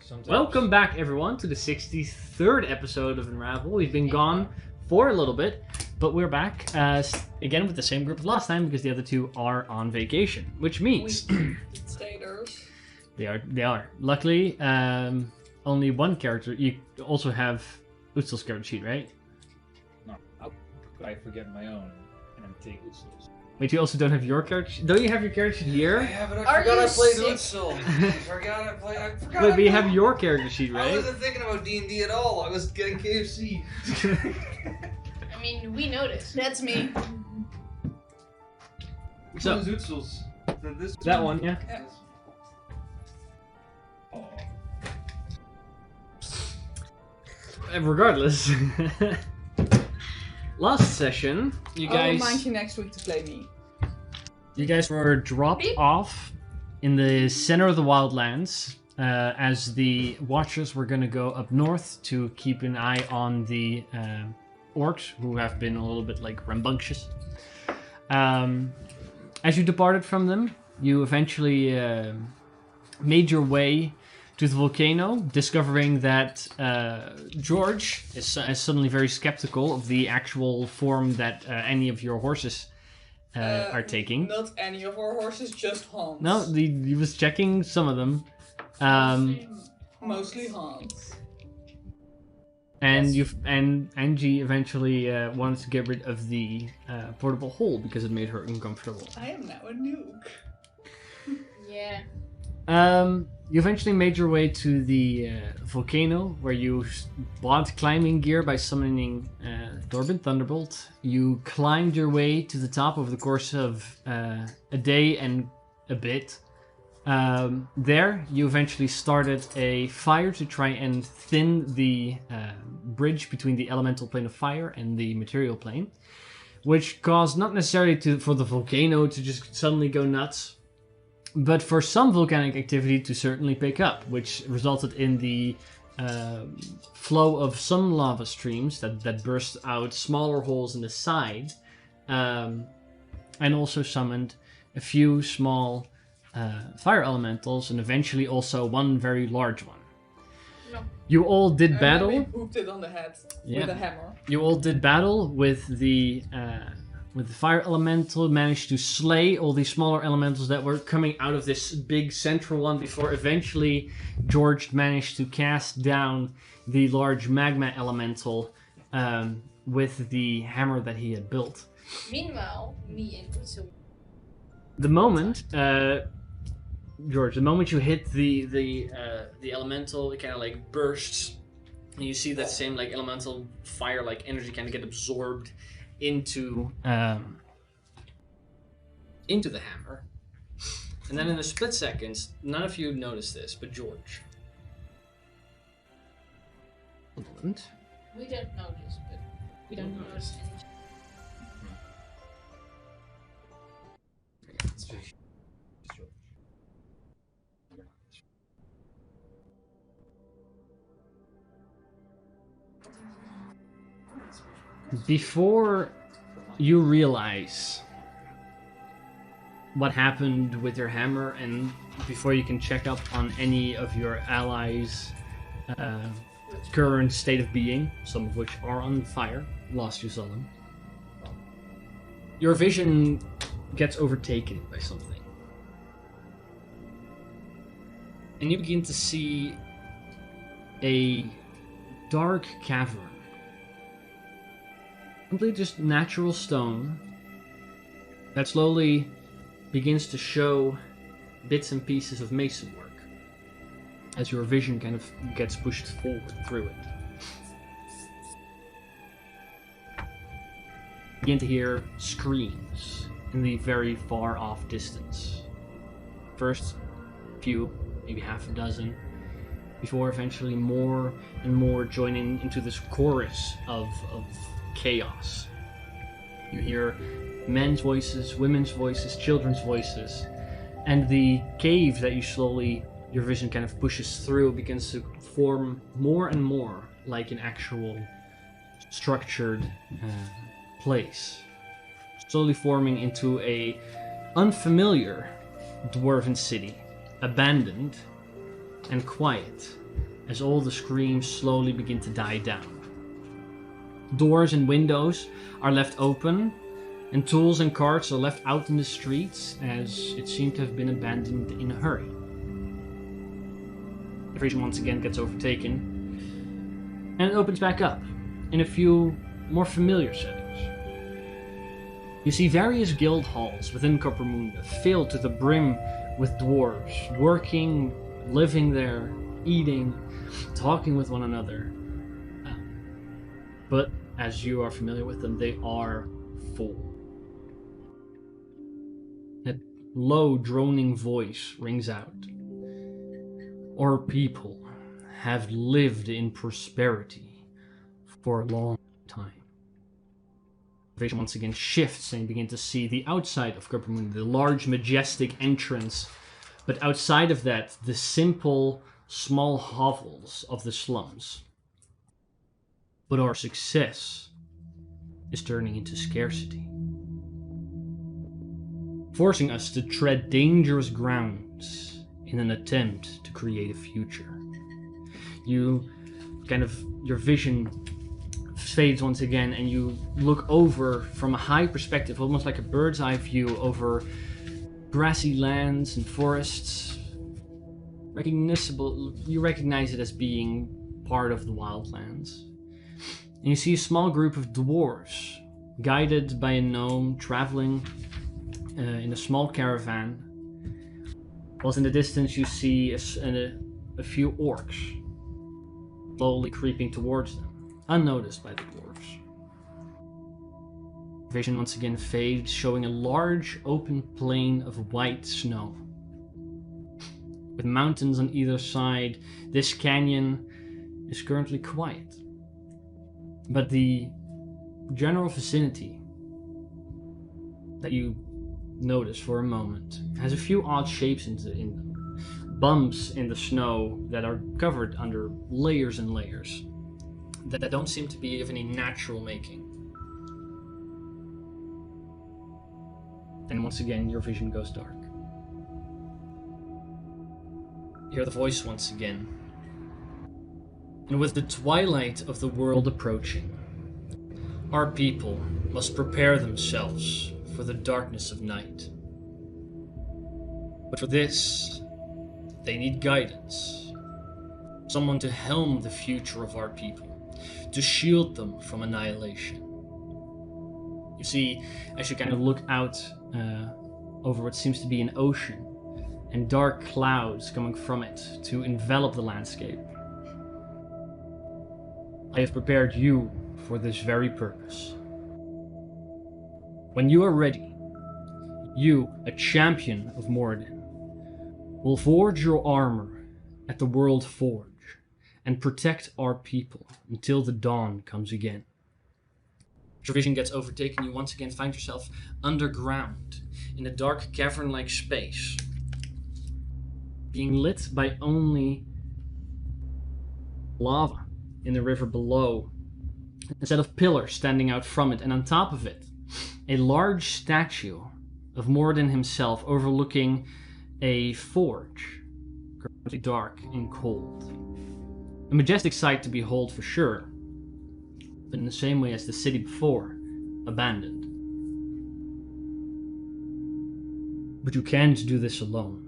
Sometimes. Welcome back, everyone, to the 63rd episode of Unravel. We've been gone for a little bit, but we're back again with the same group as last time because the other two are on vacation, which means Staters. they are. Luckily, only one character. You also have Utsel's character sheet, right? No, I forget my own and take Utsel's. Wait, you also don't have your character sheet? Don't you have your character sheet here? I have it. Are I forgot you I played sick? Utsel. I forgot. Wait, but you have your character sheet, I right? wasn't thinking about D&D at all. I was getting KFC. I mean, we noticed. That's me. Which So- one is Utsel's? This That one, yeah. Yeah. Oh. Regardless. Last session, you I'll guys... remind you next week to play me. You guys were dropped Beep. off in the center of the wildlands as the Watchers were going to go up north to keep an eye on the orcs, who have been a little bit like rambunctious. As you departed from them, you eventually made your way to the volcano, discovering that George is suddenly very skeptical of the actual form that any of your horses are taking. Not any of our horses, just Hans. No, he was checking some of them. Mostly Hans. And Angie eventually wanted to get rid of the portable hole because it made her uncomfortable. I am now a nuke. Yeah. You eventually made your way to the volcano, where you bought climbing gear by summoning Dorbin Thunderbolt. You climbed your way to the top over the course of a day and a bit. There, you eventually started a fire to try and thin the bridge between the elemental plane of fire and the material plane, which caused not necessarily for the volcano to just suddenly go nuts, but for some volcanic activity to certainly pick up, which resulted in the flow of some lava streams that burst out smaller holes in the side, and also summoned a few small fire elementals, and eventually also one very large one. No. You all did And battle. then we pooped it on the head with a hammer. You all did battle with the fire elemental, managed to slay all these smaller elementals that were coming out of this big central one before eventually George managed to cast down the large magma elemental with the hammer that he had built. Meanwhile, me and Utsu. The moment, George, the moment you hit the elemental, it kind of like bursts, and you see that same like elemental fire like energy kind of get absorbed into the hammer, and then in a split second, none of you notice this, but George. We don't notice, but we don't notice anything. Before you realize what happened with your hammer, and before you can check up on any of your allies' current state of being, some of which are on fire, lost you saw them, your vision gets overtaken by something. And you begin to see a dark cavern. Completely just natural stone that slowly begins to show bits and pieces of mason work as your vision kind of gets pushed forward through it. You begin to hear screams in the very far off distance. First few, maybe half a dozen, before eventually more and more joining into this chorus of chaos. You hear men's voices, women's voices, children's voices, and the cave that your vision kind of pushes through begins to form more and more like an actual structured place, slowly forming into a unfamiliar dwarven city, abandoned and quiet, as all the screams slowly begin to die down. Doors and windows are left open, and tools and carts are left out in the streets as it seemed to have been abandoned in a hurry. The vision once again gets overtaken, and it opens back up in a few more familiar settings. You see various guild halls within Coppermunda filled to the brim with dwarves, working, living there, eating, talking with one another. But as you are familiar with them, they are full. That low, droning voice rings out. Our people have lived in prosperity for a long time. The vision once again shifts and you begin to see the outside of Coppermunda, the large, majestic entrance. But outside of that, the simple, small hovels of the slums. But our success is turning into scarcity, forcing us to tread dangerous grounds in an attempt to create a future. Your vision fades once again, and you look over from a high perspective, almost like a bird's eye view over grassy lands and forests. You recognize it as being part of the wildlands. And you see a small group of dwarves, guided by a gnome, traveling in a small caravan. Whilst in the distance you see a few orcs slowly creeping towards them, unnoticed by the dwarves. Vision once again fades, showing a large open plain of white snow. With mountains on either side, this canyon is currently quiet. But the general vicinity that you notice for a moment has a few odd shapes in them. Bumps in the snow that are covered under layers and layers that don't seem to be of any natural making. And once again, your vision goes dark. You hear the voice once again. And with the twilight of the world approaching, our people must prepare themselves for the darkness of night. But for this, they need guidance. Someone to helm the future of our people, to shield them from annihilation. You see, as you kind of look out over what seems to be an ocean, and dark clouds coming from it to envelop the landscape, I have prepared you for this very purpose. When you are ready, you, a champion of Moradin, will forge your armor at the World Forge and protect our people until the dawn comes again. Your vision gets overtaken, you once again find yourself underground in a dark cavern-like space, being lit by only lava in the river below, a set of pillars standing out from it, and on top of it, a large statue of Moradin himself overlooking a forge, currently dark and cold. A majestic sight to behold for sure, but in the same way as the city before, abandoned. But you can't do this alone.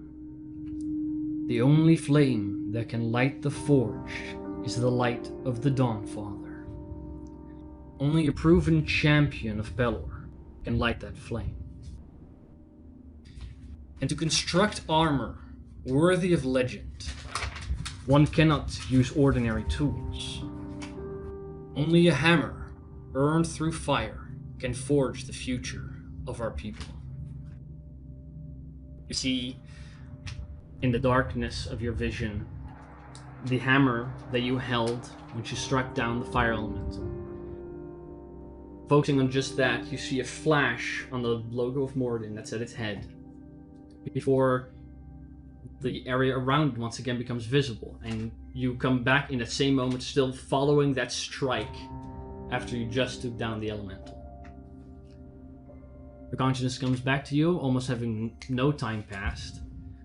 The only flame that can light the forge is the light of the Dawnfather. Only a proven champion of Pelor can light that flame. And to construct armor worthy of legend, one cannot use ordinary tools. Only a hammer, earned through fire, can forge the future of our people. You see, in the darkness of your vision, the hammer that you held when you struck down the fire elemental. Focusing on just that, you see a flash on the logo of Moradin that's at its head, before the area around once again becomes visible, and you come back in that same moment, still following that strike after you just took down the elemental. Your consciousness comes back to you, almost having no time passed.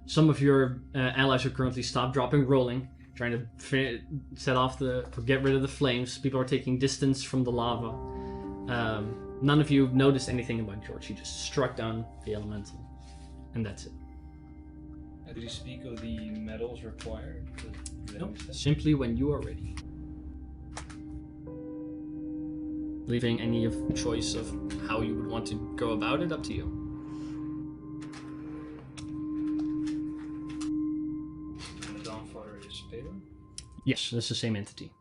Some of your allies are currently stop, dropping, rolling, trying to get rid of the flames. People are taking distance from the lava. None of you noticed anything about George. He just struck down the elemental, and that's it. Did you speak of the metals required? Nope. Simply when you are ready. Leaving any of choice of how you would want to go about it up to you. The Dawnfather is Pedro? Yes, that's the same entity.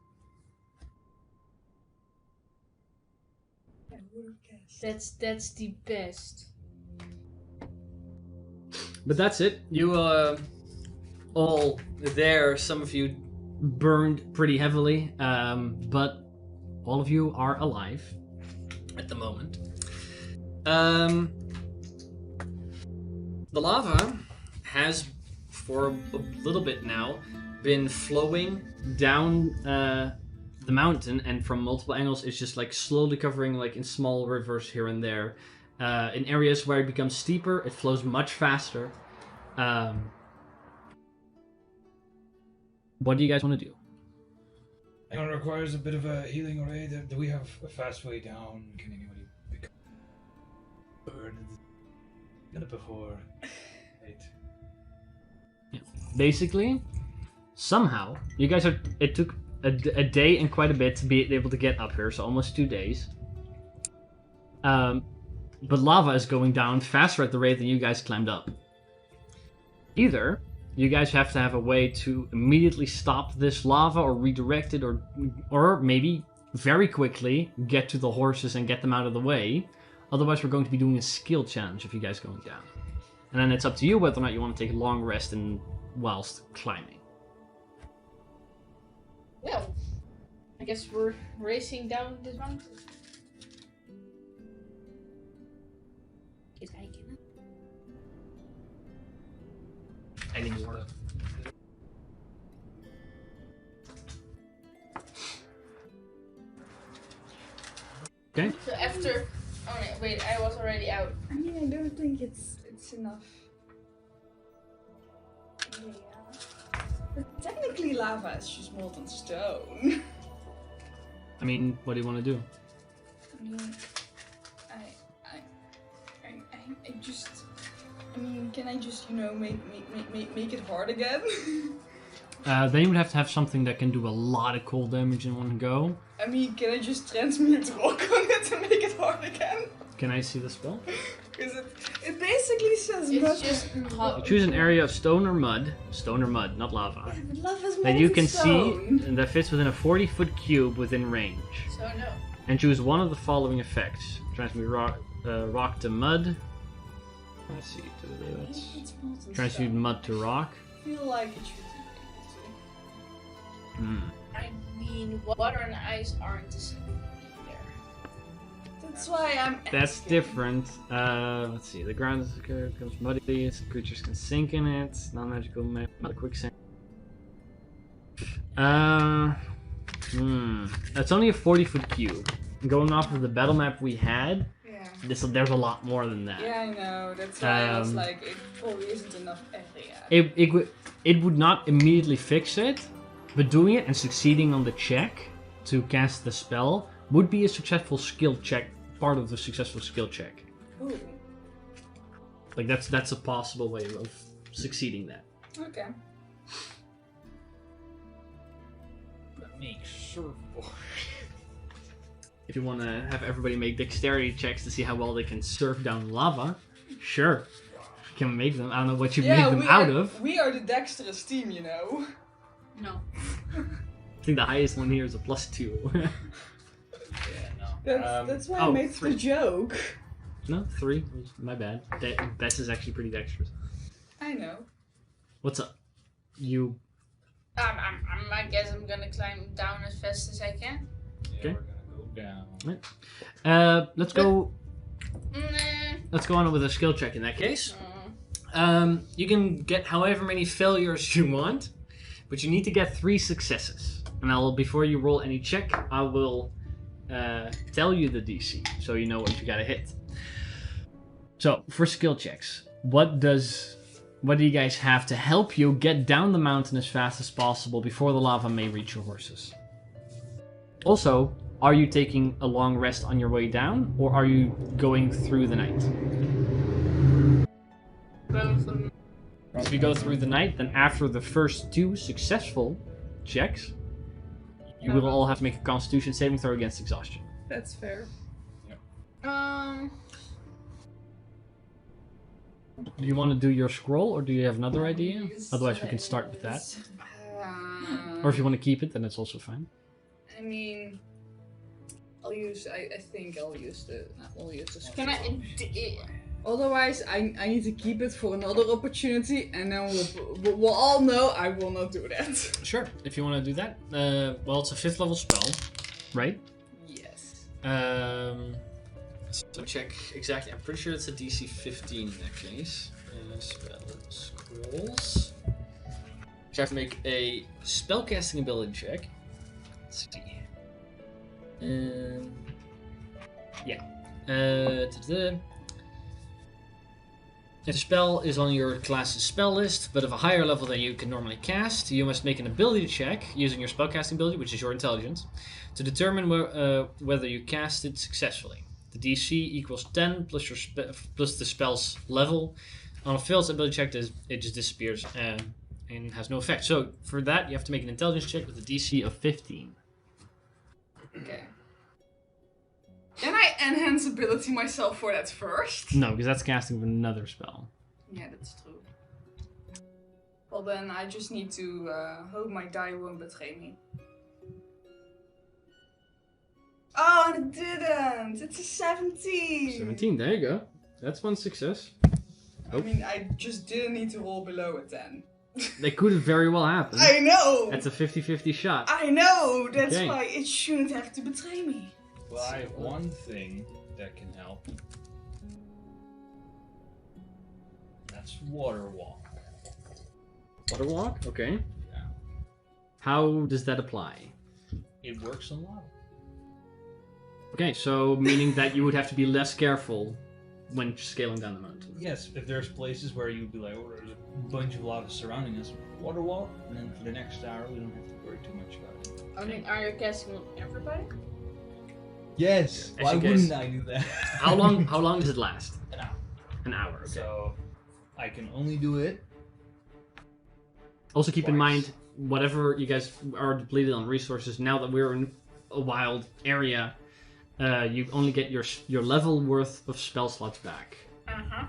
That's the best. But that's it. You all there. Some of you burned pretty heavily, but all of you are alive at the moment. The lava has, for a little bit now, been flowing down the mountain, and from multiple angles, it's just like slowly covering, like in small rivers here and there. In areas where it becomes steeper, it flows much faster. What do you guys want to do? It requires a bit of a healing array. Do we have a fast way down? Can anybody burn it before? Right. Yeah. Basically, somehow, you guys are. It took a day and quite a bit to be able to get up here, so almost 2 days. But lava is going down faster at the rate that you guys climbed up. Either you guys have to have a way to immediately stop this lava or redirect it, or maybe very quickly get to the horses and get them out of the way. Otherwise, we're going to be doing a skill challenge if you guys going down. And then it's up to you whether or not you want to take a long rest whilst climbing. Well, I guess we're racing down this mountain. I need water. Okay. So after... Oh no, wait, I was already out. I mean, I don't think it's enough. Yeah. But technically lava is just molten stone. I mean, what do you want to do? I mean, I mean, can I just, you know, make it hard again? Then you would have to have something that can do a lot of cold damage in one go. I mean, can I just transmute rock on it to make it hard again? Can I see the spell? Because it basically says it's just hot. You choose an area of stone or mud, not lava, Yeah, but lava's that you can stone. see and that fits within a 40-foot cube within range. So no. And choose one of the following effects. Transmute rock to mud. Let's see. It's molten Transmute stone. mud to rock. I feel like it should be able to. I mean, water and ice aren't the same either. That's why I'm That's asking. different. Let's see. The ground becomes muddy. Creatures can sink in it. Non-magical quicksand. That's only a 40-foot cube. Going off of the battle map we had, Yeah. there's a lot more than that. Yeah, I know. That's why I was like, it probably isn't enough area. It would not immediately fix it, but doing it and succeeding on the check to cast the spell would be a successful skill check. Part of the successful skill check. Ooh. Like that's a possible way of succeeding that. Okay. That makes surfboard. If you want to have everybody make dexterity checks to see how well they can surf down lava, sure. You can make them. I don't know what you make them out of. We are the dexterous team, you know. No. I think the highest one here is a +2. Yeah, no. That's why oh, I made 3. the joke. No, 3. My bad. Bess is actually pretty dexterous. I know. What's up? You. I guess I'm gonna climb down as fast as I can. Yeah, Okay. we're gonna go down. Let's go. Nah. Let's go on with a skill check in that case. You can get however many failures you want, but you need to get 3 successes. And before you roll any check, I will tell you the DC, so you know what you gotta hit. So for skill checks, what does what do you guys have to help you get down the mountain as fast as possible before the lava may reach your horses? Also, are you taking a long rest on your way down, or are you going through the night? If you go through the night, then after the first 2 successful checks, you will all have to make a Constitution saving throw against exhaustion. That's fair. Do you want to do your scroll, or do you have another idea? Otherwise, we can start with that. Or if you want to keep it, then that's also fine. I mean, I'll use. I think I'll use the. I'll use the. Can I? Otherwise, I need to keep it for another opportunity, and then we'll all know I will not do that. Sure, if you want to do that. Well, it's a 5th level spell, right? Yes. So check exactly. I'm pretty sure it's a DC 15 in that case. Spell scrolls. You have to make a spellcasting ability check. Let's see. Yeah. If the spell is on your class's spell list, but of a higher level than you can normally cast, you must make an ability check using your spellcasting ability, which is your intelligence, to determine whether you cast it successfully. The DC equals 10 plus plus the spell's level. On a failed ability check, it just disappears and has no effect. So for that, you have to make an intelligence check with a DC of 15. Okay. Can I enhance ability myself for that first? No, because that's casting of another spell. Yeah, that's true. Well then, I just need to hope my die won't betray me. Oh, and it didn't! It's a 17! 17, there you go. That's one success. I mean, I just didn't need to roll below a 10. That could have very well happened. I know! That's a 50-50 shot. I know! That's Okay. why it shouldn't have to betray me. Well, I have one thing that can help. That's water walk. Water walk? Okay. Yeah. How does that apply? It works a lot. Okay, so meaning that you would have to be less careful when scaling down the mountain. Yes, if there's places where you'd be like, oh, there's a bunch of lava surrounding us, water walk, and then for the next hour we don't have to worry too much about it. I mean, are you casting on everybody? Yes. As Why you wouldn't guess. I do that? How long does it last? An hour. An hour, okay. So I can only do it. Also keep in Twice. mind, whatever you guys are depleted on resources, now that we're in a wild area, you only get your level worth of spell slots back. Uh-huh.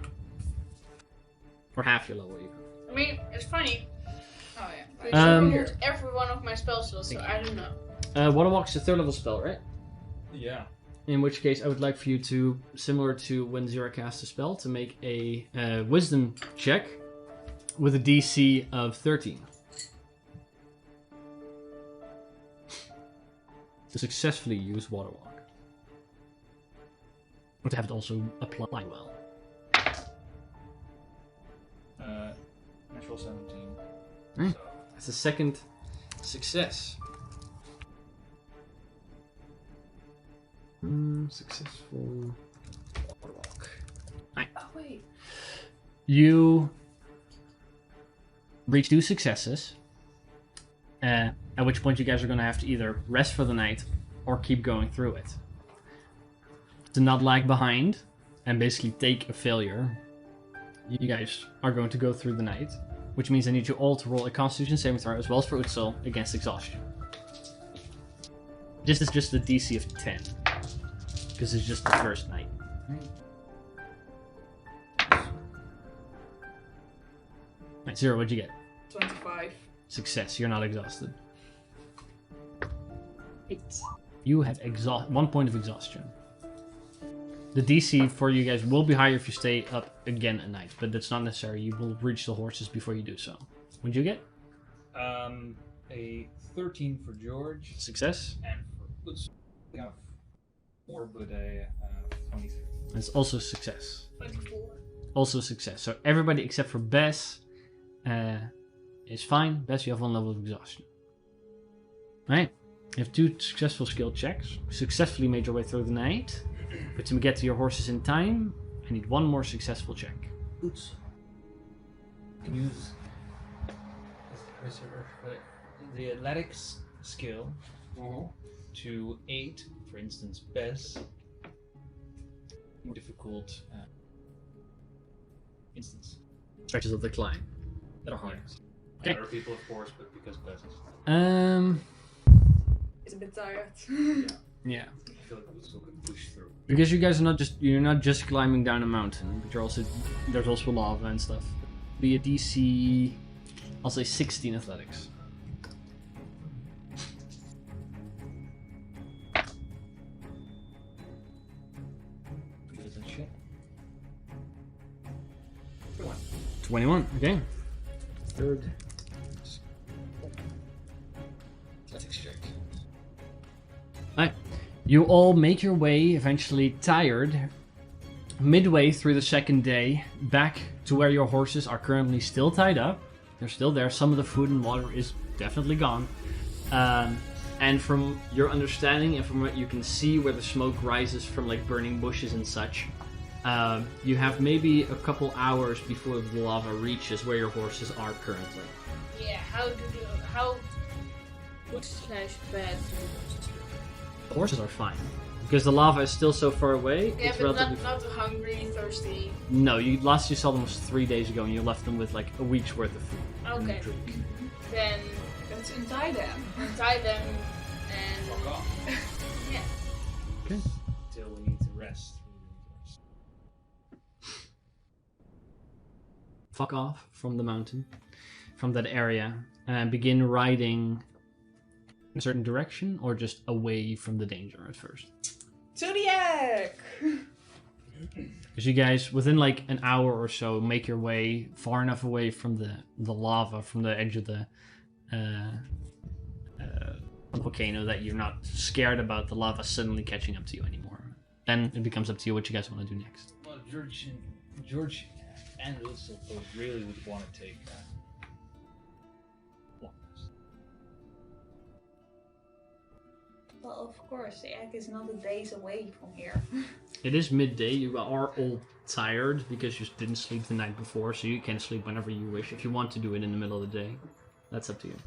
Or half your level even. I mean, it's funny. Oh yeah. We Um, removed every one of my spell slots, so I don't know. Water Walk's a 3rd level spell, right? Yeah. In which case, I would like for you to, similar to when Zira cast a spell, to make a wisdom check with a DC of 13. To successfully use Water Walk. Or to have it also apply well. Natural 17. Hmm. So That's the 2nd success. Successful Water Walk. Right. Oh wait. You reach 2 successes, at which point you guys are going to have to either rest for the night or keep going through it. To not lag behind and basically take a failure, you guys are going to go through the night, which means I need you all to roll a Constitution saving throw as well as for Utsil against exhaustion. This is just a DC of 10, because it's just the first night. Right, Zero, what'd you get? 25. Success, you're not exhausted. 8. You have 1 point of exhaustion. The DC for you guys will be higher if you stay up again at night, but that's not necessary. You will reach the horses before you do so. What'd you get? a 13 for George, Success. and for Utz, we have 4, but a 23. That's also success. 24. Also success. So everybody except for Bess is fine. Bess, you have 1 level of exhaustion. Right. You have 2 successful skill checks. Successfully made your way through the night. But to get to your horses in time, I need 1 more successful check. Utz. use the athletics skill to aid, for instance, Bess in difficult instance. Stretches of the climb that are hard. Okay. Other people, of course, but because Bess is... It's a bit tired. Yeah. I feel like we still could push through. Because you guys are you're not just climbing down a mountain, but there's also lava and stuff. Be a DC, I'll say 16 athletics. Because of shit. 21, okay. Third. Athletics check. Alright. You all make your way, eventually tired, midway through the second day, back to where your horses are currently still tied up. They're still there. Some of the food and water is definitely gone. And from your understanding and from what you can see where the smoke rises from like burning bushes and such, you have maybe a couple hours before the lava reaches where your horses are currently. Yeah, how good / bad do the horses look? The horses are fine. Because the lava is still so far away, Yeah, it's but relatively... not hungry, thirsty. No, last you saw them was 3 days ago and you left them with like a week's worth of food. Okay. And drink. Then Let's untie them. untie them and Fuck off. yeah. Okay. Until we need to rest. Fuck off from the mountain, from that area, and begin riding in a certain direction or just away from the danger at first. To the egg! Because you guys, within like an hour or so, make your way far enough away from the lava, from the edge of the volcano that you're not scared about the lava suddenly catching up to you anymore. Then it becomes up to you what you guys want to do next. Well, George and Ursula both really would want to take long rest. Well, of course, the egg is not a days away from here. It is midday. You are all tired because you didn't sleep the night before, so you can sleep whenever you wish. If you want to do it in the middle of the day, that's up to you.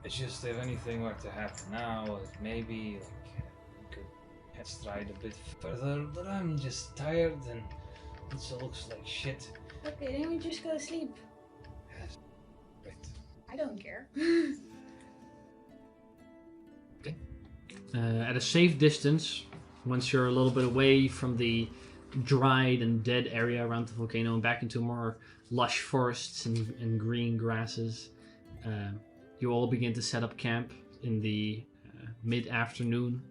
It's just if anything were to happen now, like maybe like we could head stride a bit further. But I'm just tired and it looks like shit. Okay, then we just go to sleep. Yes. Right. I don't care. At a safe distance, once you're a little bit away from the dried and dead area around the volcano and back into more lush forests and green grasses, you all begin to set up camp in the mid-afternoon.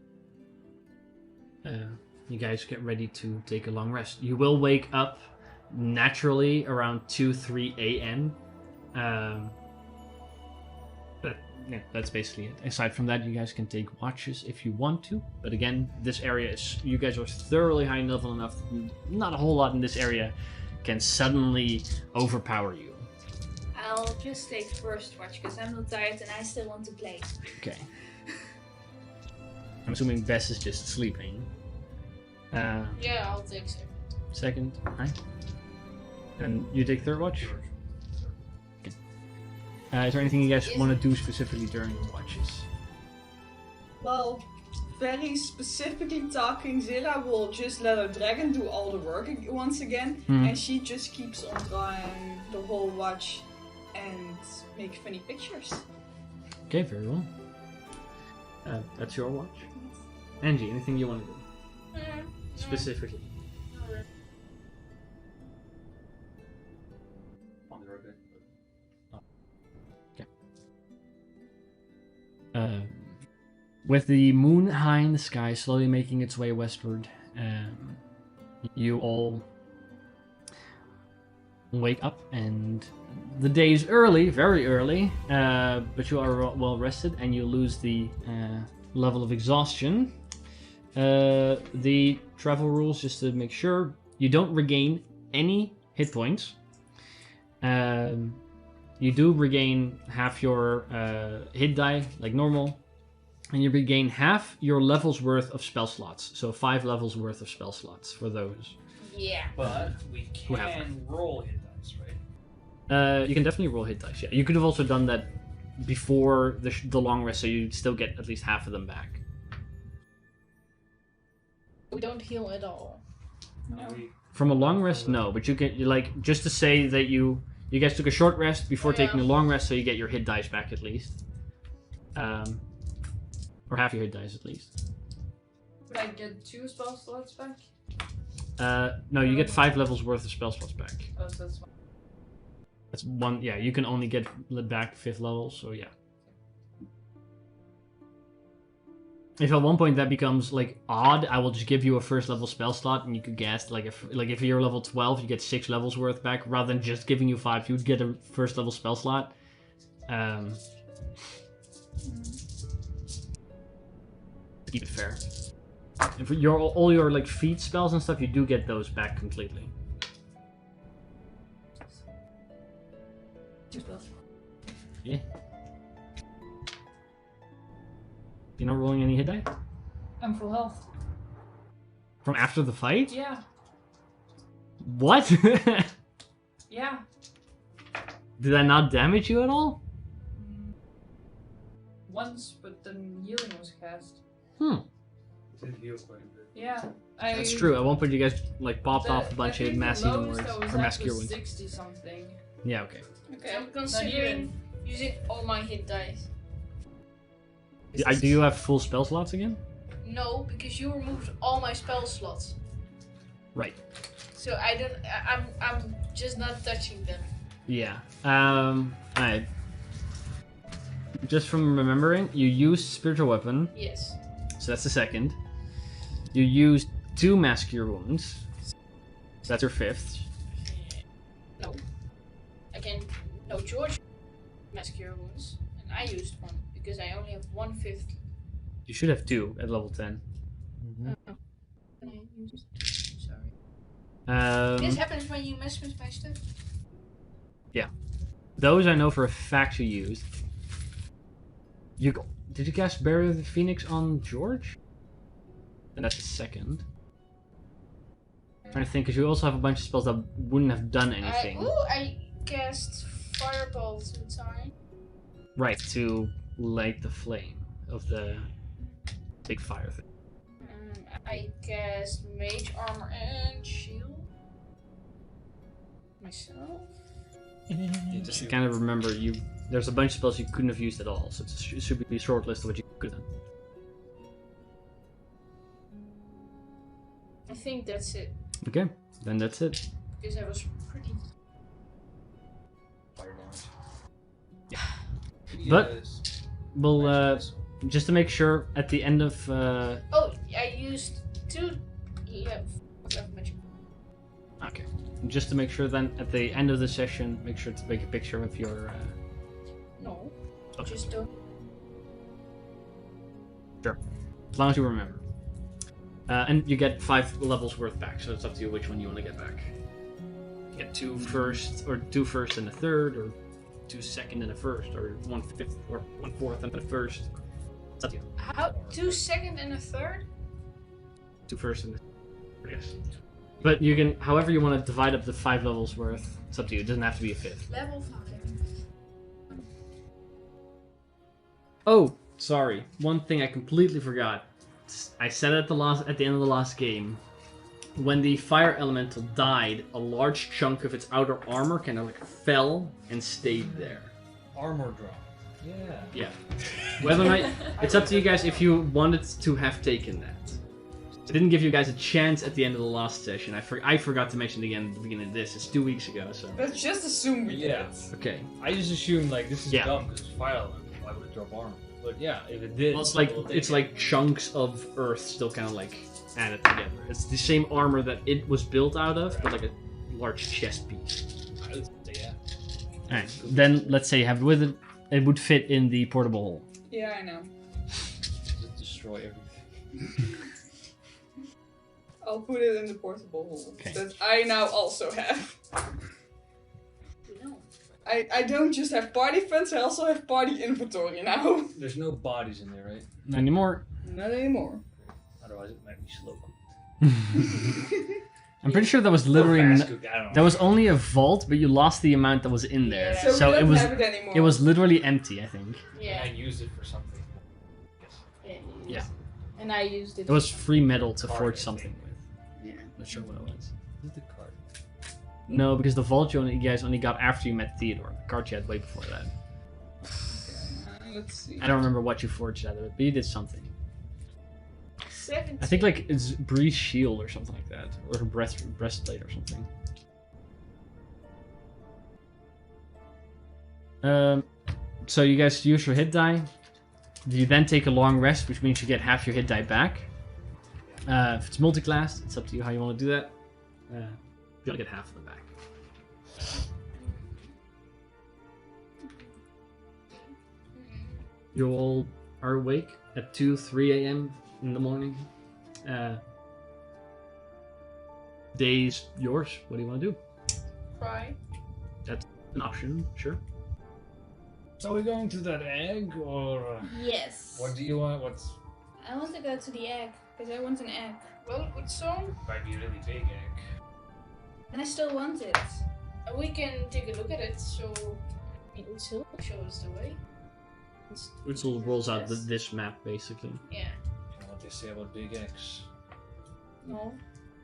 You guys get ready to take a long rest. You will wake up naturally around 2-3 a.m. But yeah, that's basically it. Aside from that, you guys can take watches if you want to. But again, this area is... You guys are thoroughly high level enough that not a whole lot in this area can suddenly overpower you. I'll just take first watch because I'm not tired and I still want to play. Okay. I'm assuming Bess is just sleeping. Yeah, I'll take second. Second, right? And you take third watch? Okay. Is there anything you guys want to do specifically during your watches? Well, very specifically talking, Zilla will just let her dragon do all the work once again. And she just keeps on drawing the whole watch and make funny pictures. Okay, very well. That's your watch. Angie, anything you want to do? Specifically. On the road. Okay. With the moon high in the sky, slowly making its way westward, you all wake up, and the day is early, very early, but you are well rested, and you lose the level of exhaustion. The travel rules, just to make sure, you don't regain any hit points. You do regain half your hit die, like normal, and you regain half your level's worth of spell slots. So 5 levels worth of spell slots for those. Yeah. But we Who have can roll hit dice, right? You can definitely roll hit dice. Yeah, you could have also done that before the long rest, so you'd still get at least half of them back. We don't heal at all. No. From a long rest, no, but you like just to say that you guys took a short rest before taking a long rest, so you get your hit dice back at least, or half your hit dice at least. Would I get 2 spell slots back? No, you get 5 levels worth of spell slots back. Oh, so that's fine. That's one. Yeah, you can only get back 5th level, so yeah. If at one point that becomes like odd, I will just give you a 1st level spell slot, and you could guess if you're level 12, you get 6 levels worth back rather than just giving you 5. You'd get a 1st level spell slot. To keep it fair. And for all your like feat spells and stuff, you do get those back completely. 2 spells. Yeah. You're not rolling any hit die? I'm full health. From after the fight? Yeah. What? Yeah. Did I not damage you at all? Once, but then healing was cast. Did heal quite a bit. Yeah. That's true. At one point you guys like popped off a bunch of mass healing words. Or mass cure wounds. 60 something. Yeah, okay. Okay, I'm considering using all my hit dice. Do you have full spell slots again? No, because you removed all my spell slots. Right. So I'm just not touching them. Yeah. Alright. Just from remembering, you used spiritual weapon, Yes. so that's the 2nd. You used 2 mass cure wounds. So that's your 5th. No. No, George mass cure wounds, and I used 1 because I only have 1/5. You should have 2 at level 10. Sorry. This happens when you mess with my stuff. Those I know for a fact you used. Did you cast Barrier of the Phoenix on George? And that's the 2nd. I'm trying to think, because you also have a bunch of spells that wouldn't have done anything. I cast Fireball 2 times. Right, to light the flame of the big fire thing. I cast Mage Armor and Shield. Myself. Just to kind of remember, there's a bunch of spells you couldn't have used at all, so it should be a short list of what you could have done. I think that's it. Okay, then that's it. Because I was pretty. Fire damage. Yeah. But we'll just to make sure at the end of Oh, I used 2. Yeah. okay. Just to make sure then at the end of the session, make sure to make a picture of your No. Okay. Just don't. Sure. As long as you remember. And you get 5 levels worth back, so it's up to you which one you want to get back. You get 2 first, or 2 first and a 3rd, or 2 second and a 1st, or 1/5 or 1/4 and a 1st. It's up to you. How? 2 second and a 3rd? 2 first and a 3rd, yes. But you can, however you want to divide up the 5 levels worth, it's up to you. It doesn't have to be a 5th. Level 5. Oh, sorry. One thing I completely forgot. I said at the end of the last game, when the fire elemental died, a large chunk of its outer armor kind of like fell and stayed there. Armor drop. Yeah. Yeah. Whether or not, it's up to you guys if you wanted to have taken that. I didn't give you guys a chance at the end of the last session. I forgot to mention it again at the beginning of this. It's 2 weeks ago, so. Let's just assume we did. Okay. I just assumed like this is Yeah. dumb because fire element. Why would it drop armor? But yeah, if it did, Well, it's we'll take it. like chunks of earth still kind of like added together. It's the same armor that it was built out of, but like a large chest piece. I would say yeah. Alright, then let's say you have it with it. It would fit in the portable hole. Yeah, I know. Just destroy everything. I'll put it in the portable hole Okay. that I now also have. No. I don't just have party funds, I also have party inventory now. There's no bodies in there, right? Not anymore. Not anymore. Otherwise, it might be slow. I'm pretty sure that was literally that was only a vault, but you lost the amount that was in there. Yeah. So we it don't was have it anymore. it was literally empty, I think. Yeah. And I use it for something. Yes. Yeah. And I used it. It was free metal to Card, forge I think. something with. Yeah. Not sure what it was. Is it the card? No, because the vault you guys only got after you met Theodore. The card you had way before that. Okay, let's see. I don't remember what you forged out of it, but you did something. 17. I think like it's Bree's shield or something like that, or her breastplate or something. So you guys use your hit die. You then take a long rest, which means you get half your hit die back. If it's multi-class, it's up to you how you want to do that. You'll get half of them back. You all are awake at 2-3 a.m. in the morning. Day's yours. What do you want to do? Cry. That's an option, sure. So we're going to that egg, or Yes. what do you want? What's I want to go to the egg, because I want an egg. Well, with some, might be a really big egg? And I still want it. we can take a look at it. So, Utsil show us the way. Utsil rolls out this map, basically. Yeah. You know what they say about big eggs? No.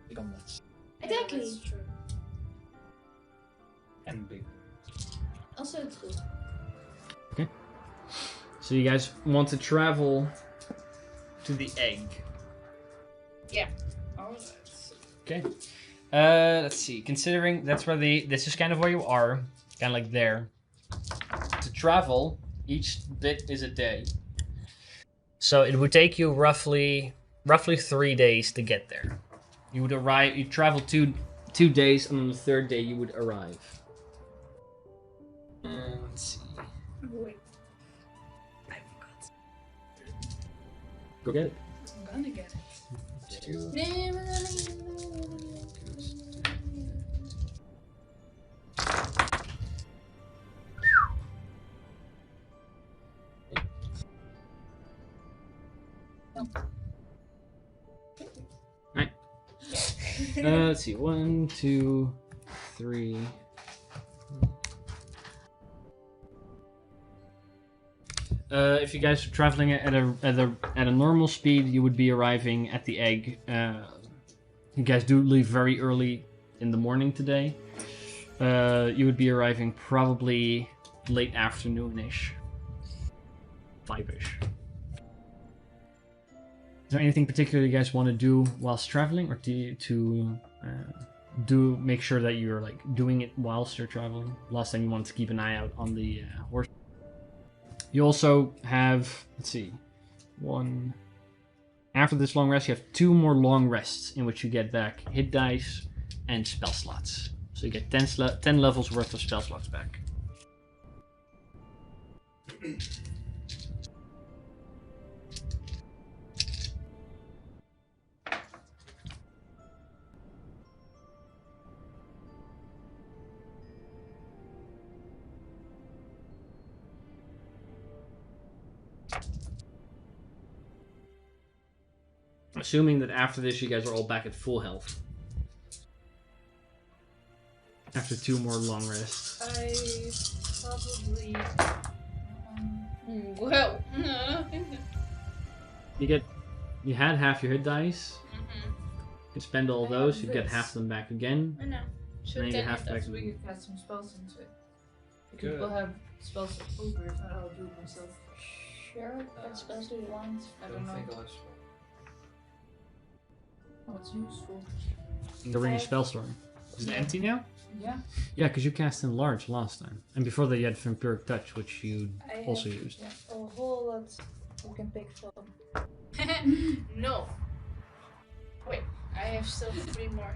Become nuts. Exactly. Yeah, that's true. And big. Also true. So you guys want to travel to the egg. Alright. Okay. Let's see. Considering that's where this is kind of where you are, kind of like there. To travel, each bit is a day. So it would take you roughly 3 days to get there. You would arrive. You travel two days, and on the third day you would arrive. Let's see. Wait, Go get it. I'm gonna get it. Right. Let's see. 1, 2, 3. If you guys are traveling at a normal speed, you would be arriving at the egg. You guys do leave very early in the morning today. You would be arriving probably late afternoon-ish. 5-ish. Is there anything particular you guys want to do whilst traveling, or do make sure that you're like doing it whilst you're traveling? Last time you wanted to keep an eye out on the horse. You also have, let's see, one. After this long rest, you have 2 more long rests in which you get back hit dice and spell slots. So you get 10 levels worth of spell slots back. Assuming that after this you guys are all back at full health. After 2 more long rests. I probably. Well. You had half your hit dice. Mm-hmm. You could spend all those, you get half them back again. I know. So Then you 10 get half of back. them. We could cast some spells into it. Good. People have spells over, if not, I'll do it myself. Sure, what spells do you want? I don't know. think I'll have spell. Oh, it's useful. The ring of spellstorm. Is it empty now? Yeah. Yeah, because you cast Enlarge last time. And before that you had Vampiric Touch, which you I have also used. a whole lot you can pick from. No. Wait, I have still 3 more.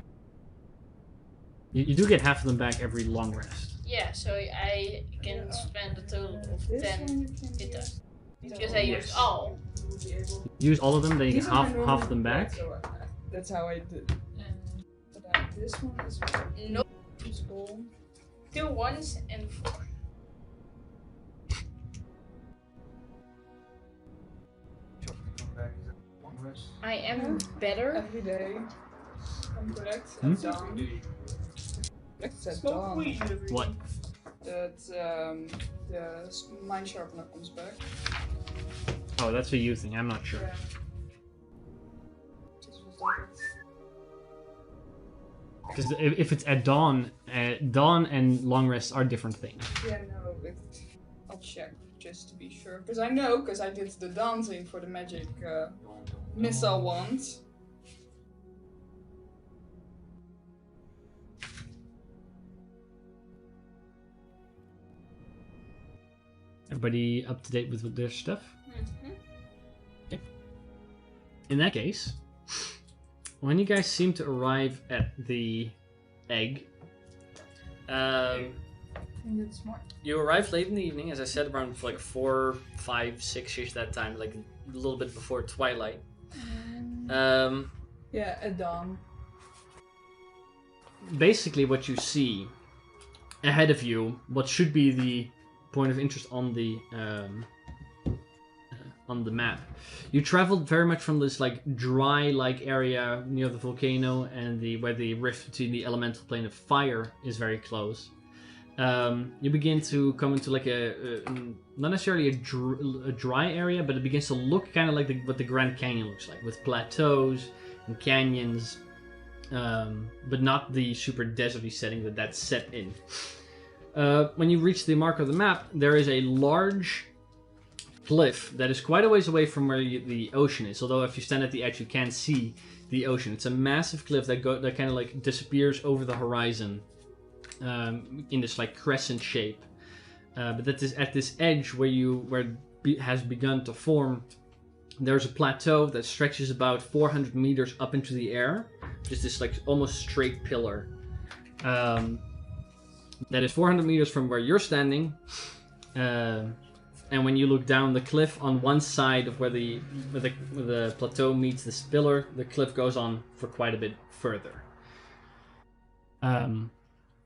You do get half of them back every long rest. Yeah, so I can spend a total of This 10 one you can hit do. dice. Because I used all. You will be able. You use all of them, then you These get are half normally them back. so that's how I did. And But this one is No. useful. 2 1s and 4. Come back. Is it long rest? I am better. Every day. come collect Hmm? at dawn. Collect at dawn. What? That the mind sharpener comes back. Oh, that's a you thing. I'm not sure. Yeah. Just was like it. Because if it's at dawn, dawn and long rest are different things. Yeah, no, I'll check just to be sure. Because I know, because I did the dancing for the magic missile wand. Everybody up to date with their stuff? Mm-hmm. Okay. In that case, when you guys seem to arrive at the egg, I think that's smart. you arrive late in the evening, as I said, around like 4, 5, 6ish that time, like a little bit before twilight. Yeah, at dawn. Basically, what you see ahead of you, what should be the point of interest on the map. You traveled very much from this like dry-like area near the volcano and where the rift between the elemental plane of fire is very close. You begin to come into like a not necessarily a dry area, but it begins to look kind of like what the Grand Canyon looks like, with plateaus and canyons, but not the super deserty setting that's set in. When you reach the mark of the map, there is a large cliff that is quite a ways away from where the ocean is. Although if you stand at the edge, you can see the ocean. It's a massive cliff that kind of like disappears over the horizon in this like crescent shape. But that is at this edge where it has begun to form. There's a plateau that stretches about 400 meters up into the air. Just this like almost straight pillar. That is 400 meters from where you're standing. And when you look down the cliff on one side of where the plateau meets this pillar, the cliff goes on for quite a bit further.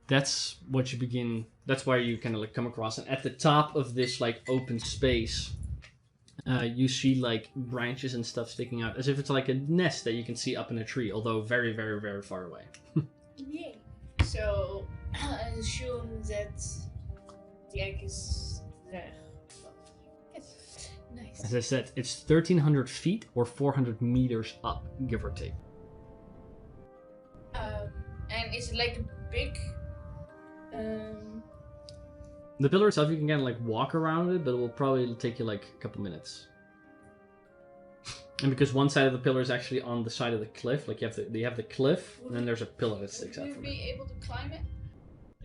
That's what you begin. That's where you kind of like come across. And at the top of this like open space, you see like branches and stuff sticking out, as if it's like a nest that you can see up in a tree, although very, very, very far away. Yay. So, I assume that the egg is there. Yes. Nice. As I said, it's 1,300 feet or 400 meters up, give or take. And is it like a big... The pillar itself, you can kind of like walk around it, but it will probably take you like a couple minutes. And because one side of the pillar is actually on the side of the cliff, like you have the cliff, and then there's a pillar that sticks out Would from you it. be able to climb it?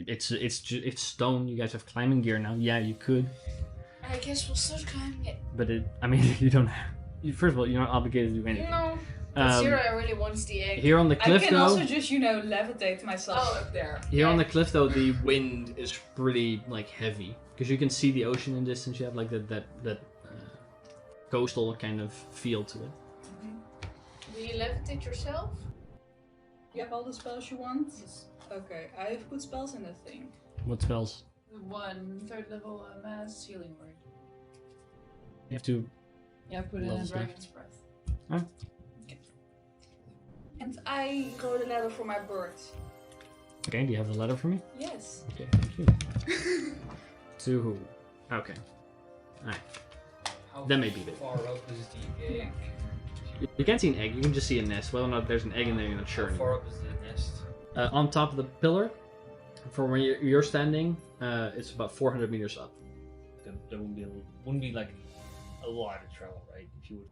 It's stone. You guys have climbing gear now. Yeah, you could, I guess we'll start climbing it. but you don't. First of all, you're not obligated to do anything. No. Zira really wants the egg. Here on the cliff, I can though. also just, levitate myself up there. Here on the cliff, though, the wind is pretty like heavy because you can see the ocean in distance. You have like that coastal kind of feel to it. Do you levitate yourself? You have all the spells you want? Yes. Okay, I have put spells in that thing. What spells? 1 third level mass healing word. You have to. Yeah, I put in a Levels left. dragon's breath. And I wrote a letter for my bird. Okay, do you have the letter for me? Yes. Okay, thank you. To who? Okay. Alright. How That may be it. far up is the egg? You can't see an egg, you can just see a nest. Whether or not there's an egg in there, you're not sure. How far up is the nest? On top of the pillar, from where you're standing, it's about 400 meters up. There wouldn't be like a lot of travel, right? If you would.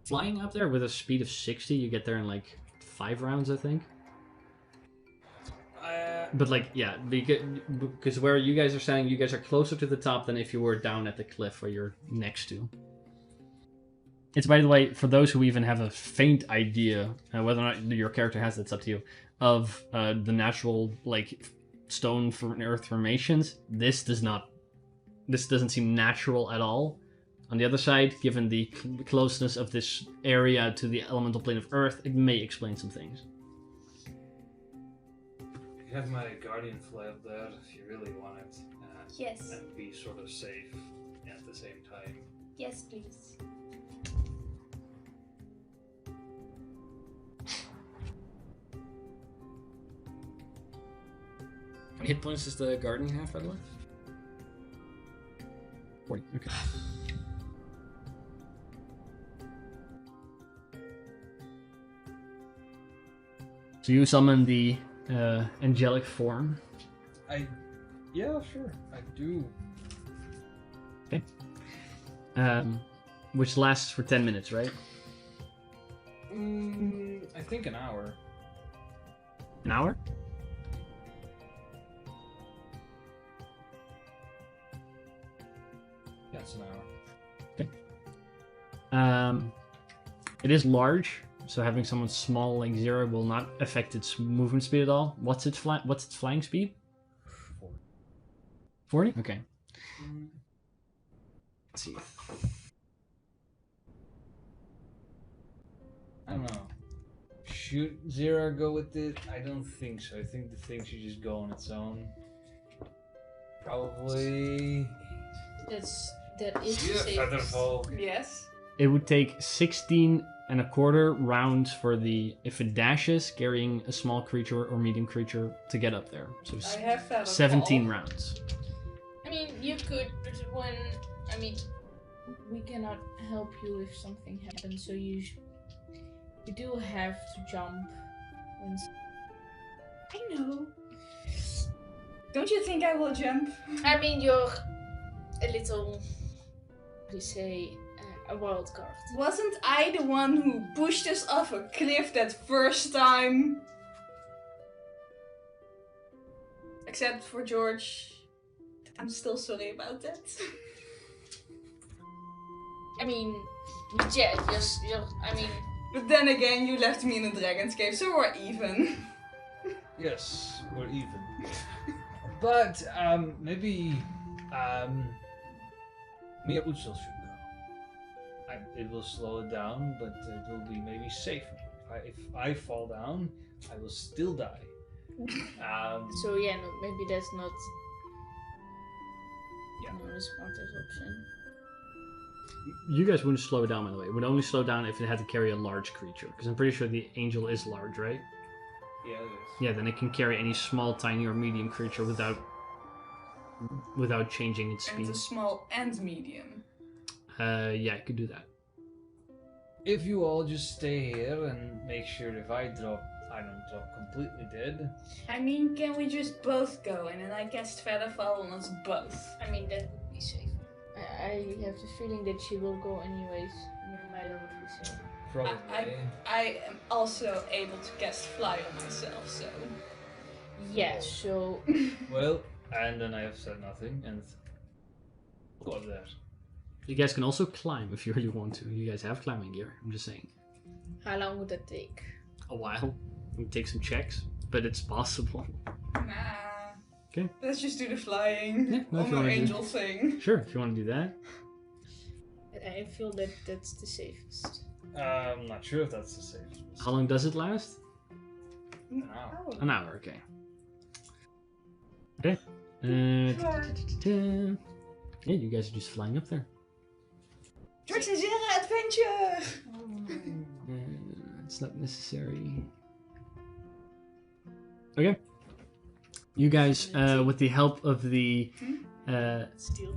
Flying up there with a speed of 60, you get there in like 5 rounds, I think. But like, yeah, because where you guys are standing, you guys are closer to the top than if you were down at the cliff where you're next to. It's, by the way, for those who even have a faint idea, whether or not your character has, that's up to you, of the natural like stone for earth formations. This doesn't seem natural at all. On the other side, given the closeness of this area to the elemental plane of earth, it may explain some things. You have my guardian fly up there if you really want it. Yes. And be sort of safe at the same time. Yes, please. hit points does the gardening have, by the way? 40, okay. So you summon the angelic form. Yeah, sure, I do. Okay. Which lasts for 10 minutes, right? I think an hour. An hour? Yeah, it's an hour. Okay. It is large, so having someone small like Zero will not affect its movement speed at all. What's its flying speed? 40? Okay. Let's see. I don't know. Should Zero go with it? I don't think so. I think the thing should just go on its own. Probably. That is the Yeah, safest. Featherfall. Yes. It would take 16.25 rounds for if it dashes, carrying a small creature or medium creature to get up there. So I have Featherfall. 17 rounds. I mean, you could, but we cannot help you if something happens, so you do have to jump. I know. Don't you think I will jump? I mean, you're a little, a wild card. Wasn't I the one who pushed us off a cliff that first time? Except for George. I'm still sorry about that. I mean, yeah, But then again, you left me in a dragon's cave, so we're even. Yes, we're even. But maybe me and Utsel should go. It will slow it down, but it will be maybe safer. If I fall down, I will still die. so yeah, no, maybe that's not Yeah. the smartest option. You guys wouldn't slow it down, by the way. It would only slow down if it had to carry a large creature. Because I'm pretty sure the angel is large, right? Yeah, it is. Yeah, then it can carry any small, tiny, or medium creature without changing its And speed. a small and medium. Yeah, it could do that. If you all just stay here and make sure if I don't drop completely dead. I mean, can we just both go and then I cast Featherfall on us both? I mean, that would be safe. I have the feeling that she will go anyways, no matter what we say. Probably. I am also able to cast Fly on myself, so. Yeah, so Well, and then I have said nothing and go up there. You guys can also climb if you really want to. You guys have climbing gear. I'm just saying. how long would that take? A while. We can take some checks, but it's possible. Nah. Okay. Let's just do the flying Yeah, no, if on you our wanna do- angel thing. Sure, if you want to do that. I feel that that's the safest. I'm not sure if that's the safest. How long does it last? An hour. Oh. An hour, okay. Okay. Yeah, you guys are just flying up there. George and Zera adventure! It's not necessary. Okay. You guys, with the help of the Still.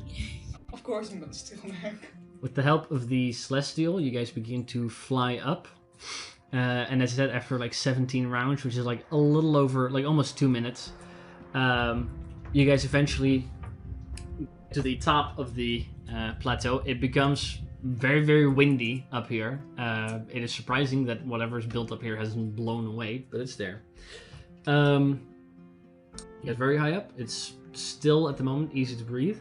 Of course I'm gonna steal them. with the help of the Celestial, you guys begin to fly up. And as I said, after like 17 rounds, which is like a little over, like almost 2 minutes, you guys eventually to the top of the plateau. It becomes very, very windy up here. It is surprising that whatever's built up here hasn't blown away, but it's there. You get very high up. It's still, at the moment, easy to breathe.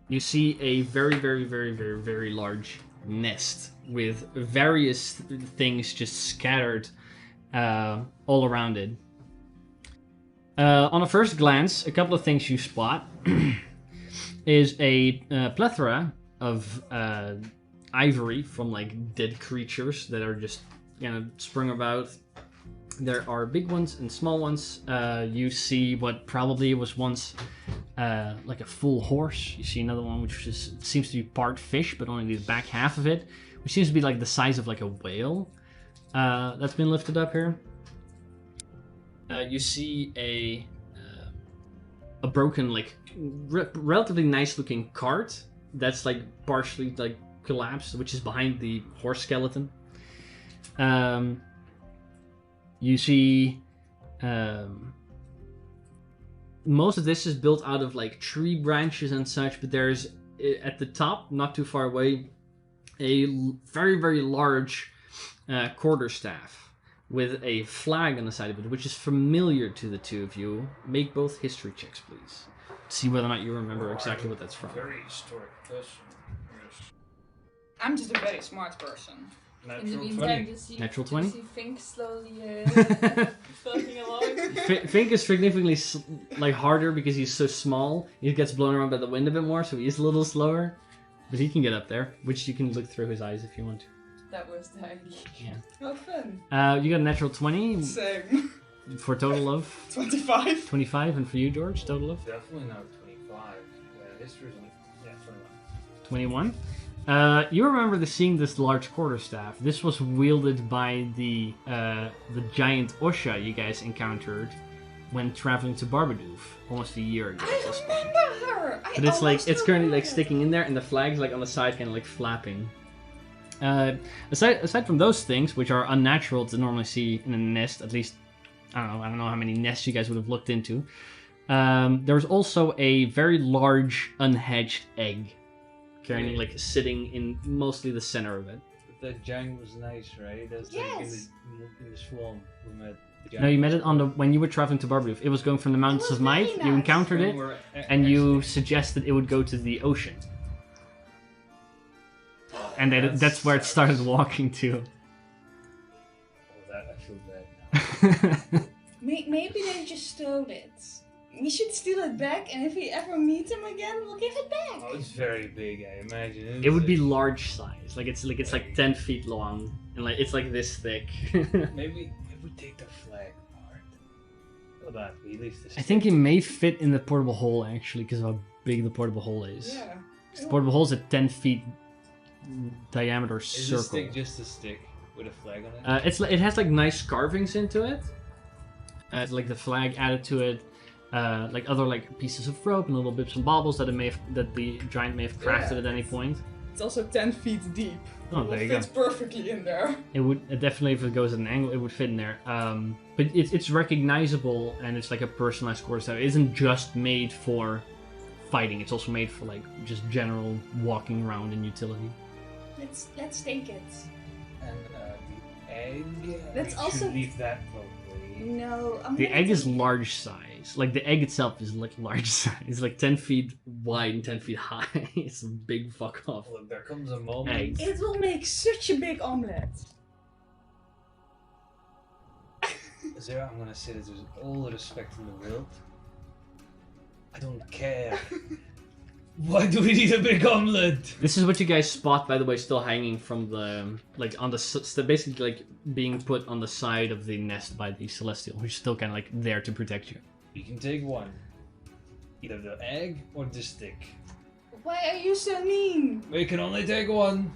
You see a very, very, very, very, very large nest with various things just scattered all around it. On a first glance, a couple of things you spot is a plethora of ivory from like dead creatures that are just sprung about. There are big ones and small ones. You see what probably was once like a full horse. You see another one which seems to be part fish, but only the back half of it, which seems to be like the size of like a whale. That's been lifted up here. you see a broken, like relatively nice looking cart that's like partially like collapsed, which is behind the horse skeleton. You see most of this is built out of like tree branches and such, but there's at the top, not too far away, a very, very large quarterstaff with a flag on the side of it, which is familiar to the two of you. Make both history checks, please. See whether or not you remember exactly what that's from. Very historic person. Yes. I'm just a very smart person. In the Natural meantime, 20. you see, Natural 20? You see Fink slowly floating along. Fink is significantly like harder because he's so small. He gets blown around by the wind a bit more, so he's a little slower. But he can get up there, which you can look through his eyes if you want to. That was the idea. Yeah. How fun. You got a natural 20 Same. for a total of 25. 25, and for you, George, total of Definitely not 25. History's only 21. You remember seeing this large quarterstaff. This was wielded by the giant Osha you guys encountered when traveling to Barbadoof almost a year ago. I remember her. But it's like it's currently like sticking in there, and the flag's like on the side, kind of like flapping. Aside from those things, which are unnatural to normally see in a nest, at least I don't know how many nests you guys would have looked into. There was also a very large unhatched egg, currently like sitting in mostly the center of it. But that giant was nice, right? That's like Yes. in the swamp we met. The No, you met it on when you were traveling to Barbadoof. It was going from the Mountains was of Might. very You nice. encountered it, and you suggested it would go to the ocean. And that's where it started walking to. Oh, that I feel bad now. Maybe they just stole it. We should steal it back, and if we ever meet him again, we'll give it back. Oh, it's very big, I imagine. It would be large size. Like it's like 10 feet long, and like it's like this thick. Maybe if we take the flag apart. Well, that at least the I think it may fit in the portable hole actually, because of how big the portable hole is. Yeah. The portable hole is a 10 feet diameter Is circle. the stick just a stick with a flag on it? It has like nice carvings into it. Like the flag added to it, like other like pieces of rope and little bits and bobbles that the giant may have crafted at any point. It's also 10 feet deep. Oh, It there you go. fits perfectly in there. It would definitely, if it goes at an angle, it would fit in there. But it's recognizable, and it's like a personalized quarterstaff. It isn't just made for fighting. It's also made for like just general walking around and utility. Let's take it. And the egg? That's we also- should leave that probably. No, I'm The gonna egg is take it. large size. Like the egg itself is like large size. It's like 10 feet wide and 10 feet high. It's a big fuck off. Look, there comes a moment. Egg. It will make such a big omelette. Zara, I'm gonna say this with all the respect in the world. I don't care. Why do we need a big omelette? This is what you guys spot, by the way, still hanging from the like on the basically like being put on the side of the nest by the Celestial, who's still kind of like there to protect you. You can take one. Either the egg or the stick. Why are you so mean? We can only take one.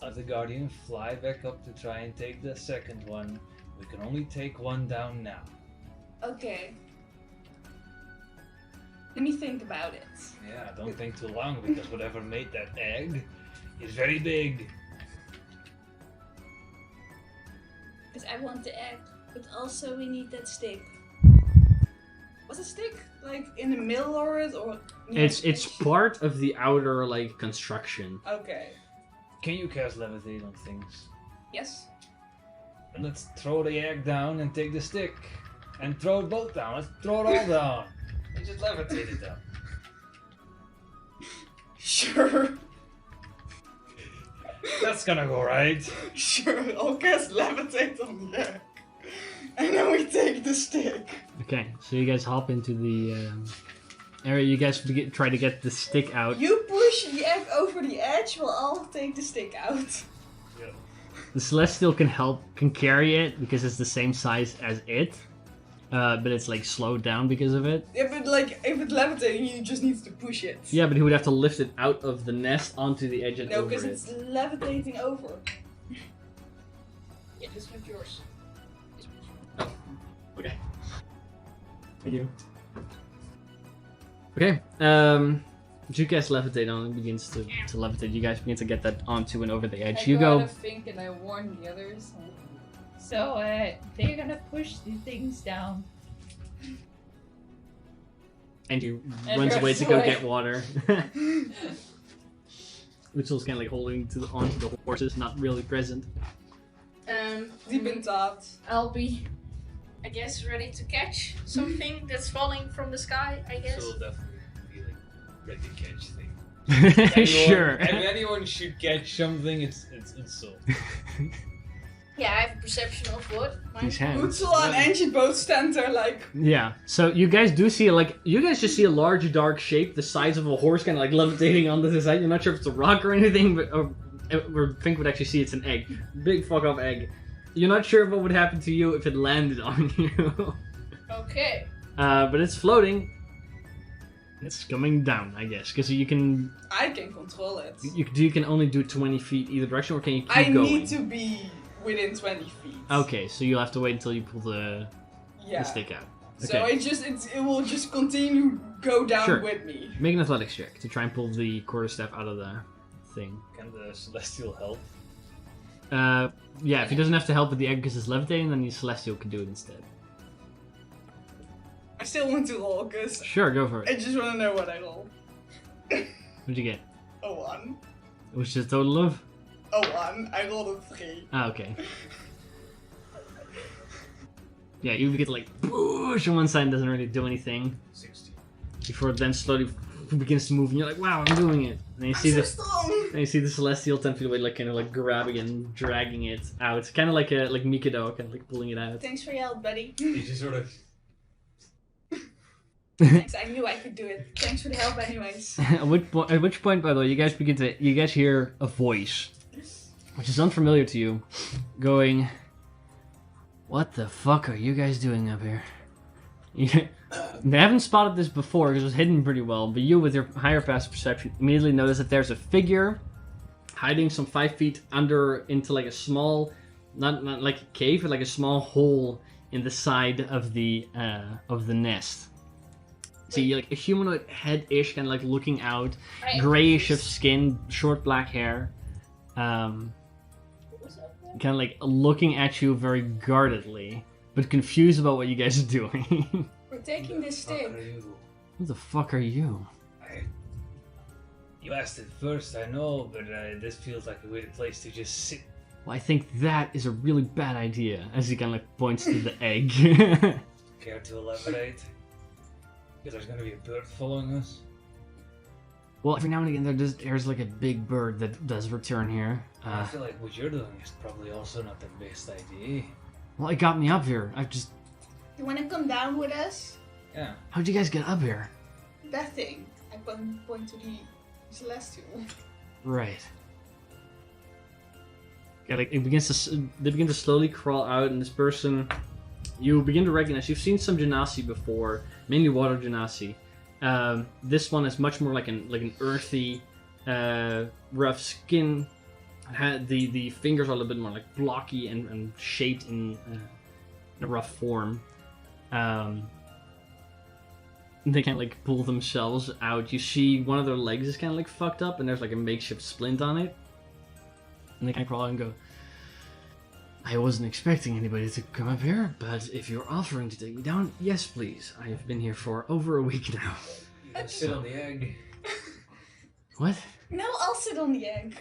Let the Guardian fly back up to try and take the second one. We can only take one down now. Okay. Let me think about it. Yeah, don't think too long because whatever made that egg is very big. Because I want the egg, but also we need that stick. Was a stick like in the middle of it or? near It's the edge? part of the outer like construction. Okay. Can you cast levitate on things? Yes. And let's throw the egg down and take the stick. And throw it both down. Let's throw it all down. And just levitate it down. Sure. That's gonna go right. Sure. I'll cast levitate on the egg, and then we take the stick. Okay, so you guys hop into the area. You guys try to get the stick out. You push the egg over the edge, while I'll take the stick out. Yeah. The Celestial can carry it because it's the same size as it, but it's like slowed down because of it. If it's levitating, you just need to push it. Yeah, but he would have to lift it out of the nest onto the edge and No, over because it. it's levitating over. Yeah, that's not yours. This one. Okay. Thank you. Okay. You guys levitate on, it begins to levitate. You guys begin to get that onto and over the edge. I You go out go. of think and I warn the others. So they're gonna push the things down. And he And runs away runs to go away. get water. Mitchell's kind of like holding onto the horses, not really present. Deep in thought. I'll be, I guess, ready to catch something that's falling from the sky, I guess. So definitely be like ready to catch things. Sure. If anyone should catch something, it's so. Yeah, I have a perception of what? These hands. Utsula and Angie both stand there like, Yeah. So you guys do see you guys just see a large dark shape the size of a horse kind of like levitating onto the side. You're not sure if it's a rock or anything, but or Fink would actually see it's an egg. Big fuck off egg. You're not sure what would happen to you if it landed on you. Okay. But it's floating. It's coming down, I guess, because you can I can control it. you can only do 20 feet either direction, or can you keep I going? need to be within 20 feet. Okay, so you'll have to wait until you pull the Yeah. stick out. So Okay. it will just continue go down Sure. with me. Make an athletics check to try and pull the quarterstaff out of the thing. Can the celestial help? Yeah, if he doesn't have to help with the egg because it's levitating, then the celestial can do it instead. I still want to roll because Sure, go for I it. just want to know what I roll. What'd you get? A 1. Which is a total of? A 1. I rolled a 3. Ah, okay. Yeah, you get like push on one side and doesn't really do anything 60. before it then slowly begins to move, and you're like, wow, I'm doing it. And then you see So the strong! and you see the celestial 10 feet away, like kind of like grabbing it and dragging it out. It's kind of like Mikado, kind of like pulling it out. Thanks for your help, buddy. You just sort of. Thanks, I knew I could do it. Thanks for the help anyways. At which point, by the way, you guys hear a voice, which is unfamiliar to you, going, "What the fuck are you guys doing up here?" They haven't spotted this before because it was hidden pretty well, but you, with your higher passive perception, immediately notice that there's a figure hiding some 5 feet under into like a small, not like a cave, but like a small hole in the side of the nest. See, like a humanoid head-ish, kind of like looking out, I am grayish of confused. skin, short black hair, kind of like looking at you very guardedly, but confused about what you guys are doing. We're taking this What stick. are you? Who the fuck are you? You asked it first, I know, but this feels like a weird place to just sit. Well, I think that is a really bad idea, as he kind of like points to the egg. Care to elaborate? Because there's gonna be a bird following us. Well, every now and again there's like a big bird that does return here. I feel like what you're doing is probably also not the best idea. Well, it got me up here. You wanna come down with us? Yeah. How'd you guys get up here? That thing. I point to the celestial. Right. Yeah, like they begin to slowly crawl out, and this person, you begin to recognize. You've seen some genasi before, mainly water genasi. This one is much more like an earthy, rough skin. The fingers are a little bit more like blocky and shaped in a rough form. They can't like pull themselves out. You see one of their legs is kind of like fucked up, and there's like a makeshift splint on it. And they kind of crawl out and go, "I wasn't expecting anybody to come up here, but if you're offering to take me down, yes, please. I have been here for over a week now." You can sit on the egg. What? No, I'll sit on the egg.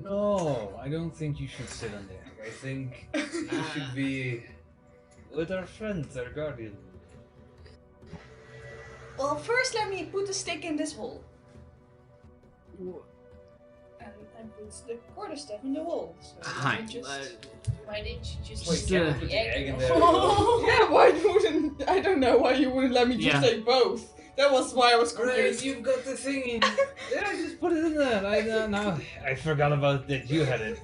No, I don't think you should sit on the egg. I think you should be with our friends, our guardian. Well, first let me put the stick in this hole. And I put the quarterstaff in the hole. So Hi. I just... Why didn't you just Wait, Just, can I uh, put the the egg egg in in there? the yeah, why wouldn't... I don't know why you wouldn't let me just Yeah. take both. That was why I was Right, confused. you've got the thing in. Yeah, just put it in there. Now I forgot about that. You had it.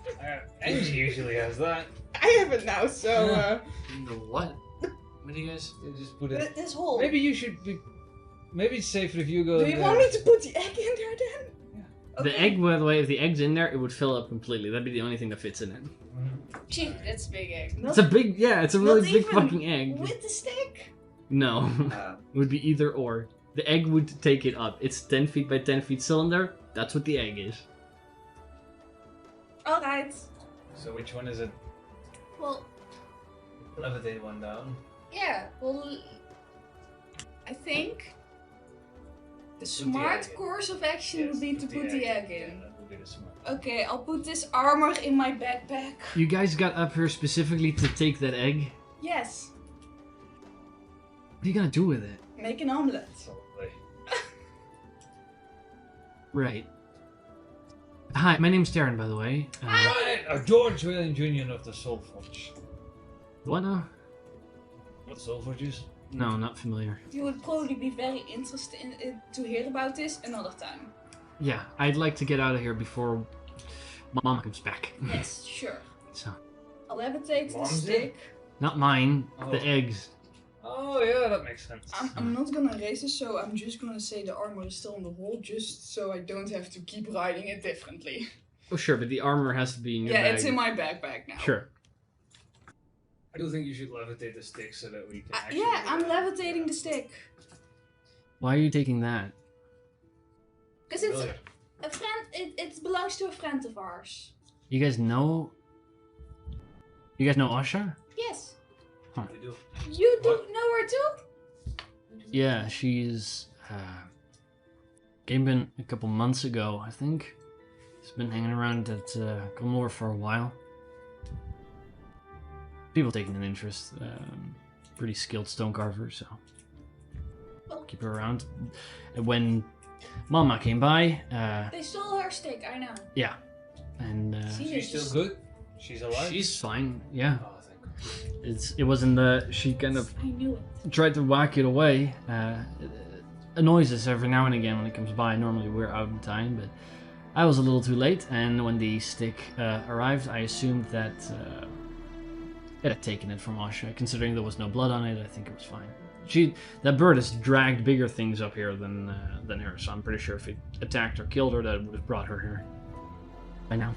Angie usually has that. I have it now, so... Yeah. The what? What do you guys? You just put it. This hole. Maybe you should be. Maybe it's safer if you go. Do you there. want me to put the egg in there then? Yeah. Okay. The egg, by the way, if the egg's in there, it would fill up completely. That'd be the only thing that fits in it. Gee, that's a big egg. It's a big, yeah, it's a really Not big even fucking egg. with the stick? No, Oh. it would be either or. The egg would take it up. It's 10 feet by 10 feet cylinder. That's what the egg is. Alright. So which one is it? Well, Levitate one down. yeah, well, I think the the smart egg in. course of action Yes, would be to put the egg Yeah, in. that would be the smart. Okay, I'll put this armor in my backpack. You guys got up here specifically to take that egg? Yes. What are you gonna do with it? Make an omelette. Probably. Right. Hi, my name's Darren, by the way. Right, George Whalen Jr. of the Soul Forge. What now? What Soul Forge is? No, not familiar. You would probably be very interested in to hear about this another time. Yeah, I'd like to get out of here before Mom comes back. Yes, sure. So, I'll levitate the Mom's stick. not mine, Oh. the eggs. Oh yeah, that makes sense. I'm not gonna raise this, so I'm just gonna say the armor is still in the hole, just so I don't have to keep riding it differently. Oh, sure, but the armor has to be in your Yeah, bag. it's in my backpack now. Sure. I do think you should levitate the stick so that we can actually... Yeah, I'm levitating the stick. Why are you taking that? Because it's Really? a friend, it belongs to a friend of ours. You guys know... You guys know Asha? Yes. We do. You do What? know her too? Yeah, she's... came in a couple months ago, I think. She's been hanging around at Comlore for a while. People taking an interest. Pretty skilled stone carver, so... Keep her around. And when Mama came by, They stole her stick, I know. yeah. And See? She's still good? She's alive? she's fine, yeah. Oh, thank God. It was in the... She kind of I knew it. tried to whack it away. It annoys us every now and again when it comes by. Normally we're out in time, but I was a little too late. And when the stick arrived, I assumed that it had taken it from Asha. Considering there was no blood on it, I think it was fine. That bird has dragged bigger things up here than her, so I'm pretty sure if it attacked or killed her, that would have brought her here by now.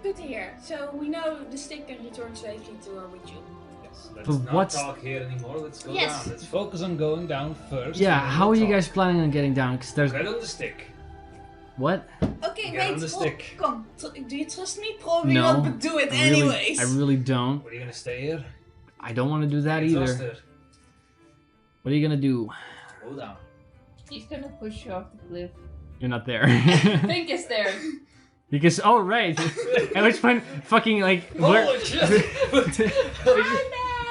Good to hear. So we know the stick can return safely to her with you. Yes, let's But not what's- talk here anymore. Let's go Yes. down. Let's focus on going down first. Yeah, and then how are we'll you talk. guys planning on getting down? Because there's Get on the stick. what? Okay, Get wait. on the stick. Come, do you trust me? Probably No, not, but do it I really- anyways. I really don't. What are you gonna stay here? I don't want to do that Can't either. trust her. What are you gonna do? Go down. He's gonna push you off the cliff. You're not there. Think is there. Because, oh right. At which point, fucking like, where? Holy shit!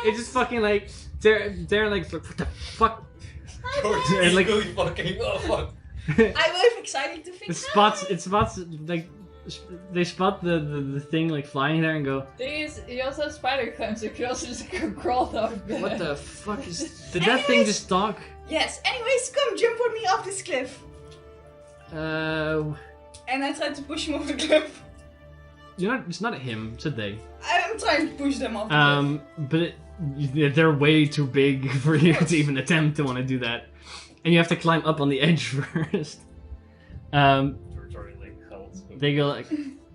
It's just fucking like, Darren like, what the fuck? George And, is like- going fucking. Oh fuck! I'm both excited to think. It spots like, they spot the thing like flying there and go, Thing is, he also has spider climb, so he could also just crawl down there. what the fuck is? Did that thing just talk? Yes. Anyways, come jump with me off this cliff. And I tried to push him off the cliff. You're not. It's not him. It's a they. I'm trying to push them off the cliff. But they're way too big for you to even attempt to want to do that, and you have to climb up on the edge first. George already like held. They go like,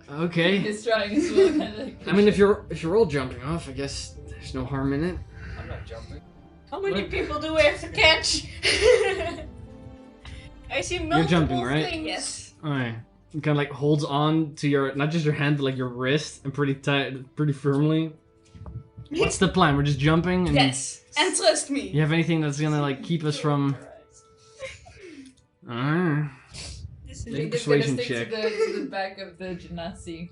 okay. He's trying as well. Like, I mean, if you're all jumping off, I guess there's no harm in it. I'm not jumping. How many people do we have to catch? I see multiple jumping, right? things. Yes. Alright. It kind of like holds on to your, not just your hand, but like your wrist, and pretty tight, pretty firmly. What's the plan? We're just jumping? And Yes. And trust me. You have anything that's gonna like keep us from? Alright. I Make a think it's gonna persuasion stick check. to the back of the genasi.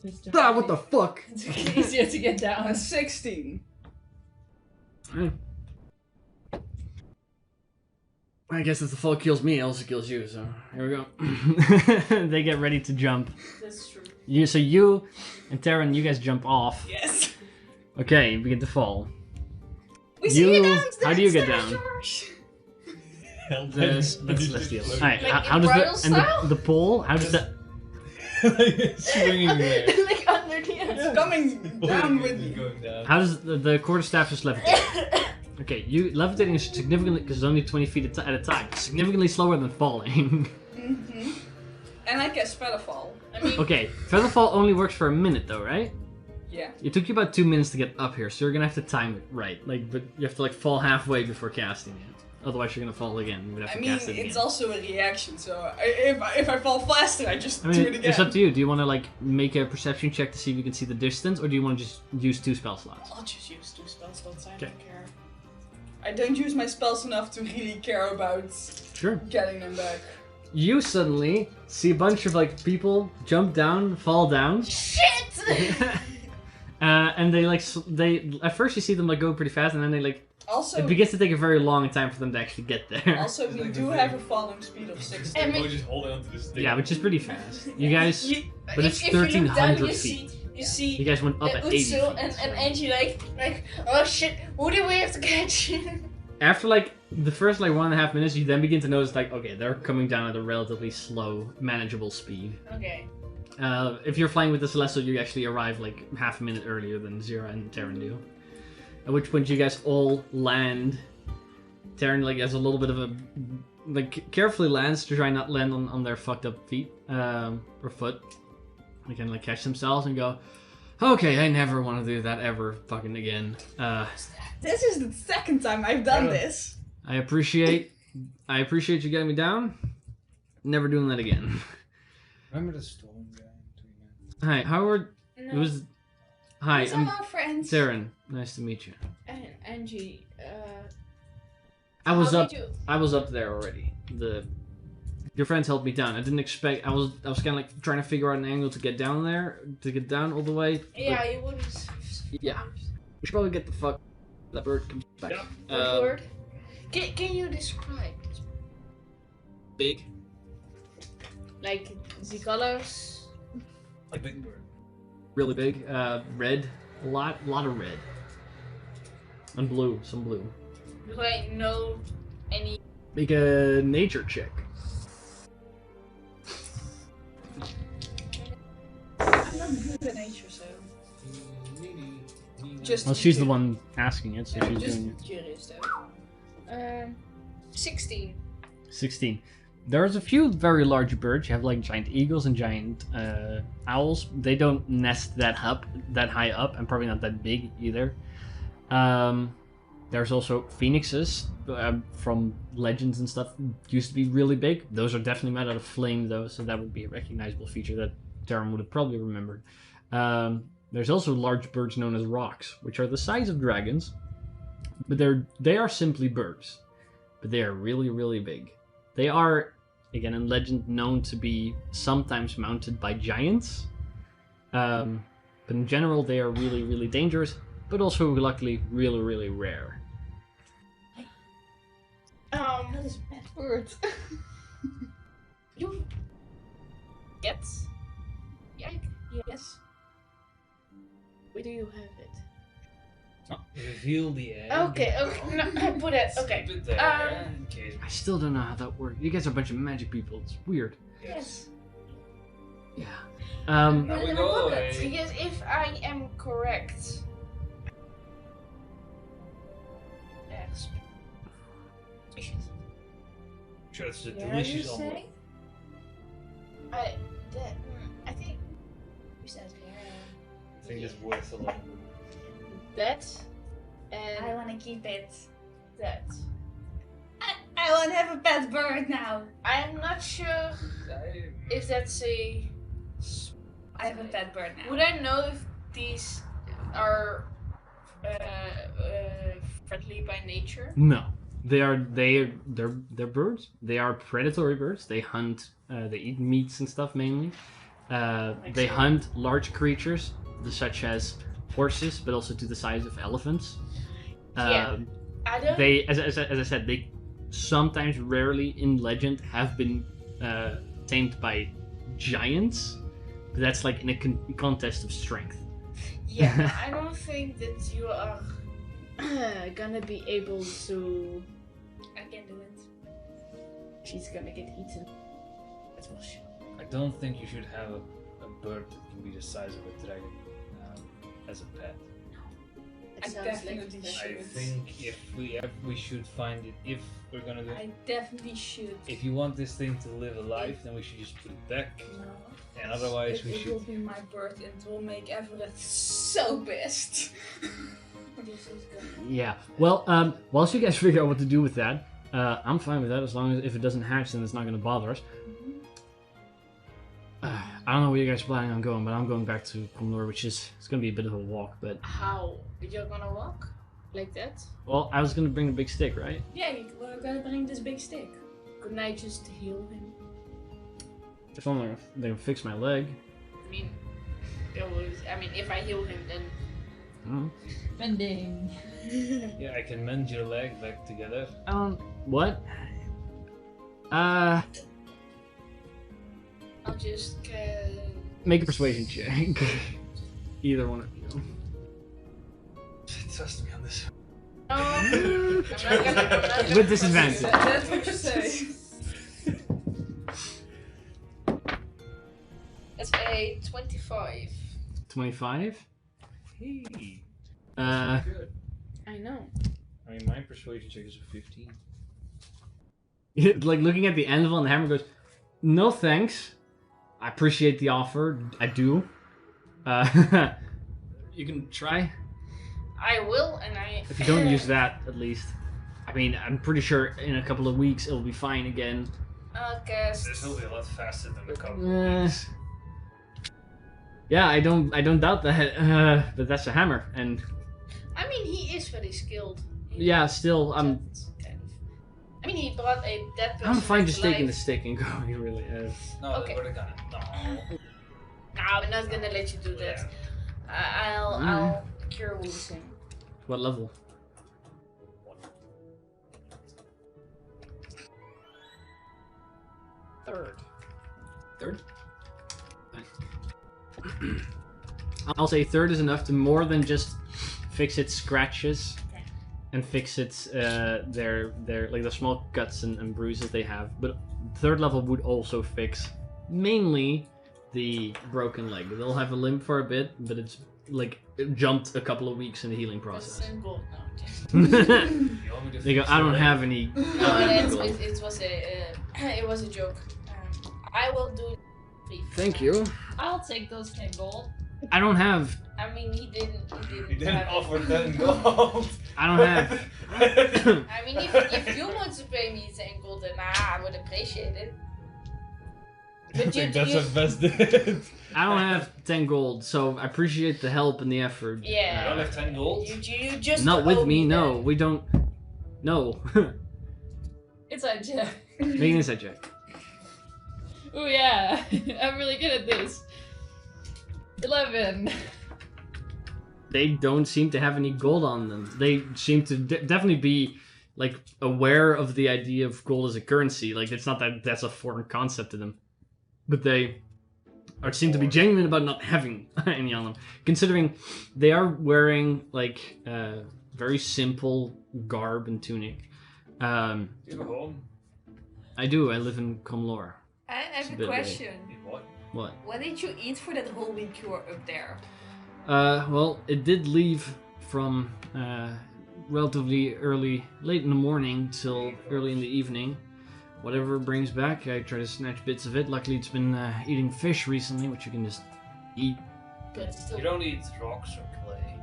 Just to Ah, make what the fuck? it easier to get down. A 16. Alright. I guess if the fall kills me, it also kills you. So here we go. They get ready to jump. That's true. So you and Taryn, you guys jump off. Yes. Okay, you begin to fall. We see you down. How do you get down? George. That's celestial. Alright, Like how in does bridal the style? the pole? How does that? Swinging there. Like underneath. It's coming down with me. Going down. How does the quarterstaff just levitate? Okay, levitating is significantly, because it's only 20 feet at a time, significantly slower than falling. And I cast Featherfall. I mean, Okay, Featherfall only works for a minute though, right? Yeah. It took you about 2 minutes to get up here, so you're gonna have to time it right. Like, but you have to like fall halfway before casting it. Otherwise, you're gonna fall again. You would have I to mean, cast it again. it's also a reaction, so if I fall faster, I just I do mean, it again. it's up to you. Do you want to like make a perception check to see if you can see the distance, or do you want to just use 2 spell slots? I'll just use 2 spell slots, I Okay. don't care. I don't use my spells enough to really care about Sure. getting them back. You suddenly see a bunch of like people jump down, fall down, shit! and they like they at first you see them like go pretty fast, and then they like Also, it begins to take a very long time for them to actually get there. also we do have a falling speed of 60. I mean- We're just holding onto this thing. Yeah, which is pretty fast. You guys, but it's if you look down, 1,300 you feet. You see You guys went up at 80 feet. Utsu and Angie like, oh shit, who do we have to catch? After like the first like 1.5 minutes, you then begin to notice like, okay, they're coming down at a relatively slow, manageable speed. Okay. If you're flying with the Celestial, you actually arrive like half a minute earlier than Zira and Terran do. At which point you guys all land. Terran like has a little bit of a like carefully lands to try not land on their fucked up feet or foot. They can like catch themselves and go, okay, I never want to do that ever fucking again. This is the second time I've done this. I appreciate you getting me down. Never doing that again. Remember the storm guy? Hi, Howard. No. It was. Hi, These are I'm our friends. Darren. Nice to meet you. And Angie, I was how up. did you- I was up there already. Your friends helped me down. I didn't expect. I was kind of like trying to figure out an angle to get down there, to get down all the way. but Yeah, you wouldn't. Yeah. we should probably get the fuck. That bird comes back. Yeah. Word. Can you describe this? Big. Like the colors? Like big bird. Really big. Red. A lot of red. And blue. Some blue. Do I know any? Make a nature check. I'm not good at nature, so. Just Well, she's the one asking it, so she's just doing it. curious though. 16. 16. There's a few very large birds. You have like giant eagles and giant owls. They don't nest that high up, and probably not that big either. There's also phoenixes from legends and stuff. Used to be really big. Those are definitely made out of flame though, so that would be a recognizable feature that Darren would have probably remembered. There's also large birds known as rocks, which are the size of dragons, but they are simply birds, but they are really, really big. They are, again, in legend, known to be sometimes mounted by giants, but in general, they are really, really dangerous, but also luckily really, really rare. That is a bad word. You get? Yike. Yes. Where do you have it? Reveal the egg. Okay. No, I put it. Okay. Keep it there in case. I still don't know how that works. You guys are a bunch of magic people. It's weird. Yes. Yeah. Now we in go my pocket. away. Because if I am correct. Yes. Sure, it's a Yeah, you delicious omelet. say? I think You said I think it's worth a lot. that and I want to keep it. that. I want to have a pet bird now. I'm not sure if that's a. I have a pet bird now. Would I know if these are friendly by nature? No, they're birds. They are predatory birds. They hunt. They eat meats and stuff mainly. They hunt large creatures such as horses, but also to the size of elephants. Yeah. I don't. They, as I said, they sometimes, rarely in legend, have been tamed by giants. But that's like in a contest of strength. Yeah, I don't think that you are gonna be able to. I can do it. She's gonna get eaten. That's for sure. I don't think you should have a bird that can be the size of a dragon as a pet. I Sounds like definitely that. should. I think if we should find it if we're gonna do it. I definitely should. If you want this thing to live a life, then we should just put it back. No. And otherwise we It should. will be my birth and it will make Everett so pissed. This is good. Yeah. Well, whilst you guys figure out what to do with that, I'm fine with that as long as if it doesn't hatch, then it's not going to bother us. I don't know where you guys are planning on going, but I'm going back to Komlor, which is it's going to be a bit of a walk. But How? You're gonna walk? Like that? well, I was going to bring a big stick, right? Yeah, we're gonna bring this big stick. Couldn't I just heal him? If only they can fix my leg. I mean, if I heal him, then Hmm. Mending. Yeah, I can mend your leg back together. What? I'll just. Make a persuasion check. Either one of you. Trust me on this. No, I'm not gonna. With disadvantage. That's what you say. That's a 25. 25. Hey. Good. I know. I mean, my persuasion check is a 15. Like looking at the anvil and the hammer goes, no thanks. I appreciate the offer. I do. You can try. I will, and I. If you don't use that, at least. I mean, I'm pretty sure in a couple of weeks it'll be fine again. I'll cast. This will be a lot faster than a couple Uh, of weeks. Yeah, I don't doubt that. But that's a hammer, and I mean, he is very skilled. yeah, still, Kind of. I mean, he brought a dead person. I'm fine back just to taking the life. stick and going. Really, No, okay. we're gonna. No. No, we're not gonna let you do that. I'll cure wounds him. what level? Third. I'll say third is enough to more than just fix its scratches and fix its their like the small cuts and bruises they have. But third level would also fix mainly the broken leg. They'll have a limp for a bit, but it's like it jumped a couple of weeks in the healing That's process. gold now. You want me to They go, fix I your don't leg? have any. No, it was a it was a joke. I will do 3. Thank you. I'll take those 10 gold. I don't have. I mean, he didn't. You didn't have it. offer 10 gold. I don't have. I mean, if you want to pay me 10 gold, then I would appreciate it. I But think you, that's the best bid. I don't have 10 gold, so I appreciate the help and the effort. Yeah. You don't have 10 gold? you just Not with owe me, no. that. We don't. No. It's a check. Make an insight check. Oh yeah, I'm really good at this. 11. They don't seem to have any gold on them. They seem to definitely be like aware of the idea of gold as a currency. Like it's not that that's a foreign concept to them, but they seem to be genuine about not having any on them. Considering they are wearing like very simple garb and tunic. Do you have a home? I do. I live in Komlor. I It's a have bit a away. question. In what? What? What did you eat for that whole week you were up there? Well, it did leave from relatively late in the morning till early in the evening. Whatever it brings back, I try to snatch bits of it. Luckily, it's been eating fish recently, which you can just eat. But still, You don't eat rocks or clay.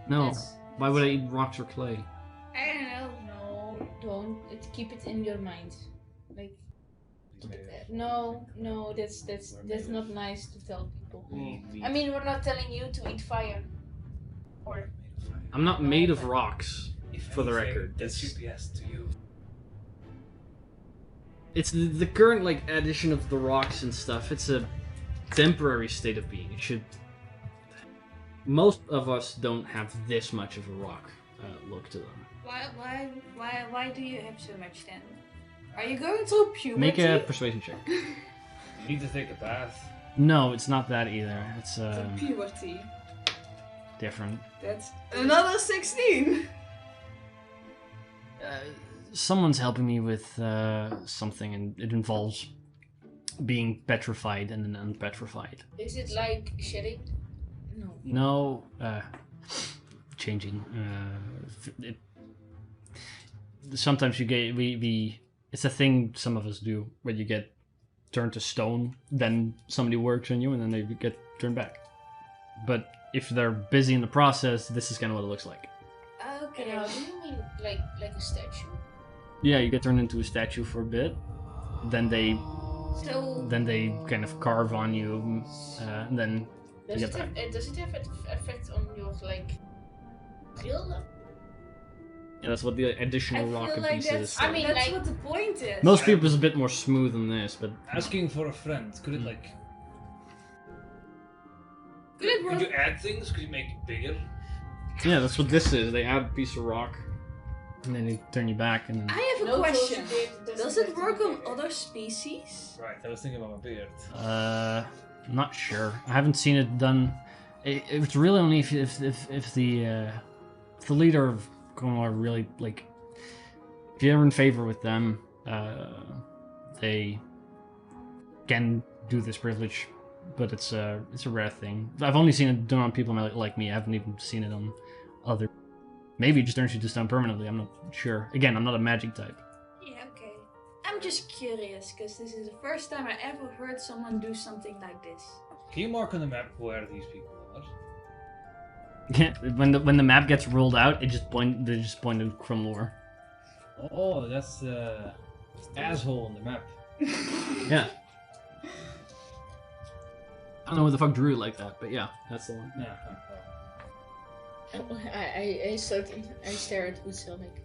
No, Yes. why would I eat rocks or clay? I don't know. No, don't. Keep it in your mind. Like, Maybe. no, that's not nice to tell people. We I mean, we're not telling you to eat fire. Or I'm not made of rocks. If For the anything, record, that it's- should be asked to you. It's the current like addition of the rocks and stuff. It's a temporary state of being. It should. Most of us don't have this much of a rock look to them. Why do you have so much then? Are you going through puberty? Make a persuasion check. You need to take a bath. No, it's not that either. It's The puberty. different. That's another 16. Someone's helping me with something, and it involves being petrified and then unpetrified. is it like shedding? No. No, changing. Sometimes you get it's a thing some of us do where you get turned to stone, then somebody works on you, and then they get turned back. But if they're busy in the process, this is kind of what it looks like. Okay. And how do you mean like a statue? Yeah, you get turned into a statue for a bit, then they So kind of carve on you, and then Does you it get have, back. does it have an effect on your like build up? Yeah, that's what the additional I rocket feel like piece is. that's, for. I mean, that's like- what the point is. Most people's a bit more smooth than this, but Asking for a friend, could it like... Could it Could work? you add things? Could you make it bigger? yeah, that's what this is. They add a piece of rock, and then they turn you back, and then... I have a No, question. George, it Does doesn't it have to work be on bigger. other species? Right, I was thinking about my beard. I'm not sure. I haven't seen it done. It's really only if the leader of Konor really like, if you're in favor with them, they can do this privilege, but it's a rare thing. I've only seen it done on people like me. I haven't even seen it on other. Maybe it just turns you to stone permanently. I'm not sure. Again, I'm not a magic type. Yeah, okay. I'm just curious, because this is the first time I ever heard someone do something like this. Can you mark on the map where these people are? Yeah, when the map gets rolled out, they just pointed from lore. Oh, that's the asshole on the map. Yeah. I don't know what the fuck drew it like that, but yeah, that's the one. Yeah. I stare at Utsel like.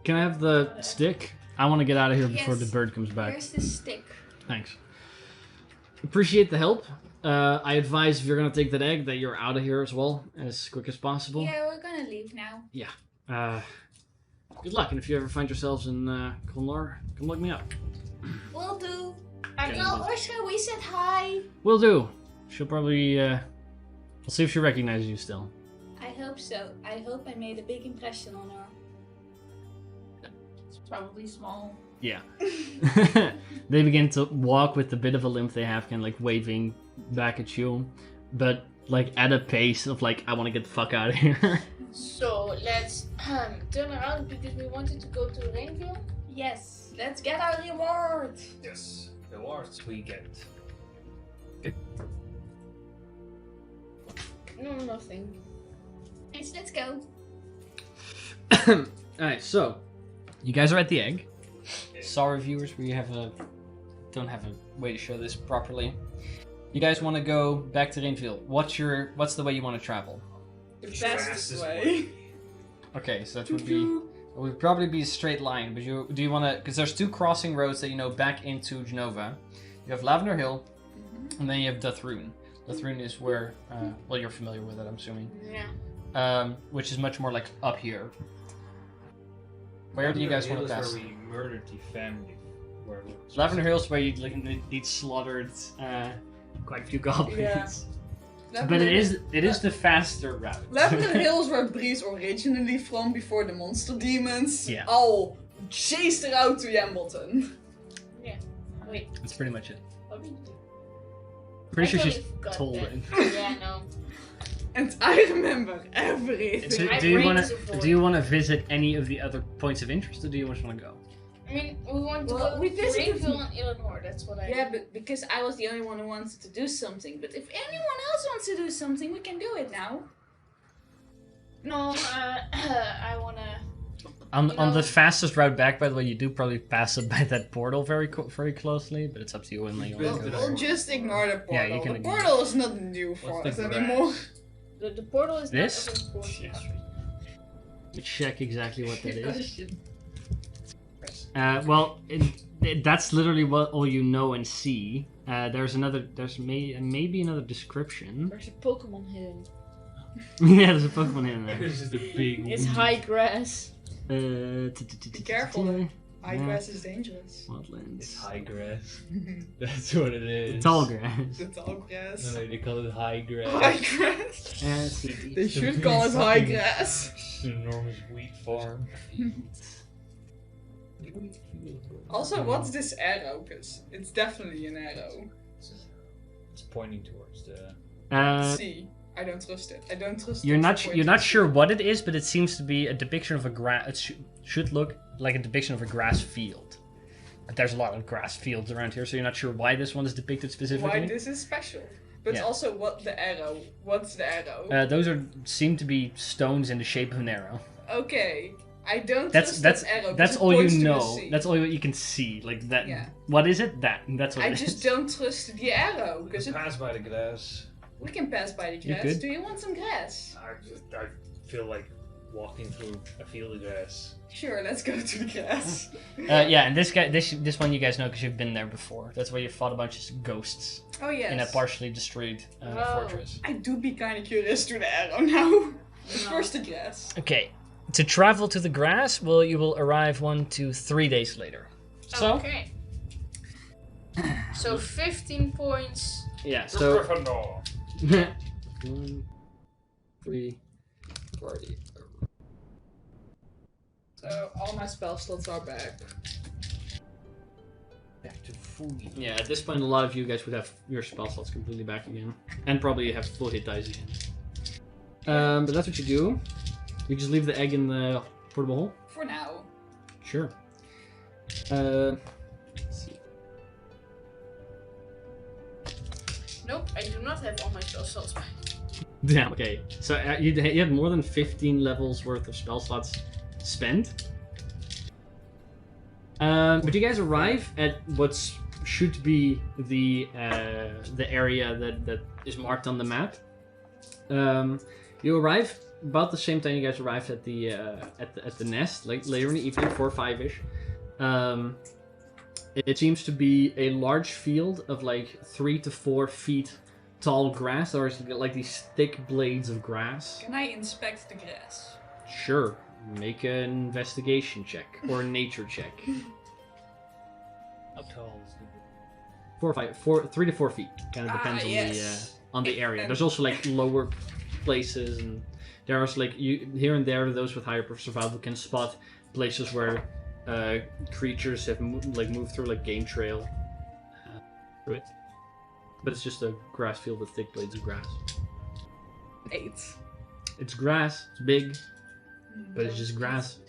Can I have the stick? I want to get out of here before Yes. the bird comes back. Here's the stick. Thanks. Appreciate the help. I advise if you're gonna take that egg that you're out of here as well as quick as possible. Yeah, we're gonna leave now. Good luck, and if you ever find yourselves in Konor, come look me up. Will do. Okay. Well, Ursa, we said hi. Will do. She'll probably. We'll see if she recognizes you still. I hope so. I hope I made a big impression on her. It's probably small. Yeah. They begin to walk with the bit of a limp they have, kind of like waving back at you, but like at a pace of like, I want to get the fuck out of here. So let's turn around because we wanted to go to Rainville. Yes, let's get our reward. Yes. The rewards we get. No, nothing. Yes, let's go. Alright, so you guys are at the egg. Sorry, viewers, we don't have a way to show this properly. You guys want to go back to Rainville. What's the way you want to travel? The fastest way. Okay, so that would probably be a straight line. But do you want to? Because there's two crossing roads that you know back into Genova. You have Lavender Hill, and then you have Dathrun. Dathrun is where, well, you're familiar with it, I'm assuming. Yeah. Which is much more like up here. Where do you guys want to pass? Where we murdered the family. Where we... Lavender Hill is where you need slaughtered quite a few goblins. But it is the faster route. Lavender Hills where Breeze originally from before the monster demons. Yeah. All chased her out to Yambleton. Yeah. Wait. That's pretty much it. What did we do? Pretty sure I she's totally forgot told that. it. Yeah, no. And I remember everything. Do, My do you brain want is a to void. do you want to visit any of the other points of interest, or do you just want to go? I mean, we want to Well, go we to visited Rainville and Illinois. That's what I. Yeah, but because I was the only one who wanted to do something. But if anyone else wants to do something, we can do it now. No, I wanna. On the fastest route back, by the way, you do probably pass it by that portal very closely, but it's up to you when you want to go. We'll just ignore the portal. Yeah, you can the ignore portal is not new for What's us the anymore. The portal is This? not as important. Yes. Check exactly what that is. Question. Well, that's literally what all you know and see. There's maybe another description. There's a Pokemon hidden. Yeah, there's a Pokemon in there. This is the big It's high grass. Be careful. High Yeah. grass is dangerous. It's Wildlands. high grass. That's what it is. Tall grass. The tall grass. No, they call it high grass. High grass. CD. They It's a should big call it high fucking- grass. It's an enormous wheat farm. Also, what's this arrow? Cause it's definitely an arrow. It's pointing towards the. Uh, See. I don't trust it. I don't trust. You're not point. sure what it is, but it seems to be a depiction of a grass. It should look like a depiction of a grass field. But there's a lot of grass fields around here, so you're not sure why this one is depicted specifically. Why this is special. But Yeah. also, what's the arrow? Those seem to be stones in the shape of an arrow. Okay. I don't That's trust that arrow. that's because it all you points to the know. sea. That's all you can see. Like that. Yeah. What is it? That's what I it is. just don't trust the arrow because it, Pass by the grass. we can pass by the You grass. could. Do you want some grass? I feel like walking through a field of grass. Sure, let's go to the grass. Yeah, and this one you guys know because you've been there before. That's where you fought a bunch of ghosts Oh yes. in a partially destroyed fortress. I do be kind of curious to the arrow now. But first the grass. Okay, to travel to the grass, you will arrive 1 to 3 days later. So Okay. So 15 points. yeah, so Gryffindor. 1, 3, 40. So all my spell slots are back. Back to food. Yeah, at this point, a lot of you guys would have your spell slots completely back again, and probably have full hit dice again. But that's what you do. You just leave the egg in the portable hole. For now. Sure. Let's see. Nope, I do not have all my spell slots back. Damn. Okay. So you have more than 15 levels worth of spell slots spent. But you guys arrive at what should be the area that is marked on the map. You arrive about the same time you guys arrived at the nest, like later in the evening, 4 or 5-ish. It seems to be a large field of like 3 to 4 feet tall grass. There's like these thick blades of grass. Can I inspect the grass? Sure. Make an investigation check or a nature check. How tall is it? 3 to 4 feet. Kind of depends on the area. There's also like lower places, and there's like here and there those with higher survival can spot places where creatures have moved through like game trail through it. But it's just a grass field with thick blades of grass. 8. It's grass. It's big, but it's just grass.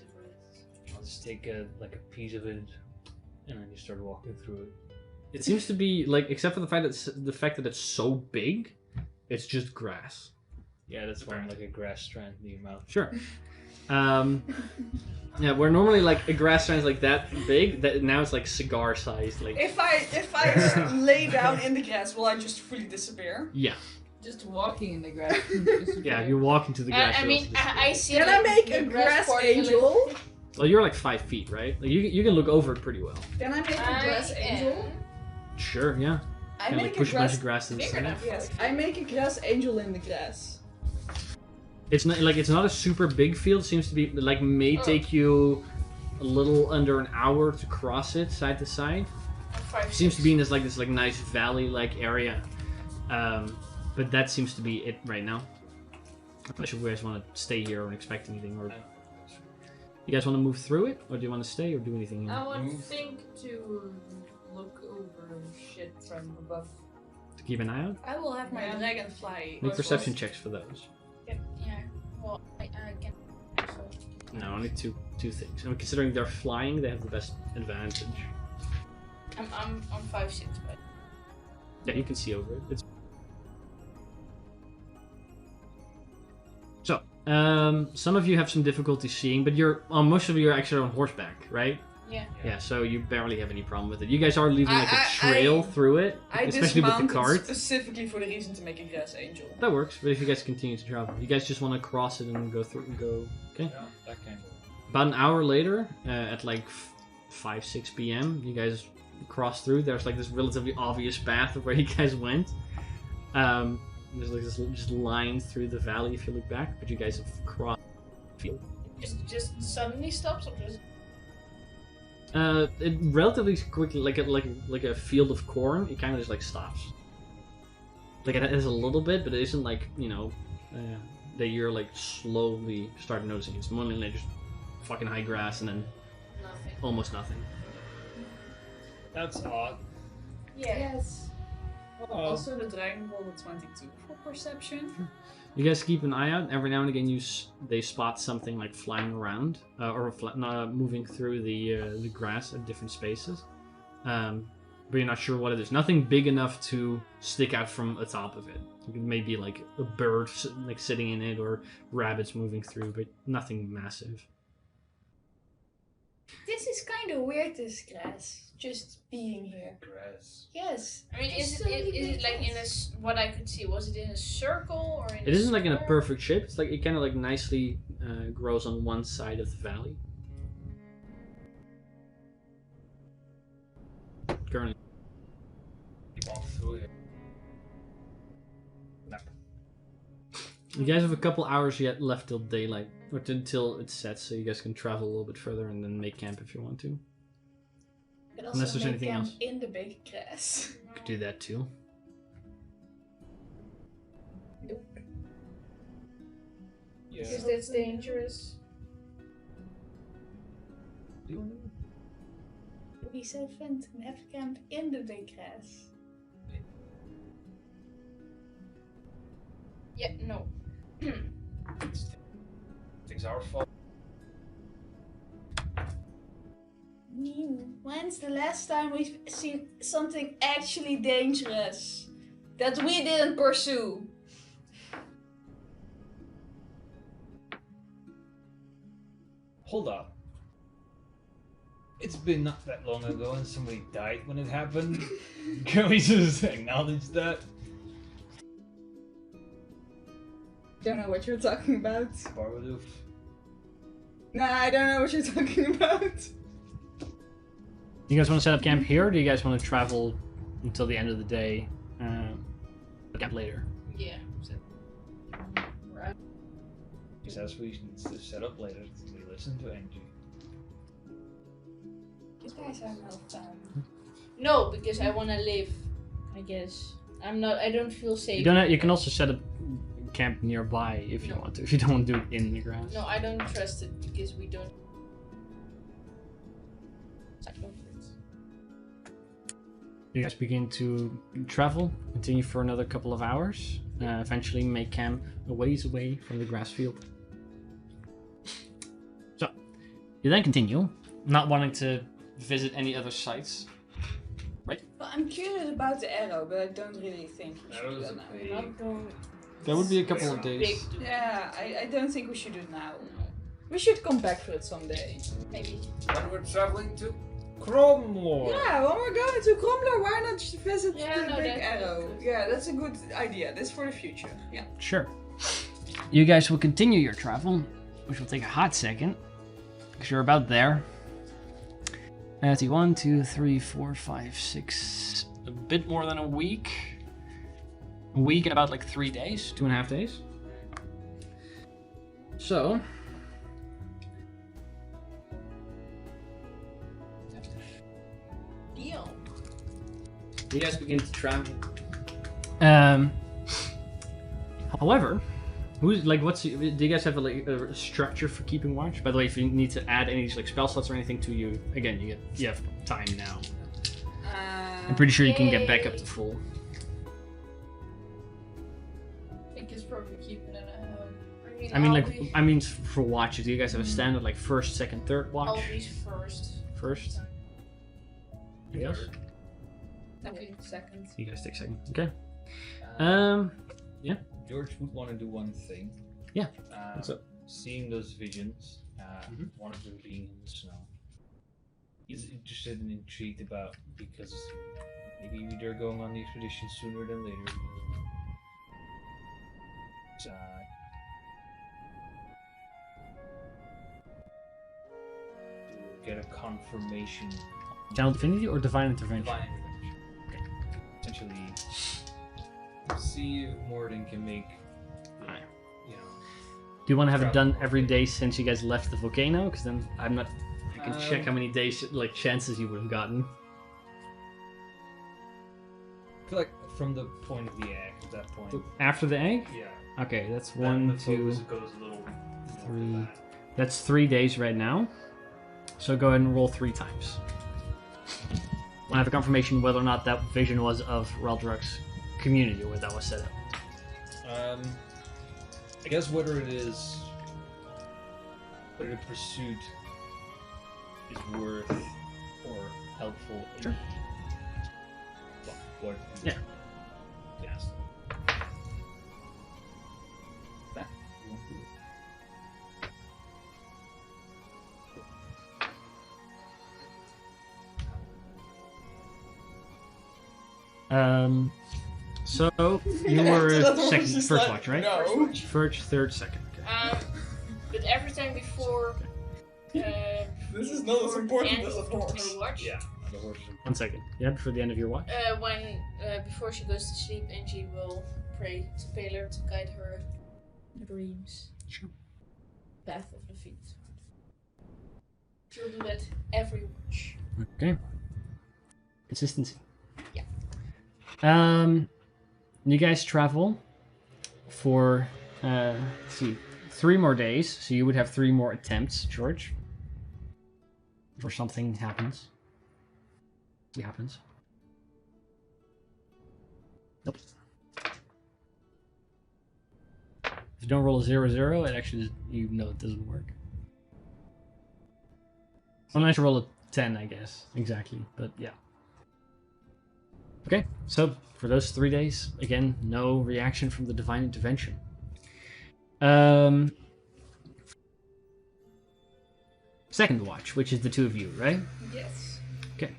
I'll just take a piece of it, and then you start walking through it. It seems to be like, except for the fact that it's so big, it's just grass. Yeah, that's why I'm like a grass strand in your mouth. Sure. Yeah, where normally like a grass strand is like that big, that now it's like cigar sized. Like If I lay down in the grass, will I just fully disappear? yeah, Just walking in the grass. yeah. If you walk into the grass, I you'll mean, also disappear. I see. Can I make a grass part of the angel? Well, you're like 5 feet, right? Like you can look over it pretty well. Can I make a grass angel? Sure, yeah. I Kind of like make a push a bunch grass. of grass to the bigger side. than- Yes, I make a grass angel in the grass. It's not a super big field. It seems to be like may Oh. take you a little under an hour to cross it side to side. It seems to be in this nice valley-like area, but that seems to be it right now. Unless you guys want to stay here and expect anything, or you guys want to move through it, or do you want to stay or do anything? I would think to look over shit from above. To keep an eye out. I will have my Yeah. dragonfly. Make perception checks for those. Yeah. Well, I can. So. No, only two things. And considering they're flying, they have the best advantage. I'm 5'6", but Yeah, you can see over it. It's so. Some of you have some difficulty seeing, but most of you are actually on horseback, right? yeah. Yeah, so you barely have any problem with it. You guys are leaving like a I- trail through it, I especially with the dismounted cart. specifically for the reason to make a grass angel. That works, but if you guys continue to travel, you guys just want to cross it and go through. Okay. Yeah, that kind of. About an hour later, at like 5-6 p.m., you guys cross through. There's like this relatively obvious path of where you guys went. There's like this just line through the valley if you look back, but you guys have crossed the field. Just suddenly stops or just. It relatively quickly, like a field of corn, it kind of just like stops. Like it has a little bit, but it isn't like that you're like slowly start noticing. It's more like just fucking high grass and then Nothing. almost nothing. That's odd. Yeah. Yes. Also, the dragon rolled a 22 for perception. You guys keep an eye out. Every now and again, they spot something like flying around or moving through the grass at different spaces, but you're not sure what it is. Nothing big enough to stick out from the top of it. It may be like a bird like sitting in it or rabbits moving through, but nothing massive. This is kind of weird, this grass. Just being here. Grass. Yes. I mean, Just is so it like in a what I could see? Was it in a circle or in? It isn't like in a square? perfect shape. It's like it kind of like nicely grows on one side of the valley. Currently. Walk through it. No. You guys have a couple hours yet left till daylight, or until it sets, so you guys can travel a little bit further and then make camp if you want to. But Unless also there's make anything camp else. in the big grass. You could do that too. Yeah. Because that's dangerous. We said vent and have camp in the big grass. Yeah, no. Things our fault. When's the last time we've seen something actually dangerous that we didn't pursue? Hold up. It's been not that long ago and somebody died when it happened. Can we just acknowledge that? Don't know what you're talking about. Barbaloof. Nah, I don't know what you're talking about. You guys want to set up camp here, or do you guys want to travel until the end of the day? Camp later. Yeah. Right. He says we need to set up later. We listen to Angie. You guys are no fun. No, because I want to live. I guess I'm not. I don't feel safe. You don't. You can also set up camp nearby if you No. want to. If you don't want to do it in the grass. No, I don't trust it because we don't. You guys begin to travel, continue for another couple of hours. Eventually, make camp a ways away from the grass field. So, you then continue, not wanting to visit any other sites. Right? Well, I'm curious about the arrow, but I don't really think we should do Arrow's that a now. big- Not going That would be a couple of big. days. Yeah, I don't think we should do it now. We should come back for it someday. Maybe. When we're traveling to Cromlore. Yeah, when we're going to Kromler, why not just visit Yeah, the no, big that's arrow? good. Yeah, that's a good idea. That's for the future. Yeah. Sure. You guys will continue your travel, which will take a hot second, because you're about there. 1, 2, 3, 4, 5, 6. A bit more than a week. A week and about like 3 days, 2.5 days. So. Deal. You guys begin to travel. However, who's like, what's do you guys have a structure for keeping watch? By the way, if you need to add any like spell slots or anything to you, again, you have time now. I'm pretty sure you can get back up to full. I think it's probably keeping it at home. I mean, I'll like, be- I mean for watches. Do you guys have a standard like first, second, third watch? I'll be first. First. Yes. Okay, second. You guys take second. Okay. George would want to do one thing. Yeah. What's up? Seeing those visions, Mhm. one of them being in the snow. He's interested and intrigued about because maybe they're going on the expedition sooner than later. So, to get a confirmation. Channel Divinity or Divine Intervention? Divine intervention. Essentially, see if Morden can make, Alright. you know. Do you want to have it done every day since you guys left the volcano? Because then I'm not. I can check how Um, many days, like chances you would have gotten. I feel like from the point of the egg at that point. After the egg? Yeah. Okay, that's Then 1, the 2, focus goes a little more to 3. that. That's 3 days right now. So go ahead and roll 3 times. When I have a confirmation whether or not that vision was of Reldrux community where that was set up. I guess whether the pursuit is worth or helpful. Sure. What? Yeah. Yes. So you were first watch, right? No. First, third, second. Okay. But every time before. This is not as before important the end as a of horse. her watch. Yeah. The horse. 1 second. Yeah, before the end of your watch. When before she goes to sleep, Angie will pray to Paler to guide her dreams. Sure. Path of the feet. She'll do that every watch. Okay. Consistency. Yeah. You guys travel for let's see, 3 more days, so you would have 3 more attempts, George. Before something happens. It happens. Nope. If you don't roll a 0-0, it actually you know it doesn't work. Unless you roll a 10, I guess. Exactly, but yeah. Okay, so for those 3 days, again, no reaction from the divine intervention. Second watch, which is the 2 of you, right? Yes. Okay.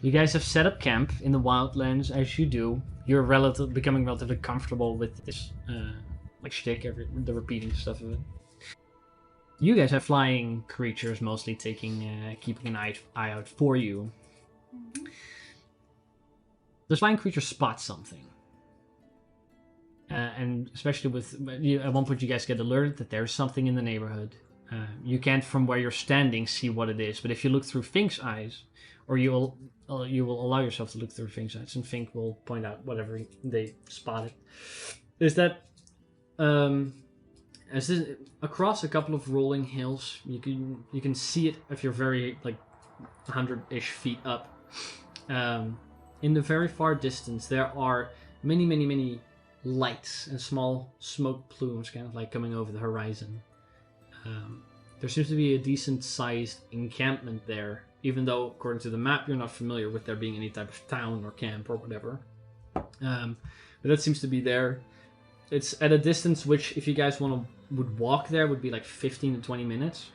You guys have set up camp in the wildlands as you do. You're becoming relatively comfortable with this, like shtick, the repeating stuff of it. You guys have flying creatures mostly keeping an eye out for you. This flying creature spots something. And especially at one point you guys get alerted that there's something in the neighborhood. You can't from where you're standing see what it is, but if you look through Fink's eyes, or you will allow yourself to look through Fink's eyes, and Fink will point out whatever they spotted, is that as this, across a couple of rolling hills, you can see it if you're very like 100-ish feet up. In the very far distance, there are many lights and small smoke plumes kind of like coming over the horizon. There seems to be a decent sized encampment there, even though according to the map you're not familiar with there being any type of town or camp or whatever. But that seems to be there. It's at a distance which, if you guys would walk there, would be like 15 to 20 minutes.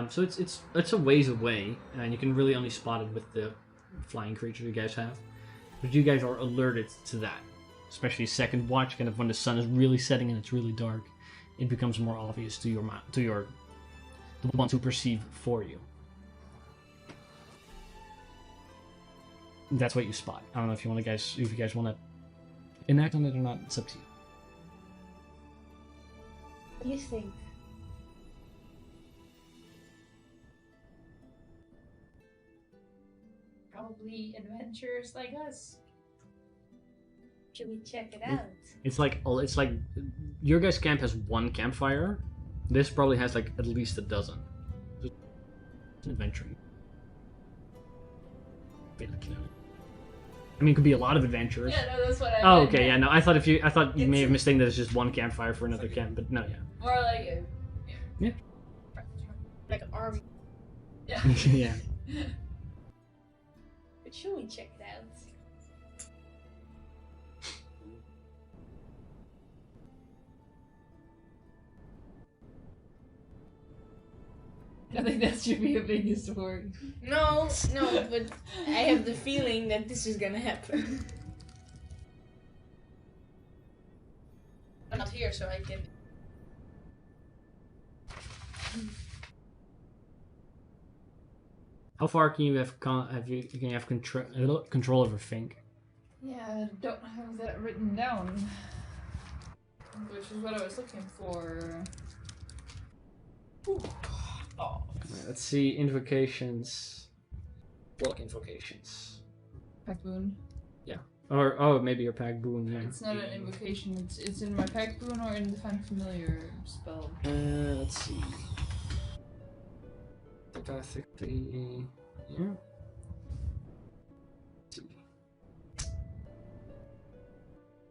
So it's a ways away, and you can really only spot it with the flying creature you guys have. But you guys are alerted to that, especially second watch, kind of when the sun is really setting and it's really dark. It becomes more obvious to the ones who perceive for you. That's what you spot. I don't know if you guys want to enact on it or not. It's up to you. What do you think? Probably adventurers like us. Should we check it out? It's like your guys' camp has 1 campfire. This probably has like at least a dozen. It's an adventure. I mean, it could be a lot of adventurers. Yeah, no, that's what I Oh, meant. okay, yeah, no, I thought you may have mistaken that it's just 1 campfire for another camp, but no, yeah. More like Yeah. Like an army. Yeah. Yeah. But should we check it out? I think that should be a biggest worry. No, but I have the feeling that this is gonna happen. I'm not here, so I can. How far can you have control over Fink? Yeah, I don't have that written down. Which is what I was looking for. Ooh. Oh. Right, let's see, invocations. Block invocations. Pack boon. Or maybe your pack boon. Yeah. It's not an invocation. It's in my pack boon or in the Find Familiar spell. Let's see. Telepathically. Yeah. Let's see.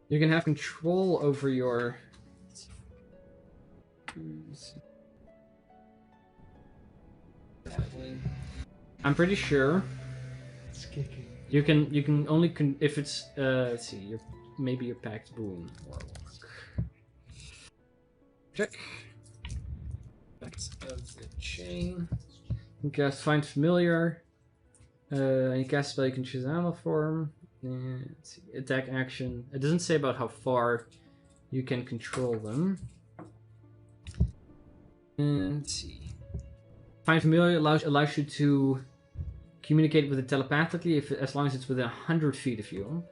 You can have control over your. I'm pretty sure. It's kicking. You can only if it's let's see, maybe your packed boon or check. That's the chain. You can cast Find Familiar. You cast a spell, you can choose animal form. Let's see, attack action. It doesn't say about how far you can control them. And let's see. Find Familiar allows you to communicate with it telepathically as long as it's within 100 feet of you.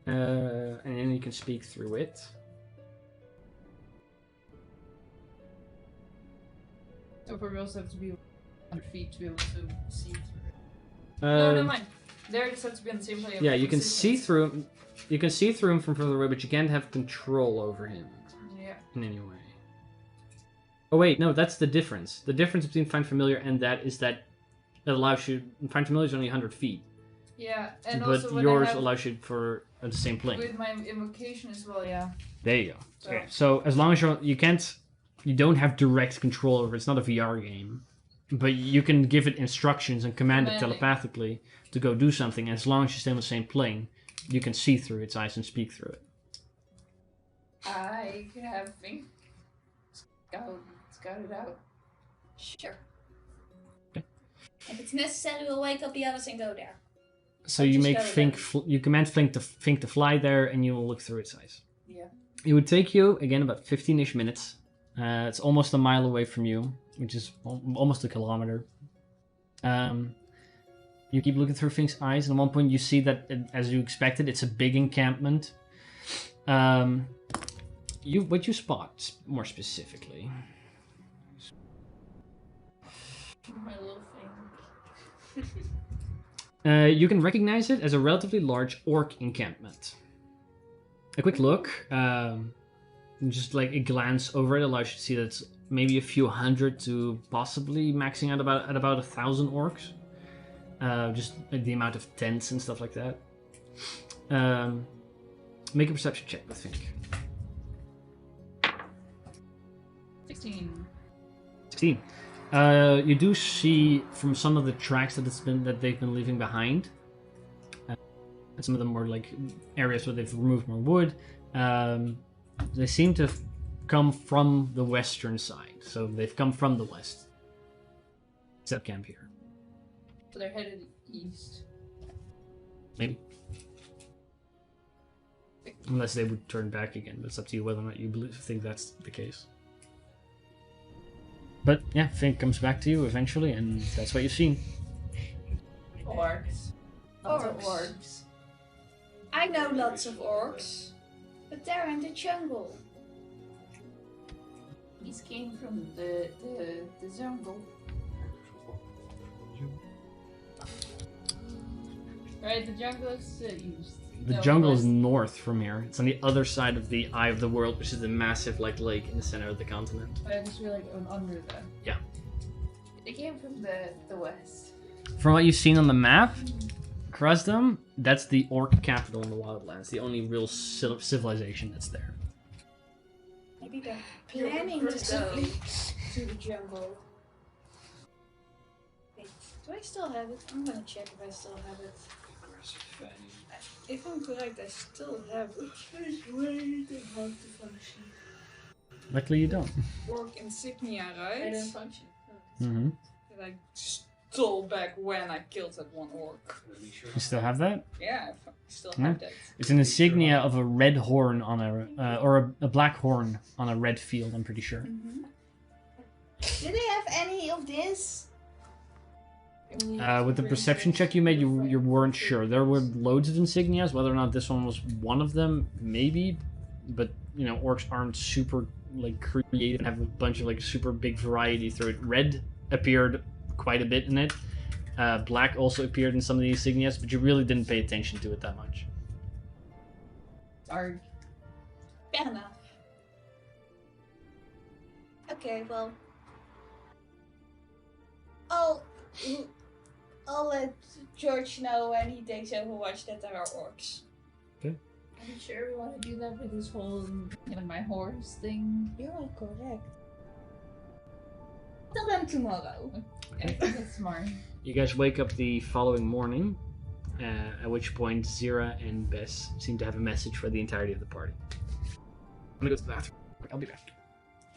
And then you can speak through it. So we also have to be 100 feet to be able to see through it. No, never mind. There just have to be on the same plane. Yeah, you can see through him. You can see through him from further away, but you can't have control over him. Yeah. In any way. Oh wait, no, that's the difference. The difference between Find Familiar and that is that it allows you. Find Familiar is only 100 feet. Yeah, and but also yours allows you for the same plane. With my invocation as well, yeah. There you go. So. Okay, so as long as you don't have direct control over it. It's not a VR game, but you can give it instructions and command it telepathically to go do something. And as long as you stay on the same plane, you can see through its eyes and speak through it. I can have things scout it out. Sure. Okay. If it's necessary, we'll wake up the others and go there. So you make you command Fink to fly there, and you will look through its eyes. Yeah. It would take you again about 15-ish minutes. It's almost a mile away from you, which is almost a kilometer. You keep looking through Fink's eyes, and at one point you see that, as you expected, it's a big encampment. What you spot more specifically? My little thing. You can recognize it as a relatively large orc encampment. A quick look, just like a glance over it allows you to see that it's maybe a few hundred to possibly maxing out at about 1,000 orcs. Just the amount of tents and stuff like that. Make a perception check with Fink. 16. 16. You do see from some of the tracks that they've been leaving behind. And some of them were like areas where they've removed more wood. They seem to have come from the western side, so they've come from the west. Set camp here. So they're headed east. Maybe. Unless they would turn back again, but it's up to you whether or not you think that's the case. But yeah, Fink comes back to you eventually, and that's what you've seen. Orcs. Orcs. I know lots of orcs, but they're in the jungle. These came from the jungle. Right, the jungle is east. The jungle is north from here. It's on the other side of the Eye of the World, which is the massive lake in the center of the continent. But I just feel like under that. Yeah. They came from the west. From what you've seen on the map, Krasdom, that's the orc capital in the Wildlands. The only real civilization that's there. Maybe they're planning to go to the jungle. Wait, do I still have it? I'm gonna check if I still have it. If I'm correct, I still have it. It's way too hard to function. Luckily you don't. Orc insignia, I right? didn't function. Mm-hmm. That I stole back when I killed that one orc. You still have that? Yeah, I still have that. It's an insignia of a red horn on a black horn on a red field, I'm pretty sure. Mm-hmm. Did they have any of this? With the perception check you made, you weren't sure. There were loads of insignias. Whether or not this one was one of them, maybe. But orcs aren't super creative and have a bunch of super big variety through it. Red appeared quite a bit in it. Black also appeared in some of the insignias, but you really didn't pay attention to it that much. Dark. Fair enough. Okay, well, I'll let George know when he takes Overwatch that there are orcs. Okay. Are you sure we want to do that with this whole my horse thing? You are correct. Tell them tomorrow. I think it's smart. You guys wake up the following morning, at which point Zira and Bess seem to have a message for the entirety of the party. I'm gonna go to the bathroom. I'll be back.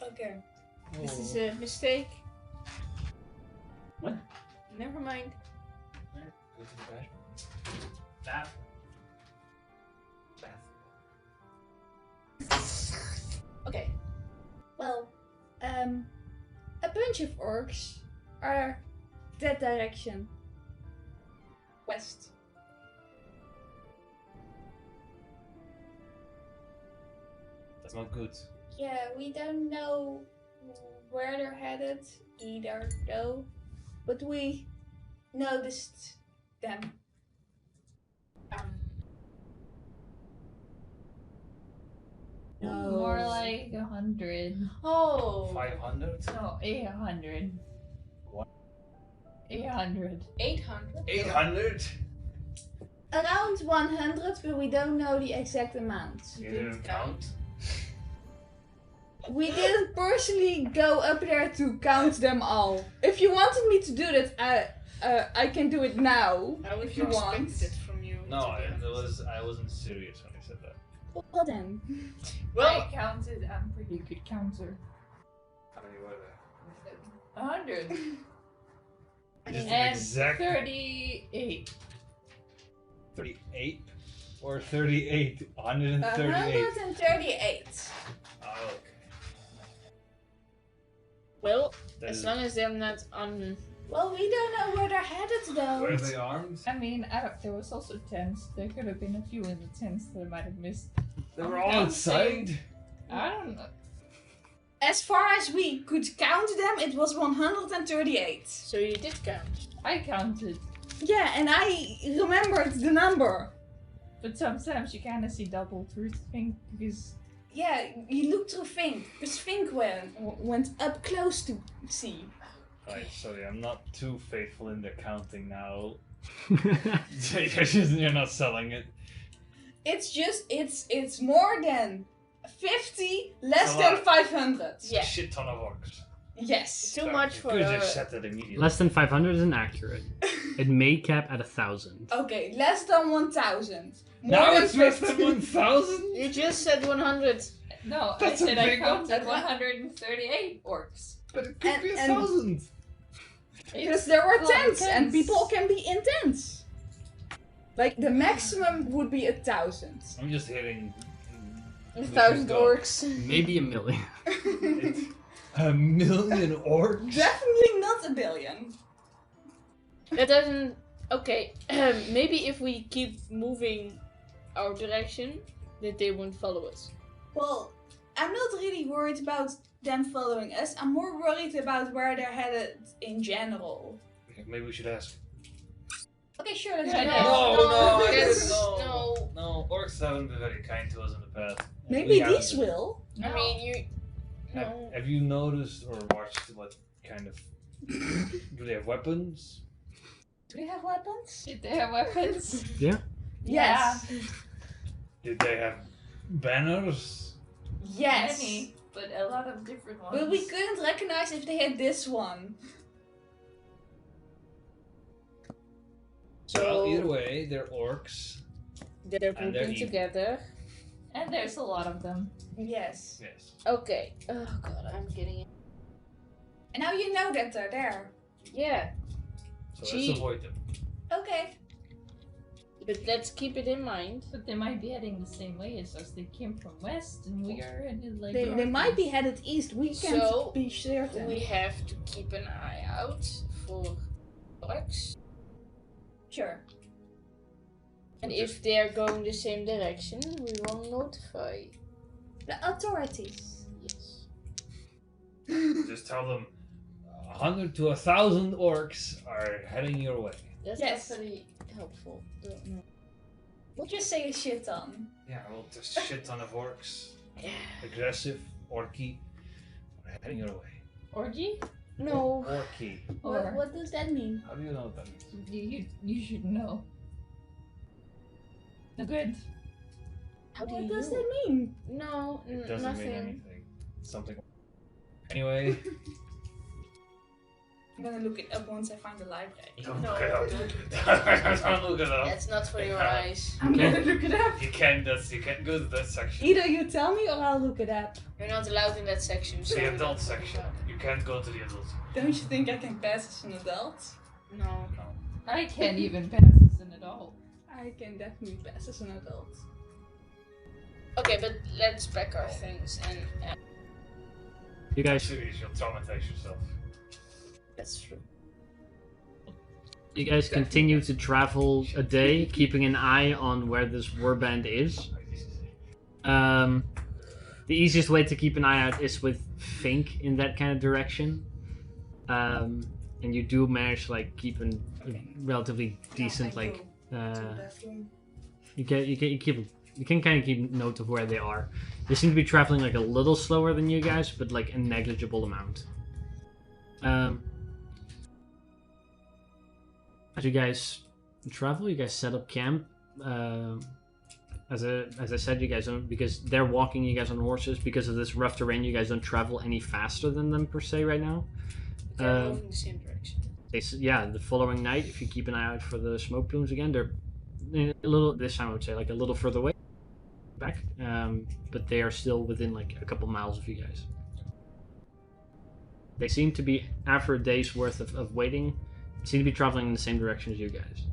Okay. This is a mistake. What? Never mind. Go to the bathroom. Bath. Okay. Well, a bunch of orcs are that direction. West. That's not good. Yeah, we don't know where they're headed either, though. But we noticed them. No. More like 100. Oh. 500? No, 800. What? 800. 800. 800? Around 100, but we don't know the exact amount. You didn't count? We didn't personally go up there to count them all. If you wanted me to do that, I can do it now. I would if you expect want. it from you. No, to be honest. I wasn't serious when I said that. Well then. Well, I counted. I'm a pretty good counter. How many were there? 100. Just an And exact 38. 38? Or 38? 138. 138. Oh, okay. well, That as is- long as they're not on. Well, we don't know where they're headed though. Were they armed? I mean, there was also tents. There could have been a few in the tents that I might have missed. They were all outside? I don't know. As far as we could count them, it was 138. So you did count. I counted. Yeah, and I remembered the number. But sometimes you kind of see double through the thing because Yeah, you looked through Fink, because Fink went up close to see. Right, sorry, I'm not too faithful in the counting now. You're not selling it. It's just, it's more than 50, less A than lot. 500. It's a Yeah. shit ton of orcs. Yes. Too much for. Could have just said that immediately. Less than 500 is inaccurate. It may cap at 1,000. Okay, less than 1,000. More Now than it's less 50. than 1,000? You just said 100. no, That's I a said I big one. counted 138 orcs. But it could be And- 1,000. Because there were Well, tents, and tents. people can be in tents. Like, the maximum would be 1,000. I'm just hearing. 1,000 orcs. Maybe a million. A million orcs? Definitely not a billion. That doesn't. Okay, maybe if we keep moving our direction, that they won't follow us. Well, I'm not really worried about them following us. I'm more worried about where they're headed in general. Maybe we should ask. Okay, sure, let's Yeah, do no, that. No, that's- no. no. No, orcs haven't been very kind to us in the past. Maybe We these haven't. will. I mean, you. Have, No. have you noticed or watched what kind of. Do they have weapons? Do we have weapons? Did they have weapons? Yes. Did they have banners? Yes. Many, but a lot of different ones. But we couldn't recognize if they had this one. So Well, either way, they're orcs. they're And they're grouping evil. together. And there's a lot of them. Yes. Yes. Okay. Oh god, I'm getting it. And now you know that they're there. Yeah, So Gee. let's avoid them. Okay. but let's keep it in mind. But they might be heading the same way as us. They came from west and we are in like They north. might be headed east. We can't So, be certain. We have to keep an eye out for orcs. Sure. And if they are going the same direction, we will notify. The authorities. Yes. Just tell them 100 to 1,000 orcs are heading your way. That's Yes. not very helpful. Don't know. We'll just say a shit ton. Yeah, well, just shit ton of orcs. Yeah. Aggressive, orky, are heading your way. Orgy? No. Orky. Or What does that mean? How do you know what that means? you should know. Good. How do What you? does that mean? No, It doesn't nothing. mean anything. Something. Anyway. I'm gonna look it up once I find the library. Don't No, look it up. don't. Don't look it up. That's not for your eyes. I'm Okay. gonna look it up. You can't go to that section. Either you tell me or I'll look it up. You're not allowed in that section. So The we adult don't look section. it up. You can't go to the adult. Don't you think I can pass as an adult? No. No. I can't even pass as an adult. I can definitely pass as an adult. Okay, but let's pack our things and. You guys, Serious, you'll traumatize yourself. That's true. you guys continue to travel a day, keeping an eye on where this warband is. The easiest way to keep an eye out is with Fink in that kind of direction. And you do manage to like keep a relatively decent like you can kind of keep note of where they are. They seem to be traveling like a little slower than you guys, but like a negligible amount. As you guys travel, you guys set up camp. As I said, you guys don't, because they're walking, you guys on horses. Because of this rough terrain, you guys don't travel any faster than them per se right now. They're moving the same direction. Yeah, the following night, if you keep an eye out for the smoke plumes again, they're a little, this time I would say like a little further away back, but they are still within like a couple miles of you guys. They seem to be, after a day's worth of waiting, seem to be traveling in the same direction as you guys.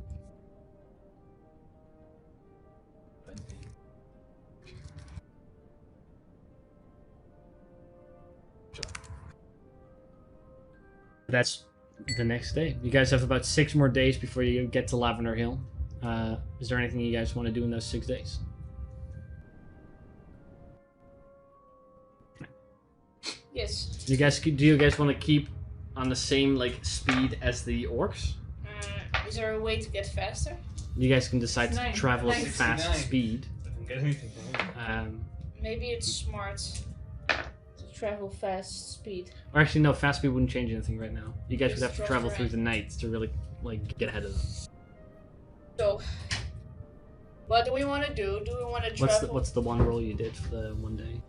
That's the next day. You guys have about 6 more days before you get to Lavender Hill. Is there anything you guys want to do in those 6 days? Yes. Do you guys want to keep on the same like speed as the orcs? Is there a way to get faster? You guys can decide to 69. travel at 69. fast speed. Doesn't get anything from it. Maybe it's smart to travel fast speed. Or actually, no, fast speed wouldn't change anything right now. You guys would Just have to travel rough through the night to really like get ahead of them. So, what do we want to do? Do we want to travel? What's the one roll you did for the one day?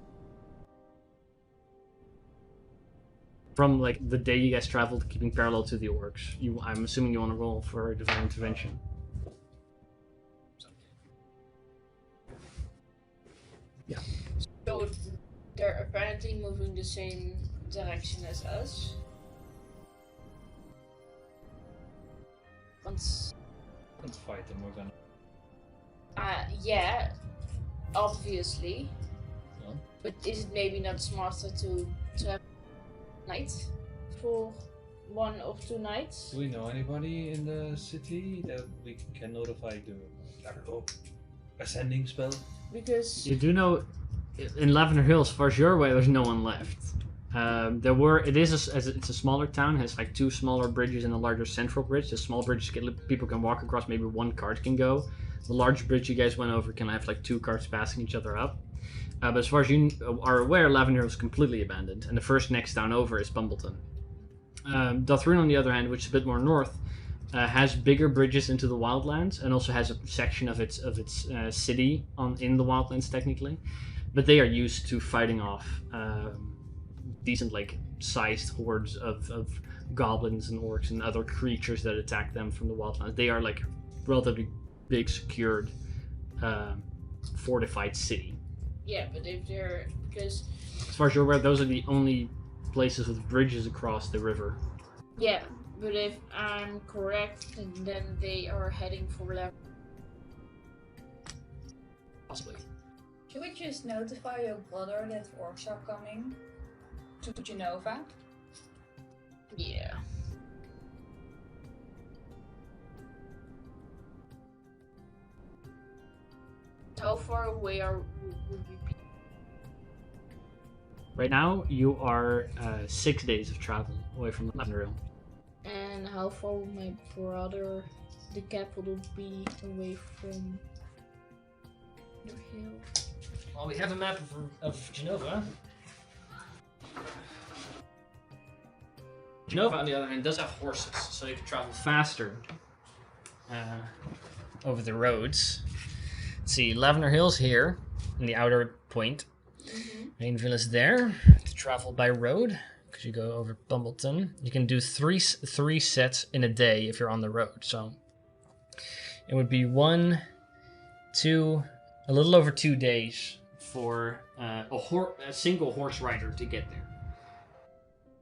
From like the day you guys traveled, keeping parallel to the orcs. I'm assuming you want to roll for divine intervention. Yeah. So they're apparently moving the same direction as us. Let's fight them, we're gonna... Yeah, obviously. Yeah. But is it maybe not smarter to have night for 1 or 2 nights? Do we know anybody in the city that we can notify the, I don't know, ascending spell? Because You do know, in Lavender Hill, as far as you're aware, there's no one left. It's a smaller town, has like 2 smaller bridges and a larger central bridge. The small bridge people can walk across, maybe 1 cart can go. The large bridge you guys went over can have like 2 carts passing each other up. But as far as you are aware, Lavender Hill is completely abandoned, and the first next town over is Bumbleton. Dothrin, on the other hand, which is a bit more north, has bigger bridges into the wildlands, and also has a section of its city in the wildlands technically. But they are used to fighting off decent like sized hordes of goblins and orcs and other creatures that attack them from the wildlands. They are like relatively big, secured, fortified city. yeah, but if they're because As far as you're aware, those are the only places with bridges across the river. yeah, but if I'm correct, then they are heading for level. Possibly. Should we just notify your brother that orcs are coming to Genova? Yeah. How far away would we be? Right now, you are 6 days of travel away from Lavender Hill. And how far would my brother, the capital, be away from the hill? Well, we have a map of Genova. Genova, on the other hand, does have horses, so you can travel faster over the roads. Let's see, Lavender Hill's here. in the outer point. Mainville is there to travel by road because you go over Bumbleton. You can do three sets in a day if you're on the road. So it would be 1, 2, a little over 2 days for a single horse rider to get there.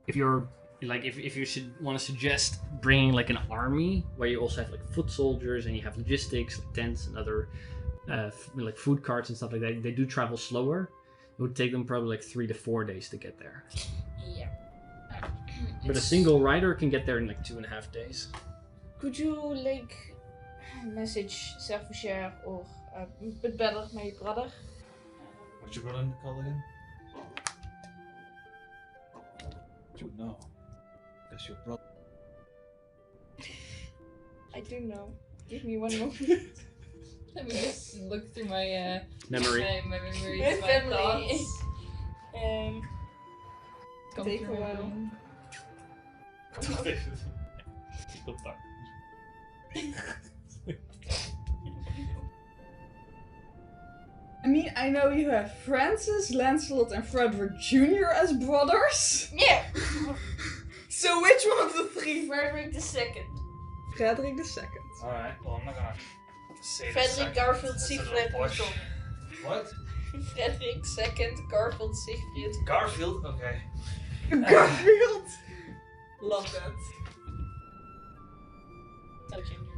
If you're like, if you should want to suggest bringing like an army where you also have like foot soldiers and you have logistics like tents and other like food carts and stuff like that, they do travel slower. It would take them probably like 3 to 4 days to get there. Yeah. But a single rider can get there in like 2.5 days. Could you like message Servucher or a bit better my brother? What's your brother called again? You know. That's your brother. I do know. Give me one moment. Let me just look through my Memory. my memories, My my family. thoughts. Go Take through a my while. brain. I mean, I know you have Francis, Lancelot, and Frederick Jr. as brothers. Yeah. So which one of the three? Frederick II. Frederick II. Alright, well, I'm not gonna say Frederick Garfield That's a little Siegfried posh. Muson. What? Frederick II Garfield Siegfried. Garfield? Okay. Garfield. Love that. Oh, Junior.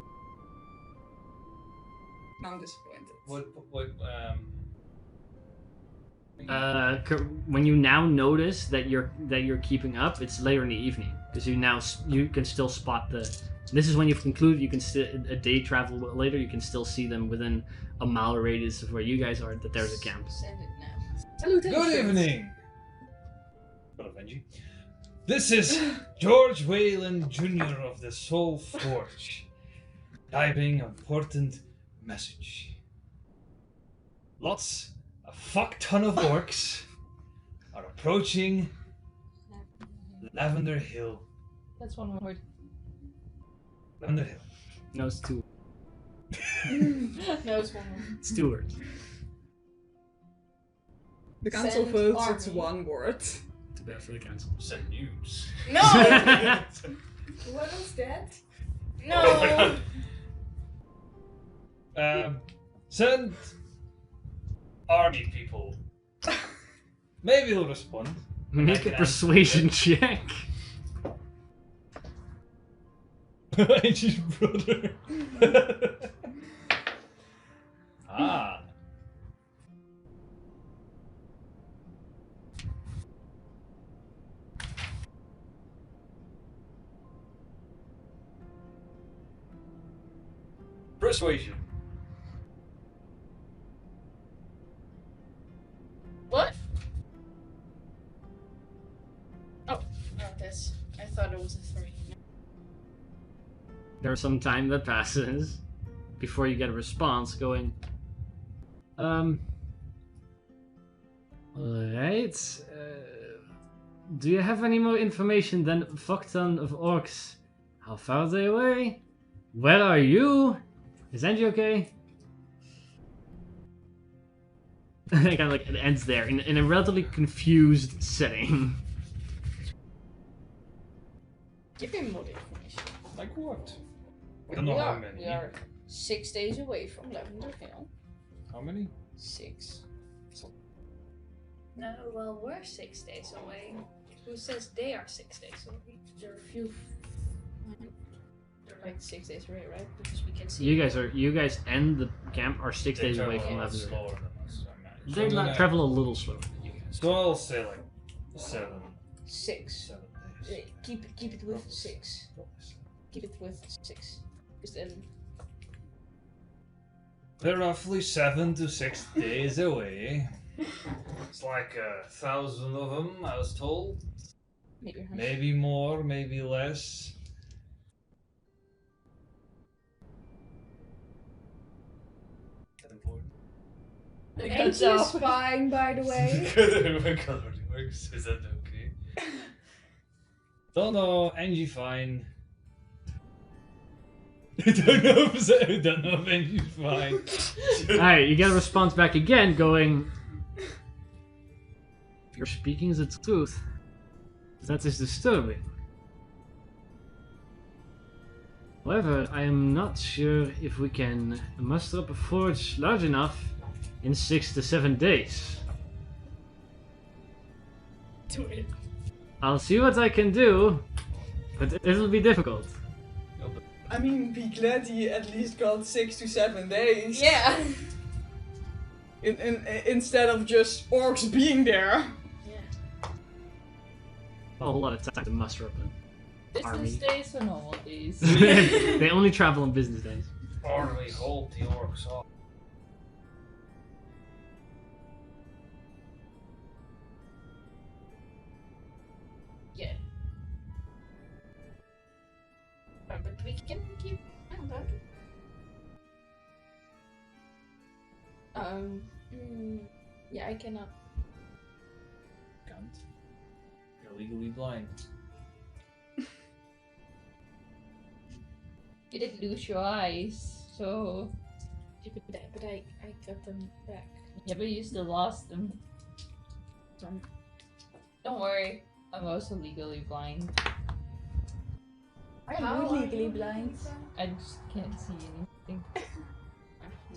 I'm disappointed. When you now notice that you're keeping up, it's later in the evening because you can still spot the. This is when you've concluded. You can still a day travel later. You can still see them within a mile radius of where you guys are. That there's a camp. Send it now. Salutations. Good evening! Hello, Benji. This is George Wayland Jr. of the Soul Forge. Typing important message. A fuck ton of orcs are approaching Lavender Hill. That's one word. Lavender Hill. No, it's two. No, it's one more. It's 2 words. The council Send votes army. it's one word. Too bad for the council. Send news. No! What was that? No! Send army people. Maybe they'll respond. Make a persuasion check. Angie's brother. Ah. Persuasion. What? Oh, that's. I thought it was a 3. There's some time that passes before you get a response going, alright, do you have any more information than fuck ton of orcs? How far are they away? Where are you? Is Angie okay? Kind of like it ends there in a relatively confused setting. Give me more information. Like what? We don't know how many. We are 6 days away from Lavender Hill. How many? 6. No, well, we're 6 days away. Who says they are 6 days away? There are a few. They're like 6 days away, right? Because we can see. You guys end the camp are 6 days away from Lavender. Lavender Hill. Slower than us, I They imagine. travel a little slower. So I'll say like 7 6. days. Keep it with 6. Keep it with 6. Because then. They're roughly 7 to 6 days away. It's like 1,000 of them, I was told. Maybe. Maybe more, maybe less. Is that important? Angie is fine, by the way. Is that okay? Don't know, Angie fine. I don't know if she's fine. Alright, you get a response back again going, if you're speaking the truth, that is disturbing. However, I am not sure if we can muster up a forge large enough in 6 to 7 days. Do it. I'll see what I can do, but it'll be difficult. I mean, be glad he at least got 6 to 7 days. Yeah. Instead of just orcs being there. Yeah. A whole lot of time to muster up Army. Business days or normal days? They only travel on business days. Or we hold the orcs off. Yeah. But we can keep on that. Yeah, I cannot. Can't. You're legally blind. You did lose your eyes, so Yeah, but I got them back. yeah, but you still lost them. Don't worry, I'm also legally blind. I'm legally blind. I just can't see anything.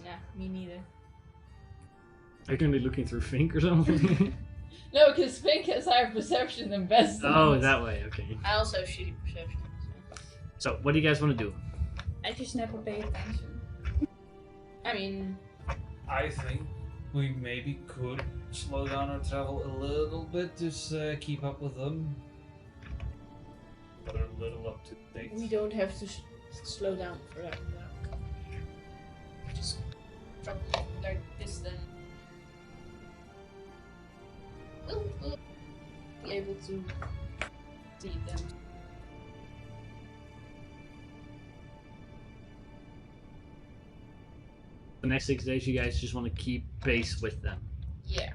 Nah, me neither. Are you gonna be looking through Fink or something? No, because Fink has higher perception than Best. Oh, that way, okay. I also have shitty perception. So, what do you guys want to do? I just never pay attention. I mean, I think we maybe could slow down our travel a little bit to keep up with them. But a little up to date. we don't have to slow down for that. Just drop like this, then we'll be able to see them. The next 6 days, you guys just want to keep pace with them. Yeah,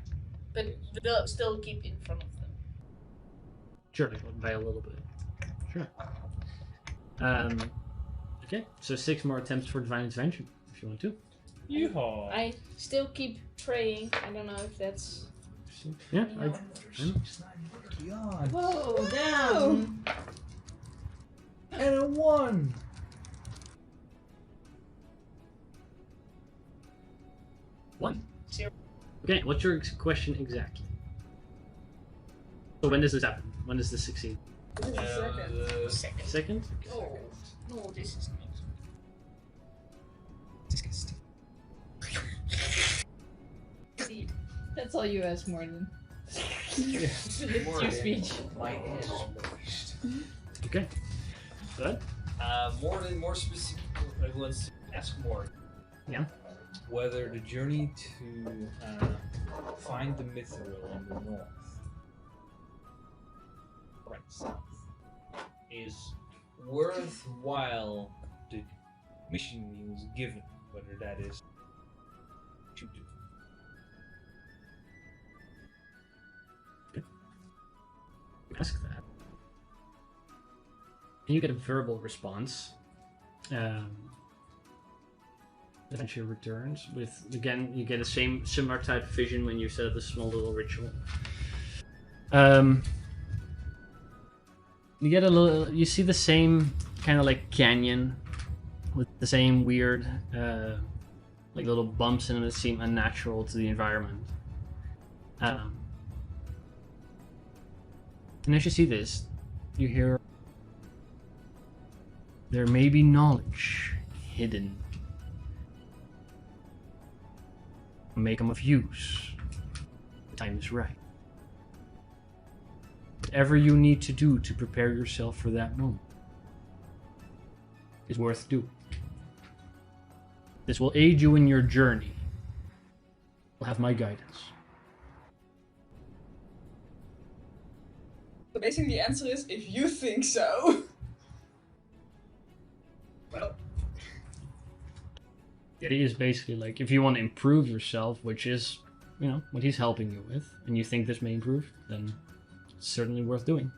but they'll still keep in front of them. Sure, by a little bit. Sure. Okay, so 6 more attempts for divine intervention, if you want to. Yeehaw! I still keep praying. I don't know if that's. Yeah, God. Whoa, down! And a 1! One. 0. Okay, what's your question exactly? So when does this happen? When does this succeed? Second. Second? Oh, no, this is not. See, That's all you ask, Morgan. Yeah. It's your speech. My head is moist. Okay. Good. More specific, I want to ask more. Yeah. Whether the journey to find the mithril in the north, right south, is worthwhile the mission he was given, whether that is to do. Ask that. And you get a verbal response. Adventure returns with, again, you get a similar type of vision when you set up a small little ritual. You get you see the same kind of like canyon with the same weird like little bumps in it that seem unnatural to the environment. And as you see this, you hear there may be knowledge hidden. Make them of use. The time is right. Whatever you need to do to prepare yourself for that moment is worth doing. This will aid you in your journey. You'll have my guidance. So basically the answer is, if you think so. Well. It is basically like, if you want to improve yourself, which is, you know, what he's helping you with, and you think this may improve, then it's certainly worth doing.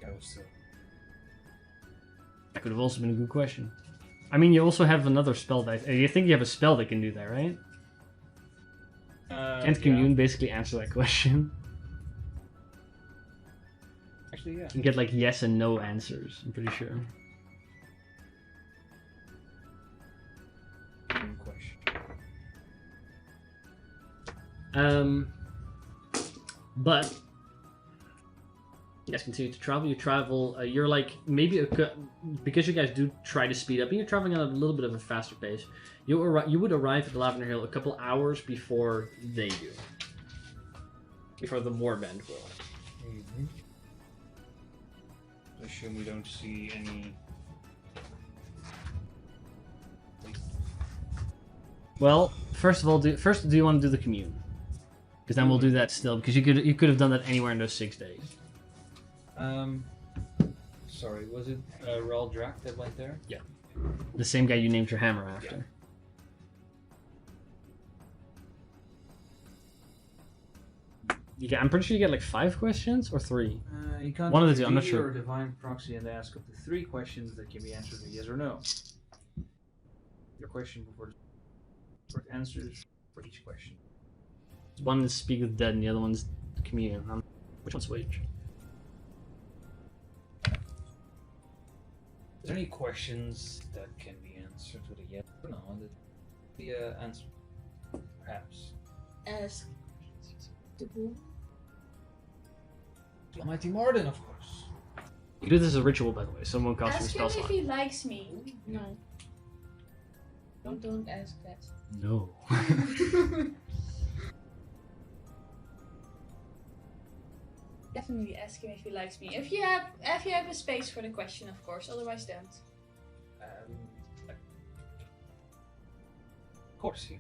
I was still That could have also been a good question. I mean, you also have another spell that... You think you have a spell that can do that, right? Can't Commune basically answer that question? Actually, yeah. You can get like yes and no answers, I'm pretty sure. Good question. But you guys continue to travel. You travel. You're like maybe because you guys do try to speed up, and you're traveling at a little bit of a faster pace. You would arrive at the Lavender Hill a couple hours before they do. Before the Moorbend will. Mm-hmm. Assume we don't see any. Well, first of all, do you want to do the commune? Because then we'll do that still. Because you could have done that anywhere in those 6 days. Sorry, was it Raul Drak that went there? Yeah. The same guy you named your hammer after. Yeah. I'm pretty sure you get like 5 questions or 3. You can't One of the two, I'm not reveal sure. Or divine proxy and ask up to 3 questions that can be answered with yes or no. Your question before the answers for each question. One is Speak with the Dead and the other one's Commune. Which one's which? Is there any questions that can be answered with a yes or no? The answer, perhaps. Ask the boom. The Almighty Martin, of course. You do this as a ritual, by the way. Someone costs you a Ask spell him if slot. he likes me. No. Don't ask that. No. Definitely ask him if he likes me. If you have a space for the question, of course. Otherwise, don't. Of course, he.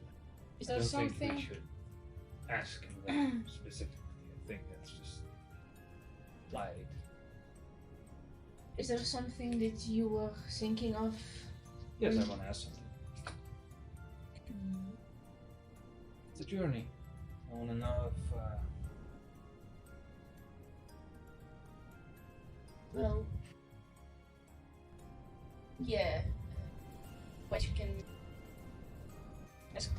Is I there don't think we something? should ask him that specifically. I think that's just lied. Is there something that you were thinking of? Yes, I want to ask something. It's a journey. I want to know if. Well, yeah. But you can ask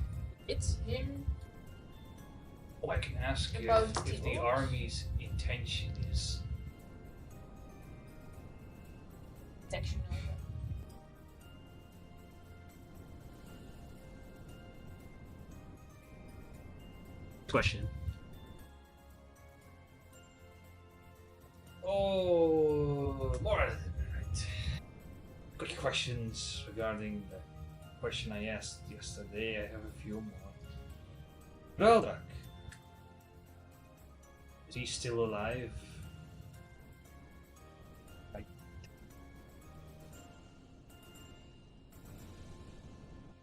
him. Oh, I can ask About if the the army's intention is. Section over. Question. Oh, more right. Quick questions regarding the question I asked yesterday. I have a few more. Raldrak. Is he still alive?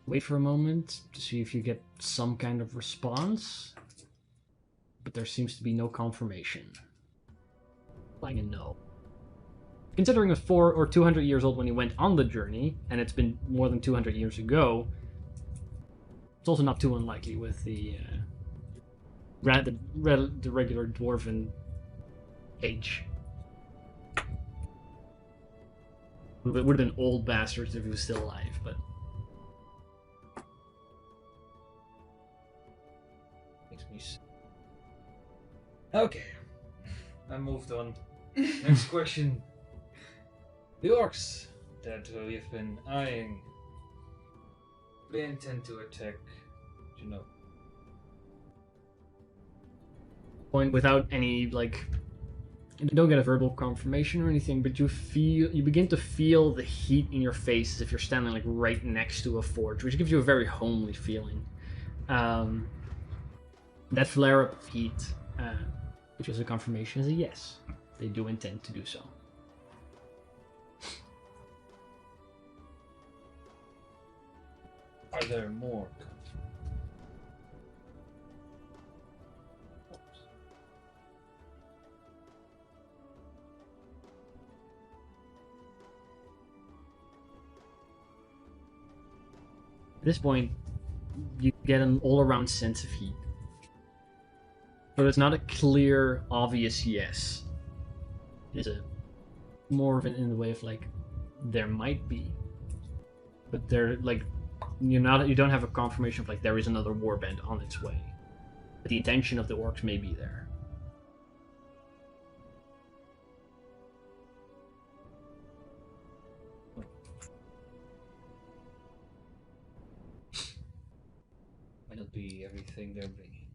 Wait for a moment to see if you get some kind of response. But there seems to be no confirmation. Like a no. Considering it was 400 or 200 years old when he went on the journey, and it's been more than 200 years ago, it's also not too unlikely with the regular dwarven age. It would have been old bastards if he was still alive, but... Makes me sick. Okay. I moved on. Next question. The orcs that we've been eyeing. They intend to attack Genoa. Point without any, like... You don't get a verbal confirmation or anything, but you begin to feel the heat in your face as if you're standing like right next to a forge, which gives you a very homely feeling. That flare-up of heat, which is a confirmation, is a yes. They do intend to do so. Are there more? At this point, you get an all-around sense of heat. But it's not a clear, obvious yes. It's a more of it in the way of like there might be, but they're like you don't have a confirmation of like there is another warband on its way. But the intention of the orcs may be there. It'll be everything they're bringing.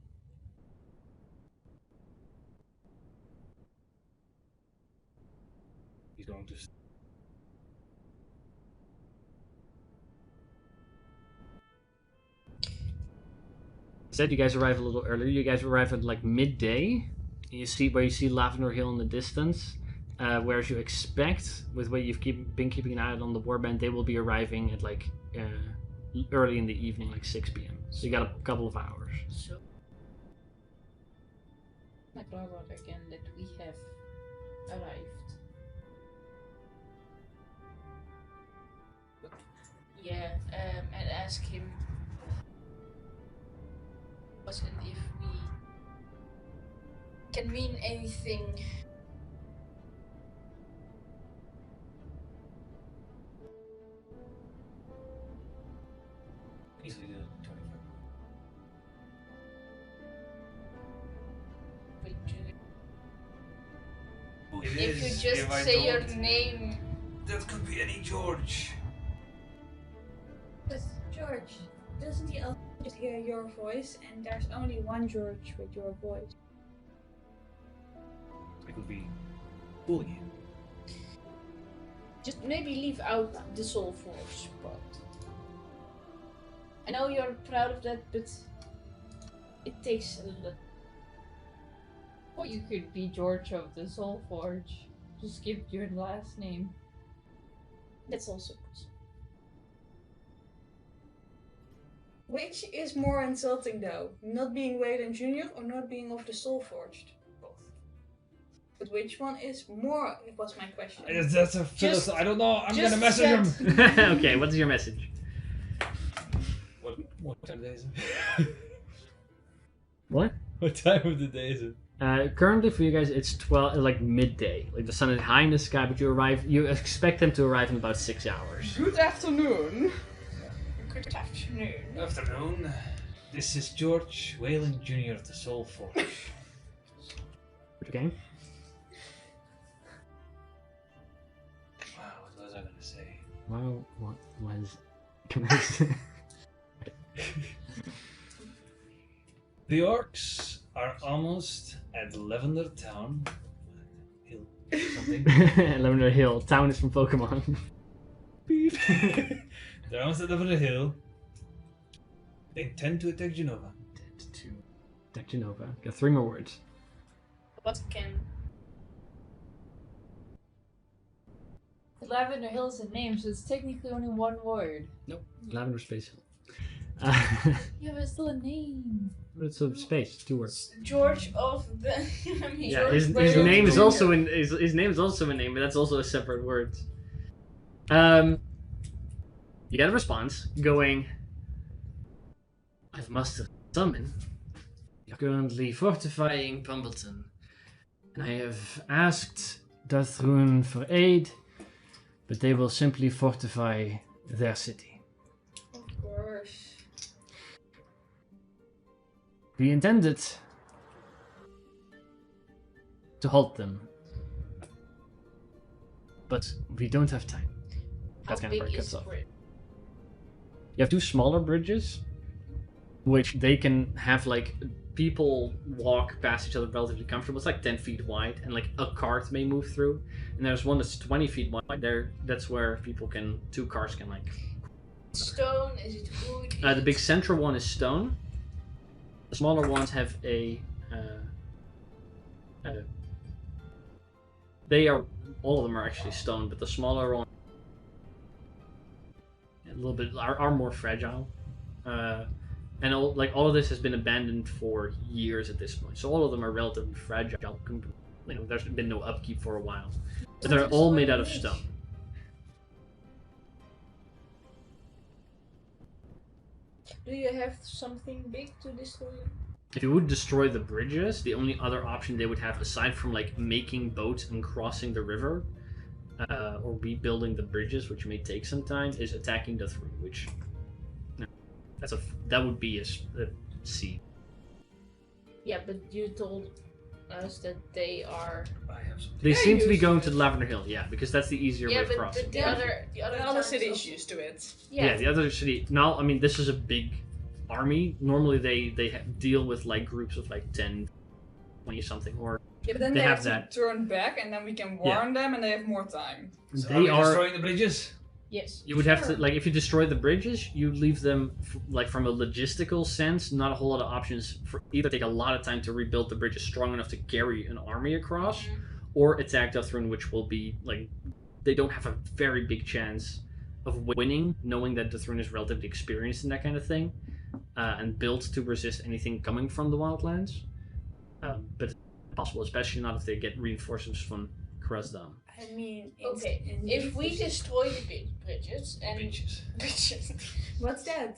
He's going to. Said you guys arrive a little earlier. You guys arrive at like midday. You see Lavender Hill in the distance. Whereas you expect, with what you've been keeping an eye on the warband, they will be arriving at like early in the evening, like 6 p.m. So you got a couple of hours. So, my brother again that we have arrived. Yeah, and ask him if we can mean anything. Easily do 25. If you just say your name. That could be any George. But George, doesn't he also just hear your voice? And there's only one George with your voice. I could be fooling him. Just maybe leave out the Soul Forge part. I know you're proud of that, but it takes a little. Or you could be George of the Soul Forge. Just give your last name. That's also good. Which is more insulting though? Not being Wayland Jr. or not being of the Soul Forged? Both. But which one is more, was my question. That's a philosophy. I don't know. I'm gonna message him. Okay, what's your message? What time of the day is it? What? What time of the day is it? Currently for you guys, it's 12, like midday. Like the sun is high in the sky, but you expect them to arrive in about 6 hours. Good afternoon. Good afternoon. Good afternoon. This is George Wayland Jr. of the Soul Forge. Okay. Wow, what was I gonna say? Wow, what was... The orcs are almost at Lavender Town. Hill. Something. Lavender Hill. Town is from Pokemon. Beep. They're almost at Lavender Hill. They intend to attack Genova. Intend to attack Genova. Got 3 more words. What can? Lavender Hill is a name, so it's technically only one word. Nope. Lavender Space Hill. Yeah, but it's still a name. It's a space. 2 words. George of the. Yeah, his name is also in his name is also a name, but that's also a separate word. You get a response going. I must have summoned. You're currently fortifying Pumbleton, and I have asked Darthrun for aid, but they will simply fortify their city. Of course. We intended to halt them, but we don't have time. That's kind of where it cuts off. You have 2 smaller bridges, which they can have like people walk past each other relatively comfortable. It's like 10 feet wide, and like a cart may move through. And there's one that's 20 feet wide. There, that's where people can. 2 cars can like. Stone? Is it wood? The big central one is stone. The smaller ones have a. They are all of them are actually stone, but the smaller one a little bit are more fragile. And all of this has been abandoned for years at this point, so all of them are relatively fragile. You know, there's been no upkeep for a while, but they're all made out of stone. Do you have something big to destroy? If you would destroy the bridges, the only other option they would have, aside from like making boats and crossing the river, or rebuilding the bridges, which may take some time, is attacking the throne, which that would be a C. Yeah, but you told us that they are. I have some. They seem to be used going to to it. Lavender Hill, yeah, because that's the easier way Yeah, of but crossing. the other The towns other city is also- used to it. Yeah, the other city. Now, I mean, this is a big army. Normally, they deal with like groups of like 10, 20 something, or Yeah, but then They they, have have that. to turn back, and then we can warn them, and they have more time. So they are we are. destroying the bridges? Yes. You would have to Sure. like if you destroy the bridges, you leave them like from a logistical sense, not a whole lot of options for either take a lot of time to rebuild the bridges strong enough to carry an army across, or attack Duthrun, which will be like they don't have a very big chance of winning, knowing that Duthrun is relatively experienced in that kind of thing, and built to resist anything coming from the Wildlands. But it's possible, especially not if they get reinforcements from Krasdam. I mean, Okay, if we destroy the big bridges and Bitches. What's that?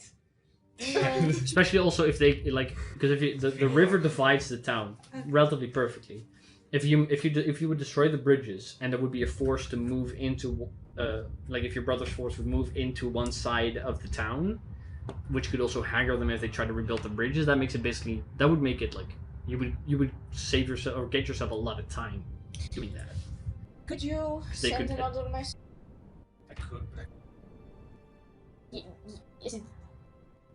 Especially also if they like because if you, the river divides the town relatively perfectly. If you would destroy the bridges and there would be a force to move into like if your brother's force would move into one side of the town, which could also hanger them if they try to rebuild the bridges, that makes it basically that would make it like you would save yourself or get yourself a lot of time doing that. could you They send could- another message? I could. Is it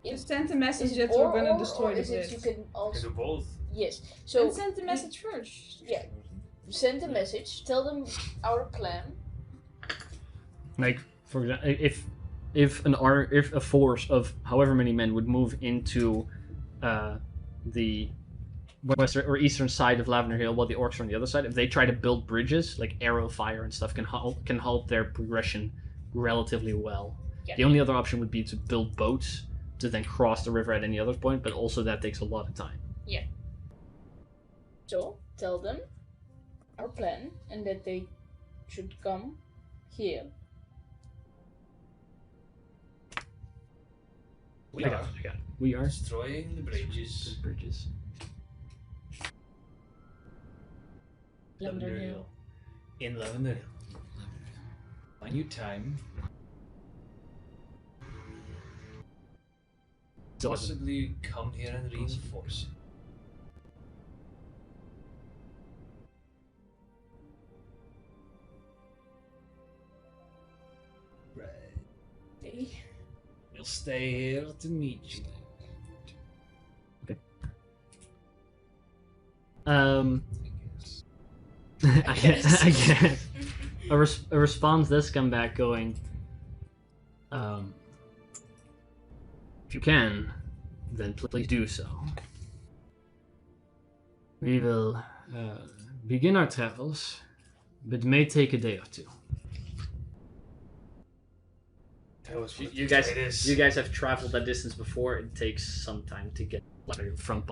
Just send a message is it that we're gonna or destroy the is it bridge. you can I also do both. yes. So So send the message first. yeah, send a message. Tell them our plan. Like for example, if a force of however many men would move into the western or eastern side of Lavender Hill, while the orcs are on the other side, if they try to build bridges like arrow fire and stuff can halt their progression relatively well. Yeah. The only other option would be to build boats to then cross the river at any other point, but also that takes a lot of time. So tell them our plan and that they should come here. We I are got it. We are destroying the bridges. bridges. Lavender Hill. In Lavender Hill. Find you time. Possibly come here and reinforce. Right. Okay. We'll stay here to meet you. Um, I guess. I guess. A response does come back going, if you can, then please do so. We will begin our travels, but it may take a day or two. That was what You the guys, trade is. you guys have traveled that distance before. It takes some time to get from.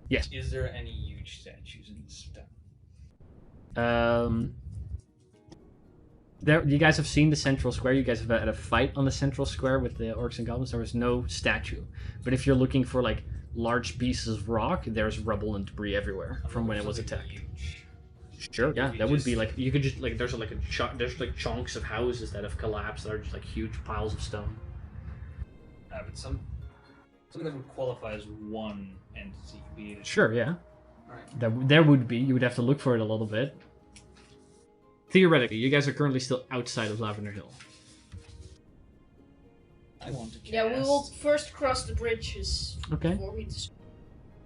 Yes. Is there any huge statues in this town? There, you guys have seen the central square. You guys have had a fight on the central square with the orcs and goblins. There was no statue, but if you're looking for like large pieces of rock, there's rubble and debris everywhere from when it was Something attacked. huge. Sure, yeah, We that would just- be like you could just like there's like there's like chunks of houses that have collapsed that are just like huge piles of stone. But something that would qualify as one entity. Be it Sure, yeah, Right. there would be. You would have to look for it a little bit. Theoretically, you guys are currently still outside of Lavender Hill. I want to cast. Yeah, we will first cross the bridges Okay. before we destroy.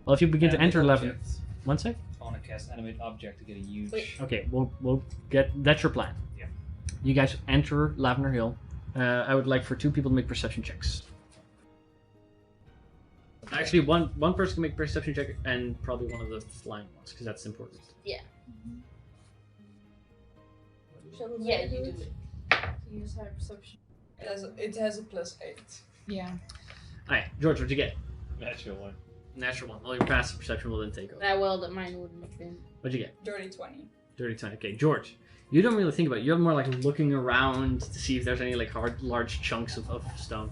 Well, if you begin to Animate enter Lavender, object. one sec. I want to cast animate object to get a huge. Wait. Okay, we'll get. That's your plan. Yeah. You guys enter Lavender Hill. I would like for 2 people to make perception checks. Actually, one person can make a perception check, and probably one of the flying ones, because that's important. Yeah, you do it. You use high perception. It has a +8. Yeah. Alright, George, what'd you get? Natural one. Natural one. All your passive perception will then take over. Well, that mine wouldn't have been. What'd you get? Dirty 20. Dirty 20. Okay, George, you don't really think about it. You're more like looking around to see if there's any like large chunks of stone.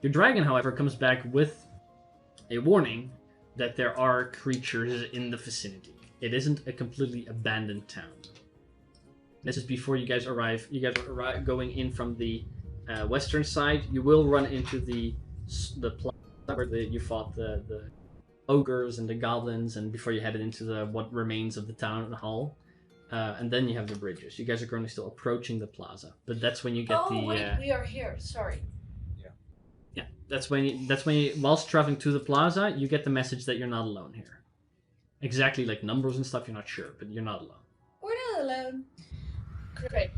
Your dragon, however, comes back with a warning that there are creatures in the vicinity. It isn't a completely abandoned town. This is before you guys arrive. You guys are going in from the western side. You will run into the plaza where you fought the ogres and the goblins, and before you headed into the what remains of the town hall. And then you have the bridges. You guys are currently still approaching the plaza, but that's when you get the. Oh wait, we are here. Sorry. Yeah, that's when you, whilst traveling to the plaza, you get the message that you're not alone here. Exactly like numbers and stuff, you're not sure, but you're not alone. We're not alone. Great.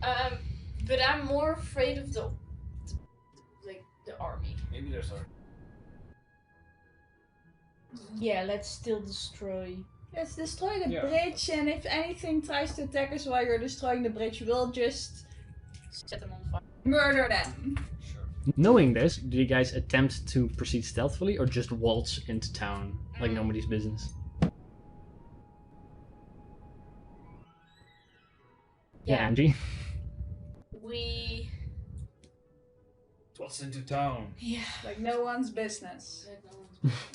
But I'm more afraid of the army. Maybe there's a. Yeah, let's still destroy. Let's destroy the Yeah. bridge, and if anything tries to attack us while you're destroying the bridge, we'll just Set them on fire. murder them. Sure. Knowing this, do you guys attempt to proceed stealthily or just waltz into town like nobody's business? Yeah. Angie? We. What's into town? Yeah. Like no one's business.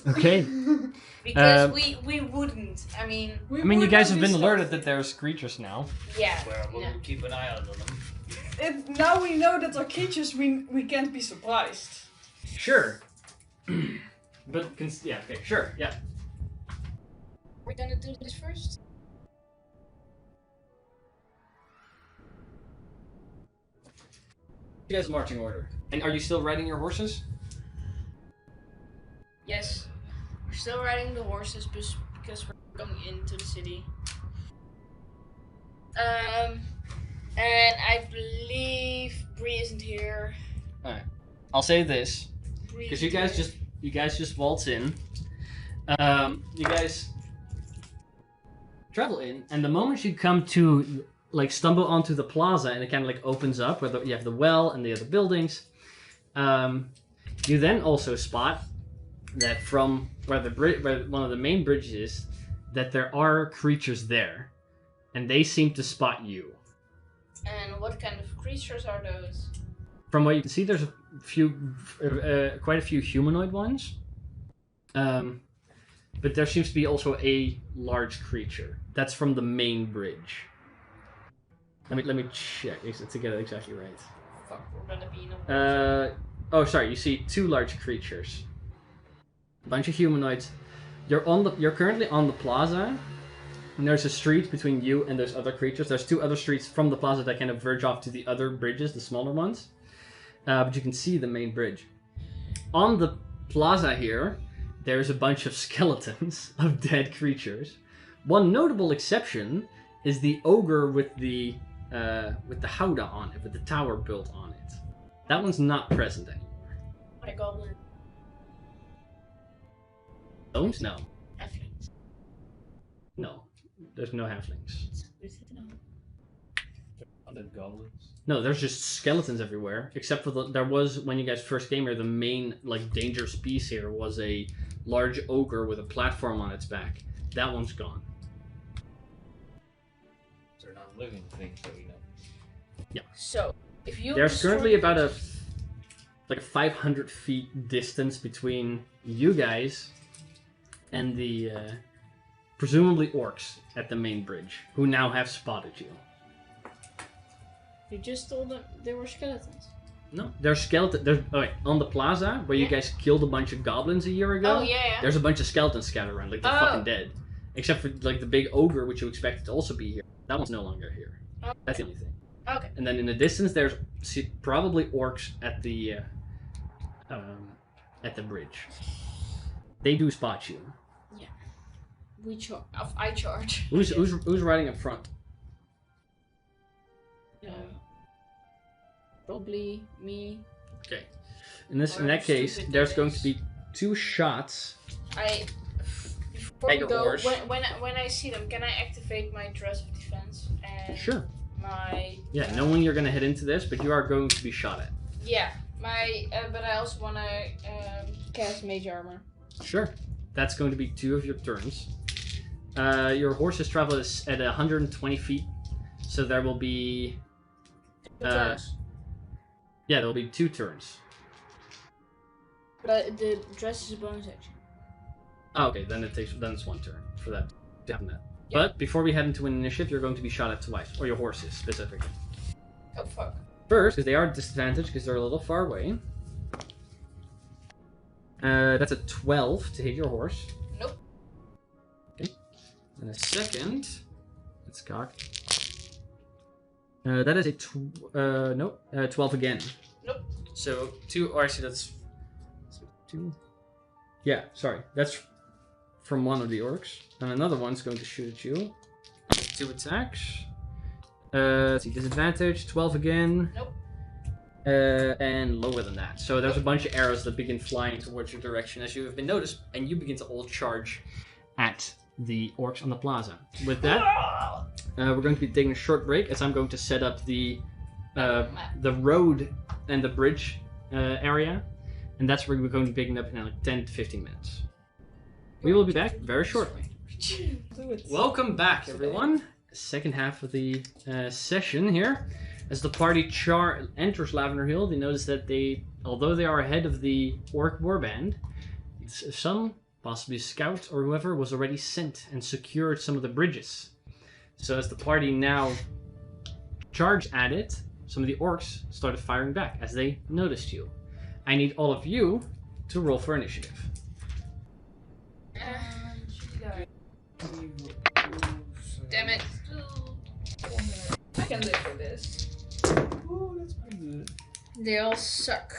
Okay. Because we wouldn't. I mean. We I mean, you would guys not have be been alerted stealthy. that there's creatures now. Yeah. Well, we'll no. keep an eye out on them. If now we know that they're creatures, we can't be surprised. Sure. But, yeah, okay, sure, yeah. We're gonna do this first. You guys' marching order. And are you still riding your horses? Yes. We're still riding the horses because we're going into the city. And I believe Bree isn't here. I'll say this. Bree Because isn't you guys just waltz in. You guys travel in, and the moment you come to like stumble onto the plaza, and it kind of like opens up where you have the well and the other buildings. You then also spot that from where one of the main bridges is, that there are creatures there, and they seem to spot you. And what kind of creatures are those? From what you can see, there's a few, quite a few humanoid ones. But there seems to be also a large creature. That's from the main bridge. Let me check to get it exactly right. Fuck, we're gonna be in a Oh, sorry. You see two large creatures. A bunch of humanoids. You're currently on the plaza, and there's a street between you and those other creatures. There's two other streets from the plaza that kind of verge off to the other bridges, the smaller ones. But you can see the main bridge. On the plaza here, there's a bunch of skeletons of dead creatures. One notable exception is the ogre with the howdah on it, with the tower built on it. That one's not present anymore. What a goblin. Those? No. Halflings. No. There's no halflings. Undead goblins. No, there's just skeletons everywhere. Except for there was, when you guys first came here, the main, like, dangerous piece here was a large ogre with a platform on its back. That one's gone. They're not living things that we know. Yeah. So, if you There's destroy currently about a creatures- 500 feet distance between you guys and the presumably orcs at the main bridge, who now have spotted you. You just told them they were skeletons. No, there's skeletons. On the plaza where you Yeah. guys killed a bunch of goblins a year ago. Oh yeah. There's a bunch of skeletons scattered around, like they're Oh. fucking dead. Except for like the big ogre, which you expected to also be here. That one's no longer here. Okay. That's the only thing. Okay. And then in the distance, there's probably orcs at the bridge. They do spot you. I charge. Who's riding up front? Probably me. Okay. In that Or case, stupid there's going to dickheads. be 2 shots. Before At we your go, horse. when I see them, can I activate my dress of defense and Sure. my Yeah, knowing you're going to head into this, but you are going to be shot at. my but I also want to cast mage armor. Sure. That's going to be 2 of your turns. Your horse's travel is at 120 feet, so there will be... Turns. Yeah, there will be 2 turns. But the dress is a bonus action. Oh, okay, then it's 1 turn for that to happen. That. But before we head into an initiative, you're going to be shot at twice, or your horses specifically. Oh fuck. First, because they are disadvantaged because they're a little far away. That's a 12 to hit your horse. Nope. Okay. And a second, let's cock. That is a 12 again. Nope. So 2, or actually that's 2. Yeah, sorry. That's from one of the orcs. And another one's going to shoot at you. 2 attacks. Let's see, disadvantage, 12 again. Nope. And lower than that. So there's a bunch of arrows that begin flying towards your direction as you have been noticed, and you begin to all charge at the orcs on the plaza. With that, we're going to be taking a short break as I'm going to set up the road and the bridge area, and that's where we're going to be picking up in like 10 to 15 minutes. We will be back very shortly. Welcome back, everyone. Second half of the session here. As the party enters Lavender Hill, they notice that although they are ahead of the orc warband, some, possibly scouts or whoever, was already sent and secured some of the bridges. So as the party now charged at it, some of the orcs started firing back as they noticed you. I need all of you to roll for initiative. Damn it. I can live with this. Oh, that's pretty good. They all suck.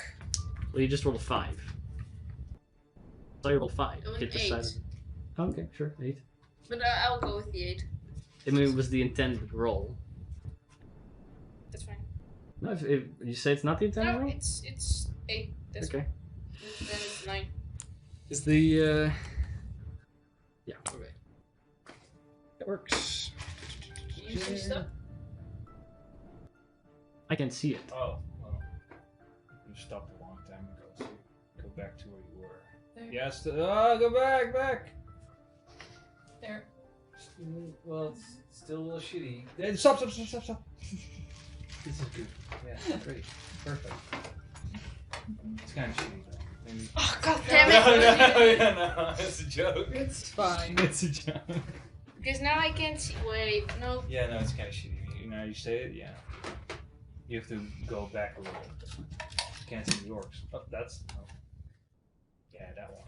Well, you just rolled a 5. So you rolled 5. It was Hit the 8. side. Oh, okay, sure, 8. But I'll go with the 8. I mean, it was the intended roll. That's fine. No, if you say it's not the intended No, roll? it's 8. That's Okay. Then it's 9. Is the yeah, okay. It works. Can you see stuff? I can see it. Oh, well. You stopped a long time ago, so go back to where you were. There. Yes, go back! There. Well, it's still a little shitty. Stop! This is good. Yeah, great. Perfect. It's kind of shitty, though. Maybe... Oh god damn it! No, it's a joke. It's fine. It's a joke. Because now I can't see. Wait, no. Yeah, no, it's kind of shitty. You know how you say it? Yeah. You have to go back a little bit. You can't see the orcs. Oh, that's... Oh. Yeah, that one.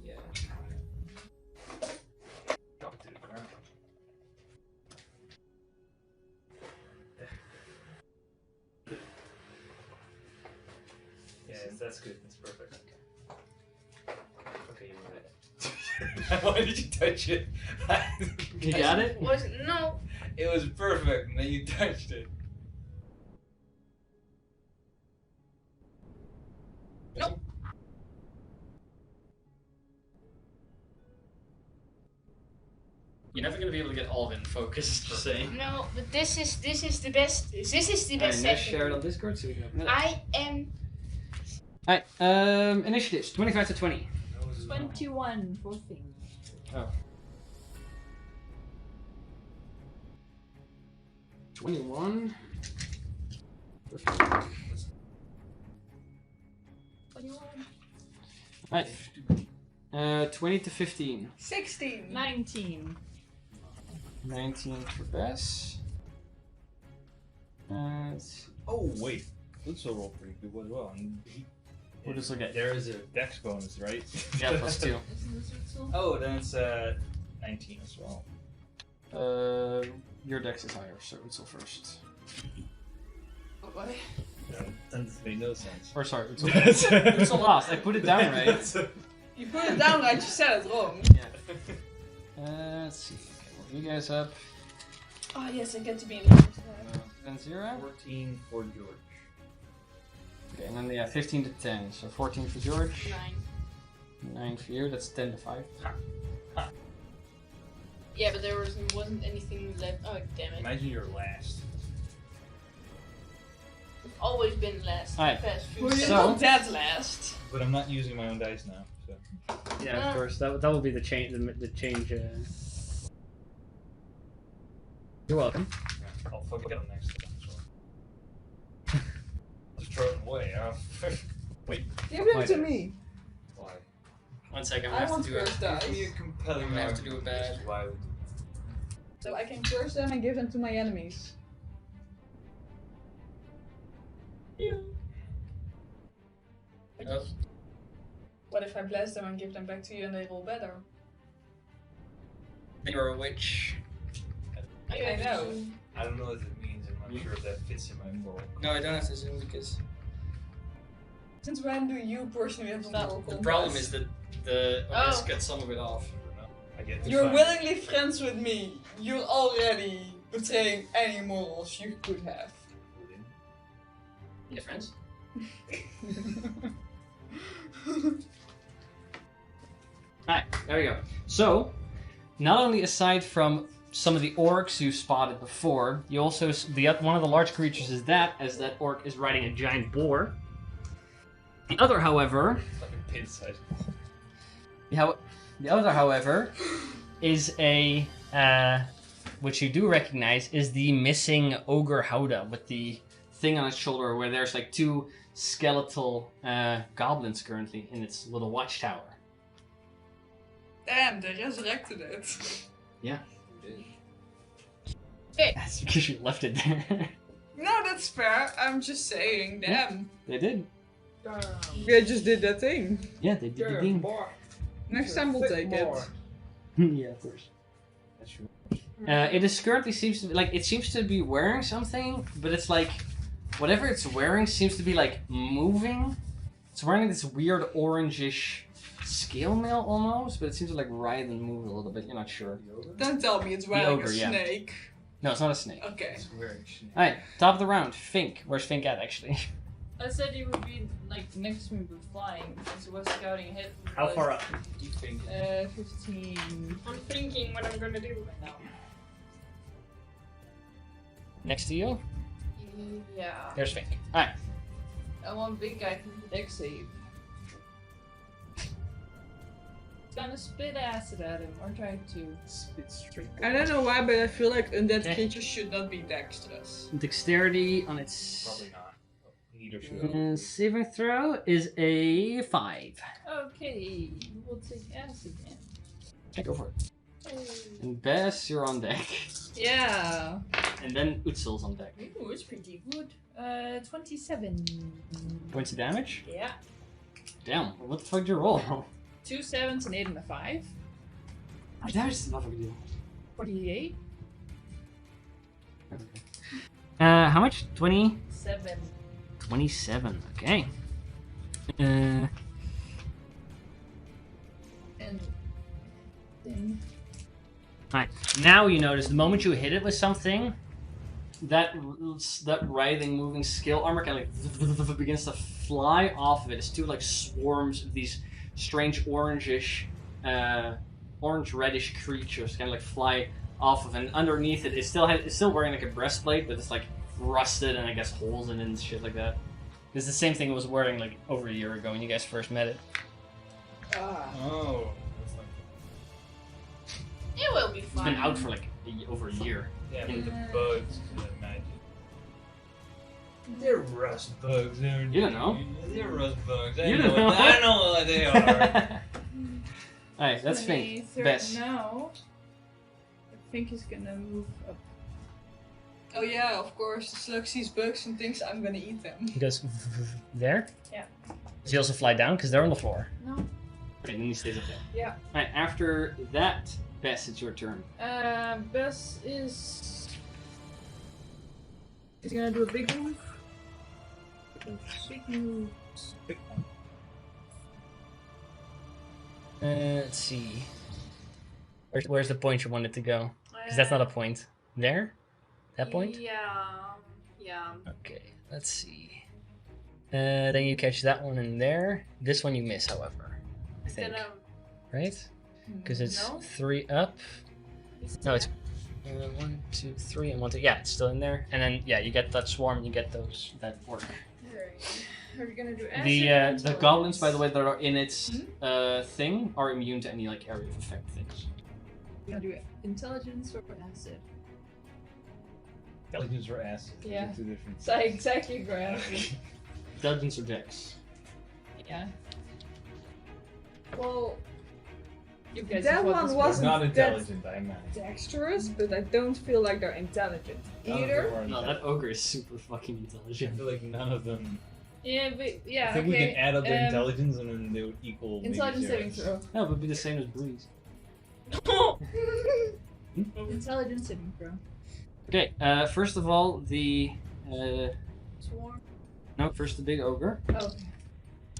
Yeah. Drop it to the ground. Yeah, that's good. That's perfect. Okay, you're right. Why did you touch it? You got it? No. It was perfect, and then you touched it. Nope. You're never gonna be able to get all of it in focus, just saying. No, but this is the best. This is the best. Alright, let's share it on Discord so we can open it up. I am. Alright, initiatives, 25 to 20. 21 for things. Oh. 21. Alright. 20 to 15. 16. 19. 19 for Bess. Let's see. Oh, wait. Looks so roll pretty good as well. And We'll just look at there is a dex bonus, right? yeah, plus 2. Isn't this Ritzel? Oh, then it's 19 as well. Your dex is higher, so Utsil first. Oh boy. That doesn't make no sense. Or sorry, Utsil last. I put it down right. You put it down right, you said it wrong. Yeah. Let's see. Okay, well, you guys up. Oh yes, I get to be in the Then 0. 14 for George. Okay, and then 15 to 10. So 14 for George. 9. 9 for you. That's 10 to 5. Yeah, but there wasn't anything left. Oh damn it! Imagine you're last. I've always been last. Alright. Past few Well, you're So- not dead last. But I'm not using my own dice now, so. Yeah, of course. That will be the change. The change. You're welcome. I'll fucking get them next time as well. Just throw them away. Wait. Give them to me. Why? 1 second, I want first Give me a dice. compelling I'm gonna have to do argument it bad. as to why we do So I can curse them and give them to my enemies. Oh. What if I bless them and give them back to you and they roll better? You're a witch. I know. I don't know what it means. I'm not sure if that fits in my moral. No, I don't have to zoom because Since when do you personally have a moral the compass? problem is that the abyss Oh. got some of it off. I get to You're find- willingly friends with me. You're already betraying any morals you could have. Yeah, friends. Alright, there we go. So, not only aside from some of the orcs you spotted before, you also one of the large creatures is that, as that orc is riding a giant boar. The other, however, Like a pit size. the other, however, is a which you do recognize is the missing ogre Hauda with the thing on its shoulder where there's like 2 skeletal goblins currently in its little watchtower. Damn, they resurrected it. Yeah. Okay. That's because you left it there. No, that's fair. I'm just saying, damn. They did. They just did that thing. Yeah, they did the thing. Next time we'll take it. Yeah, of course. That's true. It is currently seems to be like it seems to be wearing something, but it's like whatever it's wearing seems to be like moving. It's wearing this weird orangish scale mail almost, but it seems to like writhe and move a little bit. You're not sure. Don't tell me it's wearing ogre, a yeah. snake. No, it's not a snake. Okay. It's weird. All right, top of the round. Fink. Where's Fink at actually? I said he would be like next to me but flying, since he was scouting ahead. How far up? You think? 15. I'm thinking what I'm gonna do right now. Next to you. Yeah. There's Fink. All right. I want big guy to do deck save. Gonna spit acid at him or try to. Spit straight. I don't know why, but I feel like undead Okay. creatures should not be dexterous. Dexterity on its Probably not. Neither should I. saving throw is a 5. Okay, we'll take acid then. Okay, go for it. And Bess, you're on deck. Yeah. And then Utsil's on deck. Ooh, it's pretty good. 27. Points of damage? Yeah. Damn, what the fuck did you roll? 2 7s, an 8 and a 5. That is not a good deal. 48. How much? 20? 7. 27, okay. And then Alright, now you notice the moment you hit it with something, that writhing, moving skill armor kind of like begins to fly off of it. It's 2 like swarms of these strange orangish, orange-reddish creatures kind of like fly off of, and underneath it, it's still wearing like a breastplate, but it's like rusted and I guess holes in it and shit like that. It's the same thing it was wearing like over a year ago when you guys first met it. Oh. That's like, It will be It's fine. been out for like over a year. yeah, but the bugs, imagine. They're rust bugs. You don't know. They're rust bugs. You don't know. I know what they are. Alright, that's Fink. 23rd Bess. now. I think he's gonna move up. Oh yeah, of course. The slug sees bugs and thinks I'm gonna eat them. He goes there? Yeah. Does he also fly down? Because they're on the floor. No. Okay, then he stays up there. Yeah. Alright, after that, Bess, it's your turn. Bess is. He's gonna do a big move. Big move. Let's see. Where's the point you wanted to go? Because that's not a point. There? That point? Yeah. Okay, let's see. Then you catch that one in there. This one you miss, however. I think. Gonna, Right? Because it's No. 3 up. No, it's 1, 2, 3, and 1, 2. Yeah, it's still in there. And then, yeah, you get that swarm, you get that orc. Alright. Are we gonna do acid? The or goblins, by the way, intelligence? that are in its thing are immune to any like area of effect things. We're gonna do intelligence or acid? Intelligence or acid. Yeah. They're 2 different. So exactly for acid. Intelligence or dex. Yeah. Well, you guys That have fought one this wasn't Not that intelligent, I imagine. dexterous, but I don't feel like they're intelligent None of them either. are No, intelligent. that ogre is super fucking I intelligent. feel like none of them. Yeah, but yeah, I think okay. we can add up their um, intelligence and then they would equal. maybe Intelligence saving zeros. throw. No, it would be the same as Breeze. Intelligence saving throw. Okay, first of all, the Swarm. no, first the big ogre.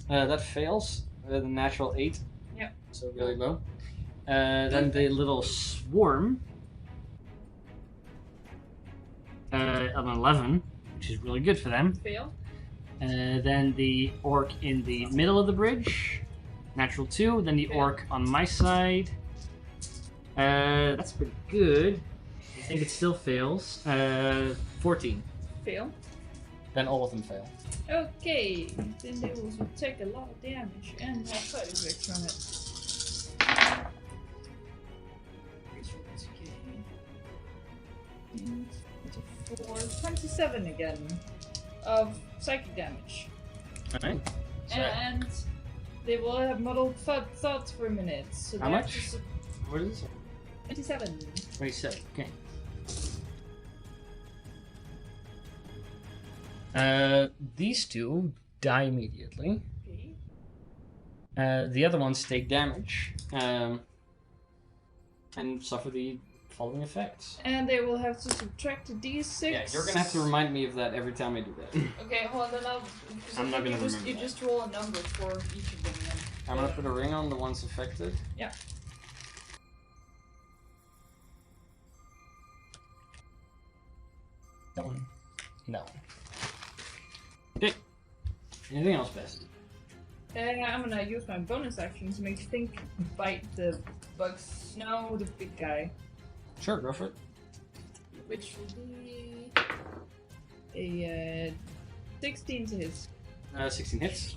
Oh, That fails with a natural 8. Yep. So really low. Then the little swarm. An 11, which is really good for them. fail. Then the orc in the middle of the bridge. Natural 2. Then the orc on my side. That's pretty good. I think it still fails. 14. Fail. Then all of them fail. Okay, then they will take a lot of damage and have side effects from it. And it's a 4, 27 again of psychic damage. Alright. And they will have muddled thoughts for a minute. So How they have much? to sub- What is it? 27. 27. Okay. These two die immediately. Okay. The other ones take damage and suffer the following effects. And they will have to subtract the d6. Yeah, you're gonna have to remind me of that every time I do that. Okay, hold on, then I'll. I'm not gonna you just, remember You that. just roll a number for each of them then. I'm gonna put a ring on the ones affected. Yeah. That one. No. Okay. Anything else, best? I'm gonna use my bonus action to make Think bite the bugs. No, the big guy. Sure, go for it. Which will be a 16 to hit 16 hits.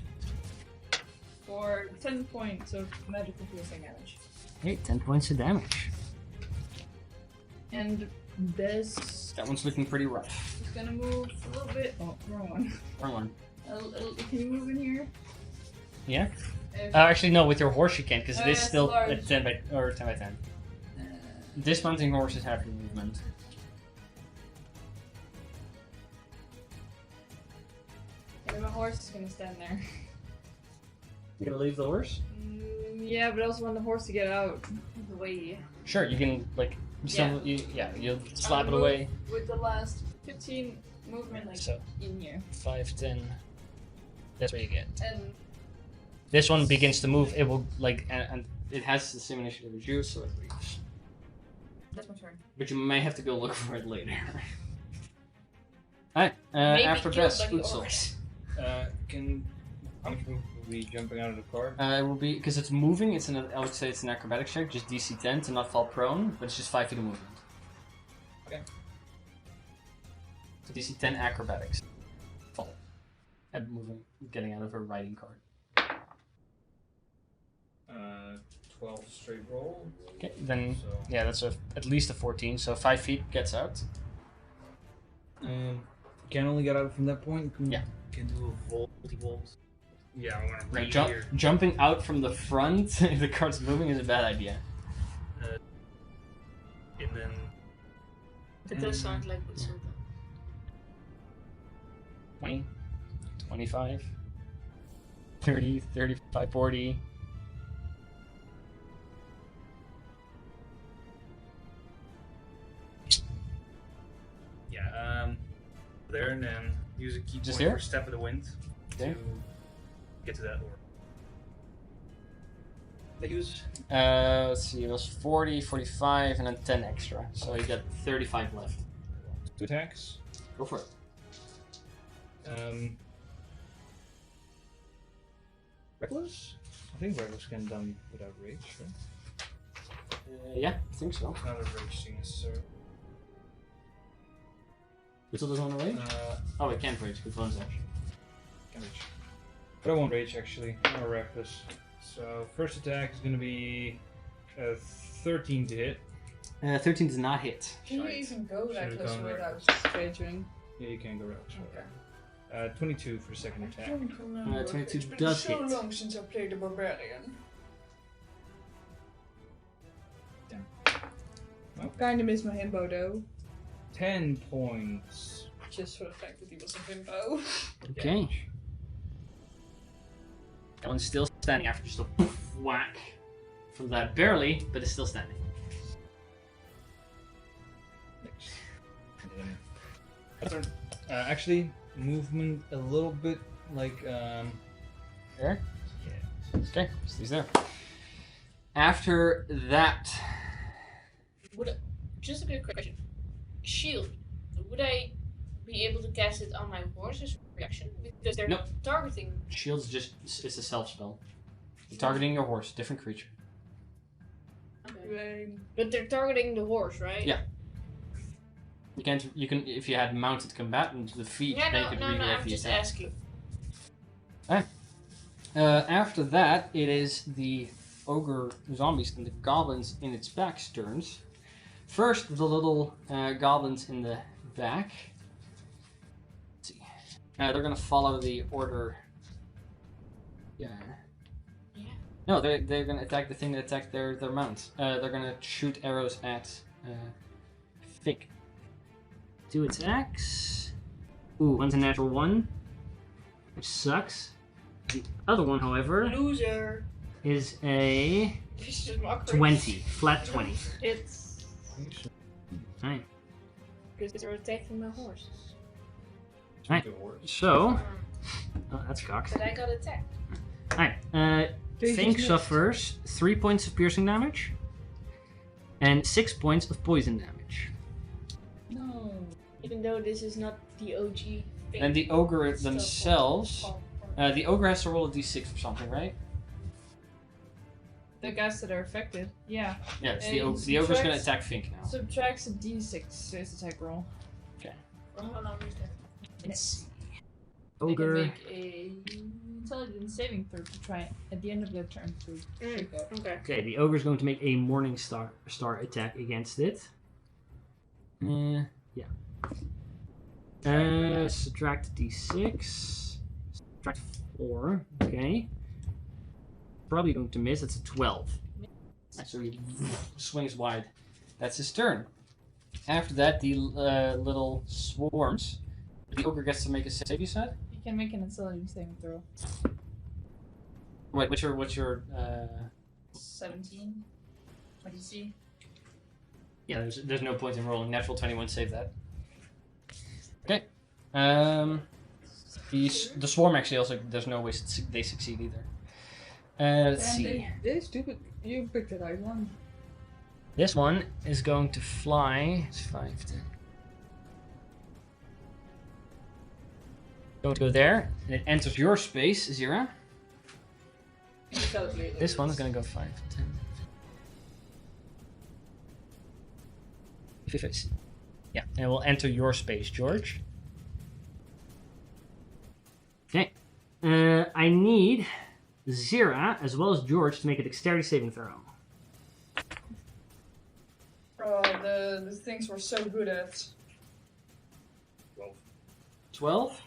for 10 points of magical piercing damage. Okay, 10 points of damage. And this That one's looking pretty rough. is gonna move a little bit. Oh, wrong one. Wrong one. Can you move in here? Yeah? If- Actually, no, with your horse you can, because it is it's still large. at 10 by 10. Dismounting horses have your movement. And my horse is gonna stand there. You gonna leave the horse? Yeah, but I also want the horse to get out of the way. Sure, you can, like, you'll slap it I'll away. move with the last 15 movement, like, So, in here. 5, 10. That's what you get. And This one begins to move, it will, like, and it has the same initiative as you, so it leaves. that's my turn. But you may have to go look for it later. Alright, Maybe after killed Bess, by the Utzel. orcs. How much will be jumping out of the car? It will be, because it's moving, I would say it's an acrobatics check, just DC 10 to not fall prone, but it's just 5 feet of movement. Okay. So DC 10 acrobatics. Fall. And moving, getting out of her riding cart. 12 straight roll. Okay, then, So, yeah, that's at least a 14, so 5 feet gets out. can only get out from that point. Yeah. Can do a volt. Yeah, I want to Now, right here. jumping out from the front, if the cart's moving, is a bad idea. And then It does sound like it's so 20, 25, 30, 35, 40. there, and then use a key Just point here? for Step of the Wind Okay. to get to that orb. They use Let's see, it was 40, 45, and then 10 extra. So you got 35 left. 2 attacks. Go for it. Reckless? I think Reckless can done without rage, right? Yeah, I think so. Not a rage thing necessarily. It still doesn't want to rage? Oh, it can't rage, with bonus action. Can rage. But I won't rage actually, or Reckless. So first attack is going to be 13 to hit. 13 does not hit. Can you Shite. even go Should've reckless gone without reckless. raging? Yeah, you can go Reckless. Okay. 22 for second I attack. don't remember. 22 It's been does so hit. long since I played the Barbarian. I kinda miss my himbo though. 10 points. Just for the fact that he was a himbo. Okay. That one's still standing after just a poof whack from that. Barely, but it's still standing. Turn. Actually, movement a little bit like There? yeah. Okay, stays there. After that, Just a quick question. Shield. Would I be able to cast it on my horse's reaction? Because they're Nope. targeting. Shield's just it's a self spell. You're targeting your horse, different creature. Okay. But they're targeting the horse, right? Yeah. You can if you had mounted combatant defeat, Yeah, they could no, redirect I'm the just attack. asking. After that, it is the ogre zombies and the goblins in its back's turns. First, the little goblins in the back. Let's see. They're gonna follow the order. Yeah. Yeah. No, they're gonna attack the thing that attacked their mount. They're gonna shoot arrows at Fig. 2 attacks. Ooh, one's a natural 1, which sucks. The other one, however, Loser. is a It's just mockery. 20, flat 20. It's Right. because they're attacking my horse. Right. So, oh, that's cocked. But I got attacked. Alright, Fink suffers 3 points of piercing damage and 6 points of poison damage. No. Even though this is not the OG thing. And the ogre it's still themselves, fall. the ogre has to roll a d6 or something, right? The guys that are affected, yeah. Yeah, it's And the ogre's gonna subtracts- attack Fink now. Subtracts a d6 to his attack roll. For how long is that? Let's see. They can Ogre. make a intelligence saving throw to try at the end of their turn to pick up. Okay. Okay, the ogre's going to make a Morning Star attack against it. Yeah. Subtract d6. Subtract 4. Okay. Probably going to miss. That's a 12. So he swings wide. That's his turn. After that, the little swarms. The ogre gets to make a save, you said? You can make an intelligence saving throw. Wait, what's your 17. What do you see? Yeah, there's no point in rolling. Natural 21 save that. Okay. The swarm actually also, there's no way they succeed either. Let's see. They stupid. You picked the right one. This one is going to fly. It's 5, 10. Going to go there, and it enters your space, Zira. This one is going to go 5, 10. 50. Yeah, and it will enter your space, George. Okay. I need Zira as well as George to make a dexterity saving throw. Oh, the things we're so good at. 12?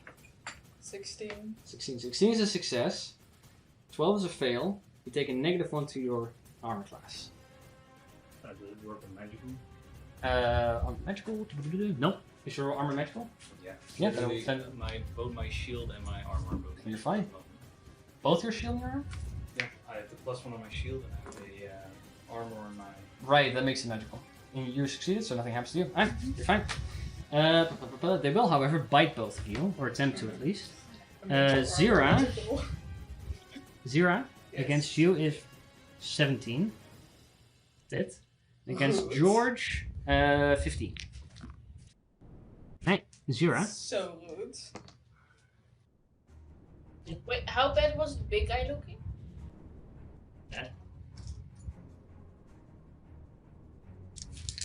16. 16. 16 is a success. 12 is a fail. You take a -1 to your armor class. Does it work on magical? Magical? Nope. Is your armor magical? Yeah. Yeah, Literally, then- both my shield and my armor are both. You're fine. Both your shield and your armor? Yeah, I have the +1 on my shield and I have the armor on my. Right, that makes it magical. And you succeeded, so nothing happens to you. Ah, you're fine. They will, however, bite both of you, or attempt to at least. Zira Yes. against you is 17. That's it. Against Good. George, 15. Hey, Zira. So good. Wait, how bad was the big guy looking?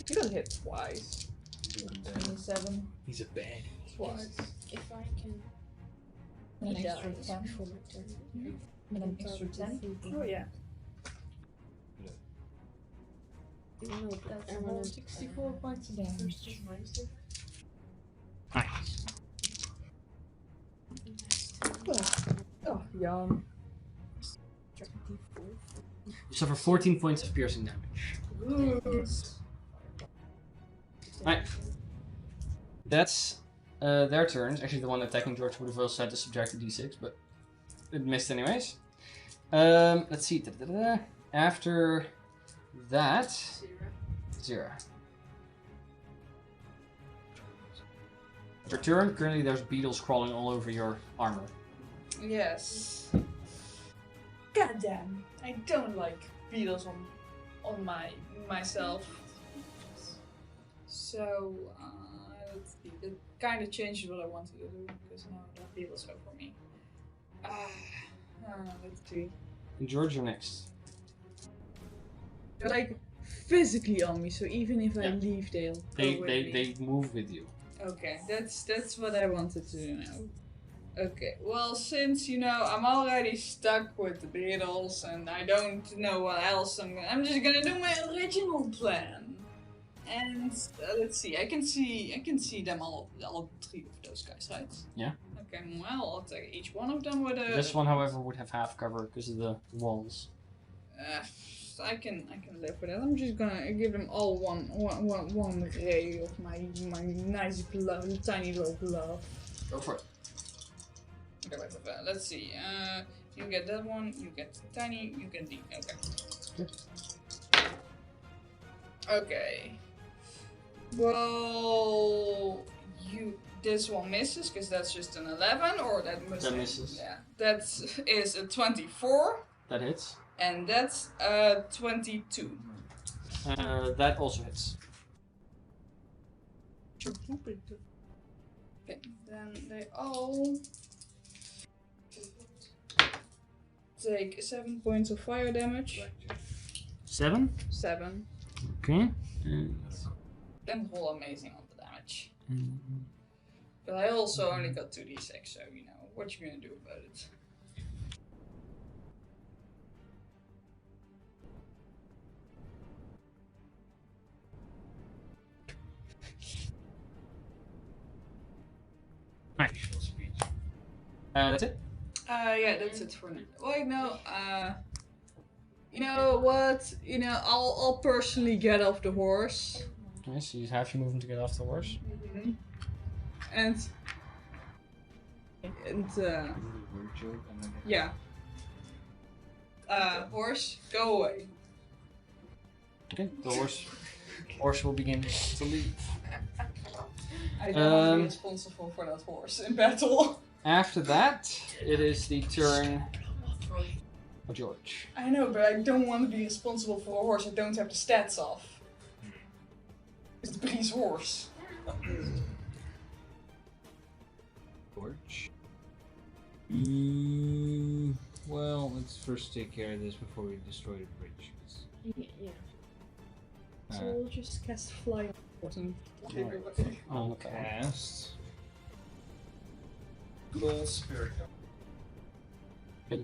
You got hit twice. 27. He's a baddie. Twice. If I can. An He extra dies 10. before my turn. And an extra 10. Oh yeah. No, but That's I about wanna- 64 points of damage. Nice. Oh, yum. You suffer 14 points of piercing damage. Good. Right. That's their turns. Actually, the one attacking George would have also had to subtract a d6, but it missed anyways. Let's see. After that, Zero. Your turn. Currently, there's beetles crawling all over your armor. Yes. Goddamn! I don't like beetles on myself. So let's see. That kind of changes what I wanted to do because now the beetles are for me. Let's see. And George, you're next. They're like physically on me, so even if I Yeah. leave, they'll go with me. They move with you. Okay, that's what I wanted to do now. Okay, well, since I'm already stuck with the beetles and I don't know what else I'm just gonna do my original plan. And let's see, I can see them all three of those guys, right? Yeah. Okay, well, I'll take each one of them with a. This one, however, would have half cover because of the walls. I can live with that. I'm just gonna give them all one ray of my nice glove, tiny little glove. Go for it. Okay, wait, let's see. You get that one, you get tiny, you get the. Okay. Okay. Well, this one misses because that's just an 11, or that must. That misses. Yeah, that is a 24. That hits. And that's 22. That also hits. Okay, then they all take 7 points of fire damage. 7. 7. Okay. Then roll amazing on the damage. But I also only got 2d6, so what you gonna do about it? Right. That's it. Yeah, that's it for now. Wait, no. You know what? I'll personally get off the horse. Okay, so you have your movement to get off the horse. And yeah. Horse, go away. Okay, the horse will begin to leave. I don't want to be responsible for that horse in battle. After that, it is the turn of George. I know, but I don't want to be responsible for a horse I don't have the stats of. It's Bree's horse. George. Well, let's first take care of this before we destroy the bridge. Yeah. So we'll just cast fly on Okay. Cast. Cool spirit. Okay.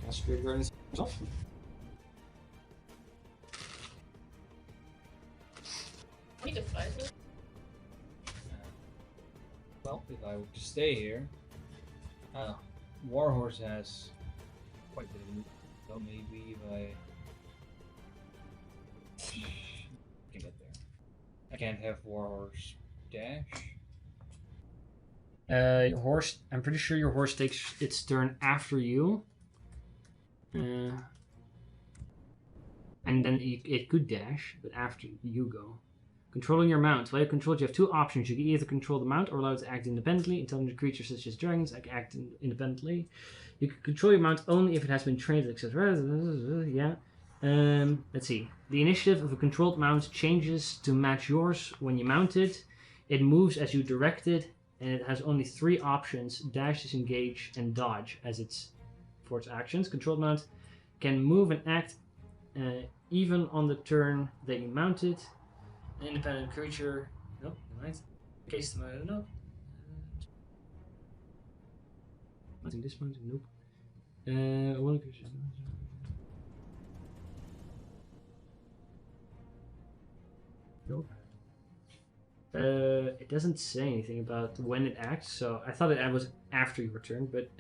Cast Spirit Guardians off. Need to fly through. Well, if I were to stay here, Warhorse has quite a bit of movement, so maybe if I can get there. I can't have Warhorse dash. Your horse. I'm pretty sure your horse takes its turn after you. And then it could dash, but after you go. Controlling your mount. While you're controlled, you have two options. You can either control the mount or allow it to act independently. Intelligent creatures such as dragons act independently. You can control your mount only if it has been trained, etc. Yeah. Let's see. The initiative of a controlled mount changes to match yours when you mount it. It moves as you direct it, and it has only 3 options: dash, disengage, and dodge for its actions. Controlled mount can move and act even on the turn that you mount it. An independent creature. Nope, right. Case the mount. No. Mounting this mounting. Nope. One creature. Nope. It doesn't say anything about when it acts, so I thought it was after your turn, but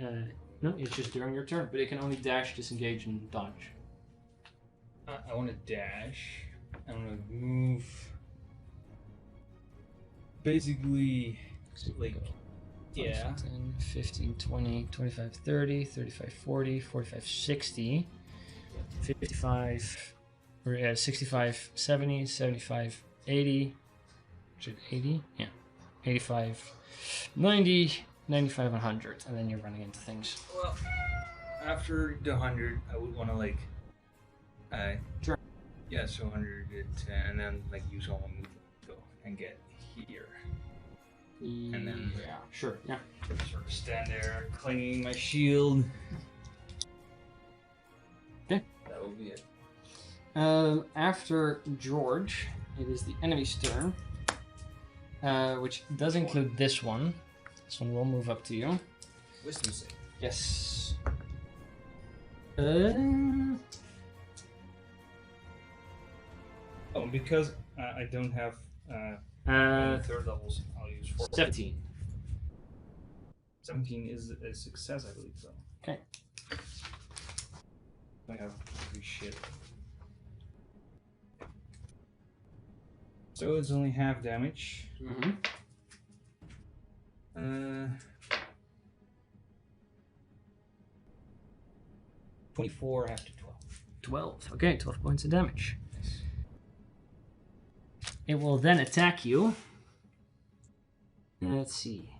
no, it's just during your turn. But it can only dash, disengage, and dodge. I want to dash. I want to move basically, like, yeah. 10, 15, 20, 25, 30, 35, 40, 45, 60, 55, or 65, 70, 75, 80, 80, yeah, 85, 90, 95, 100, and then you're running into things. Well, after the 100, I would want to like, Sure. Yeah, so 100, and then like use all my movement to go and get here, and then Yeah, sure, yeah. sort of stand there, clinging my shield. Okay. That will be it. After George, it is the enemy's turn, which does include this one. This one will move up to you. Wisdom save. Yes. Oh, because I don't have third levels, I'll use 4. 17. 17 is a success, I believe so. Okay. I have 3 shit. So it's only half damage. Mm-hmm. 24 after 12. 12. Okay, 12 points of damage. It will then attack you. Let's see.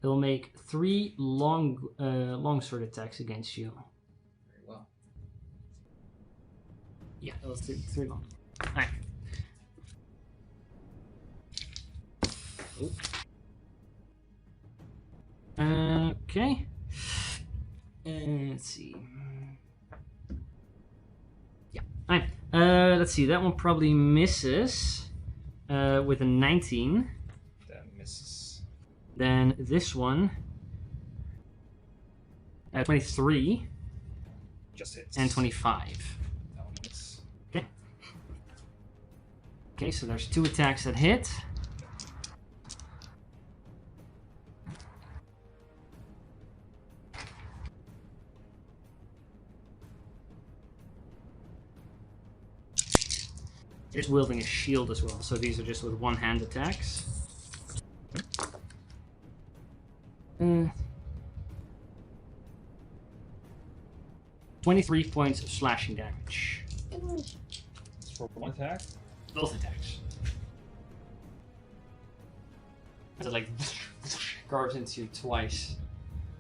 It will make 3 longsword attacks against you. Very well. Yeah, it was 3 long. Alright. Okay. Let's see. Yeah. Alright. Let's see. That one probably misses with a 19. That misses. Then this one 23 Just hits. and 25. That one hits. Okay, so there's 2 attacks that hit. It's wielding a shield as well, so these are just with one-hand attacks. 23 points of slashing damage. It's for one attack. Both attacks. As it like carves into you twice.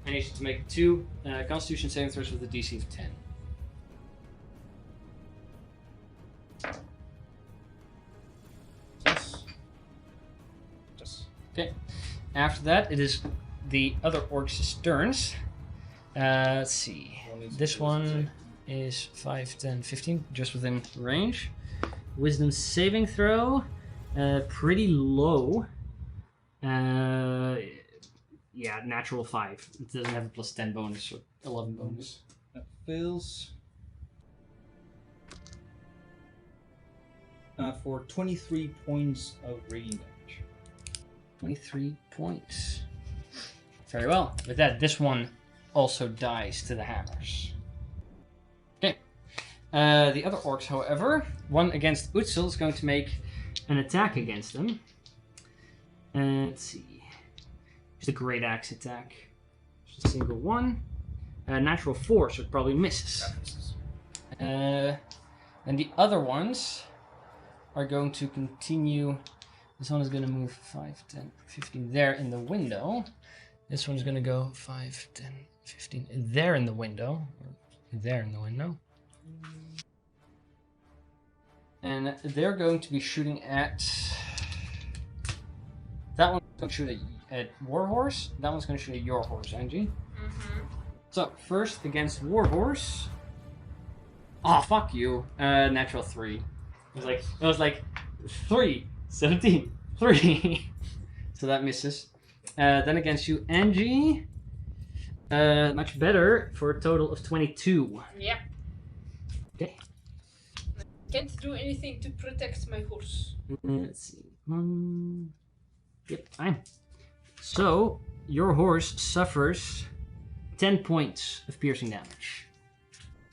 I need you to make 2 Constitution saving throws with a DC of 10. Yes. Yes. Okay. After that, it is the other orcs' turns. Let's see. This one is 5, 10, 15, just within range. Wisdom saving throw, pretty low. Yeah, natural 5. It doesn't have a plus 10 bonus or 11 bonus. That fails. For 23 points of radiant damage. 23 points. Very well. With that, this one also dies to the hammers. Okay. The other orcs, however, one against Utsil is going to make an attack against them. Let's see. Just a great axe attack. Just a single one. Natural 4, so it probably misses. And the other ones are going to continue. This one is going to move 5, 10, 15 there in the window. This one's going to go 5, 10, 15 there in the window. Or there in the window. And they're going to be shooting at... That one's going to shoot at Warhorse. That one's going to shoot at your horse, Angie. Mm-hmm. So, first against Warhorse. Oh, fuck you. Natural 3. It was like 3, 17, 3. So that misses. Then against you, Angie. Much better for a total of 22. Yeah. Okay. Can't do anything to protect my horse. Let's see. Yep, fine. So, your horse suffers 10 points of piercing damage.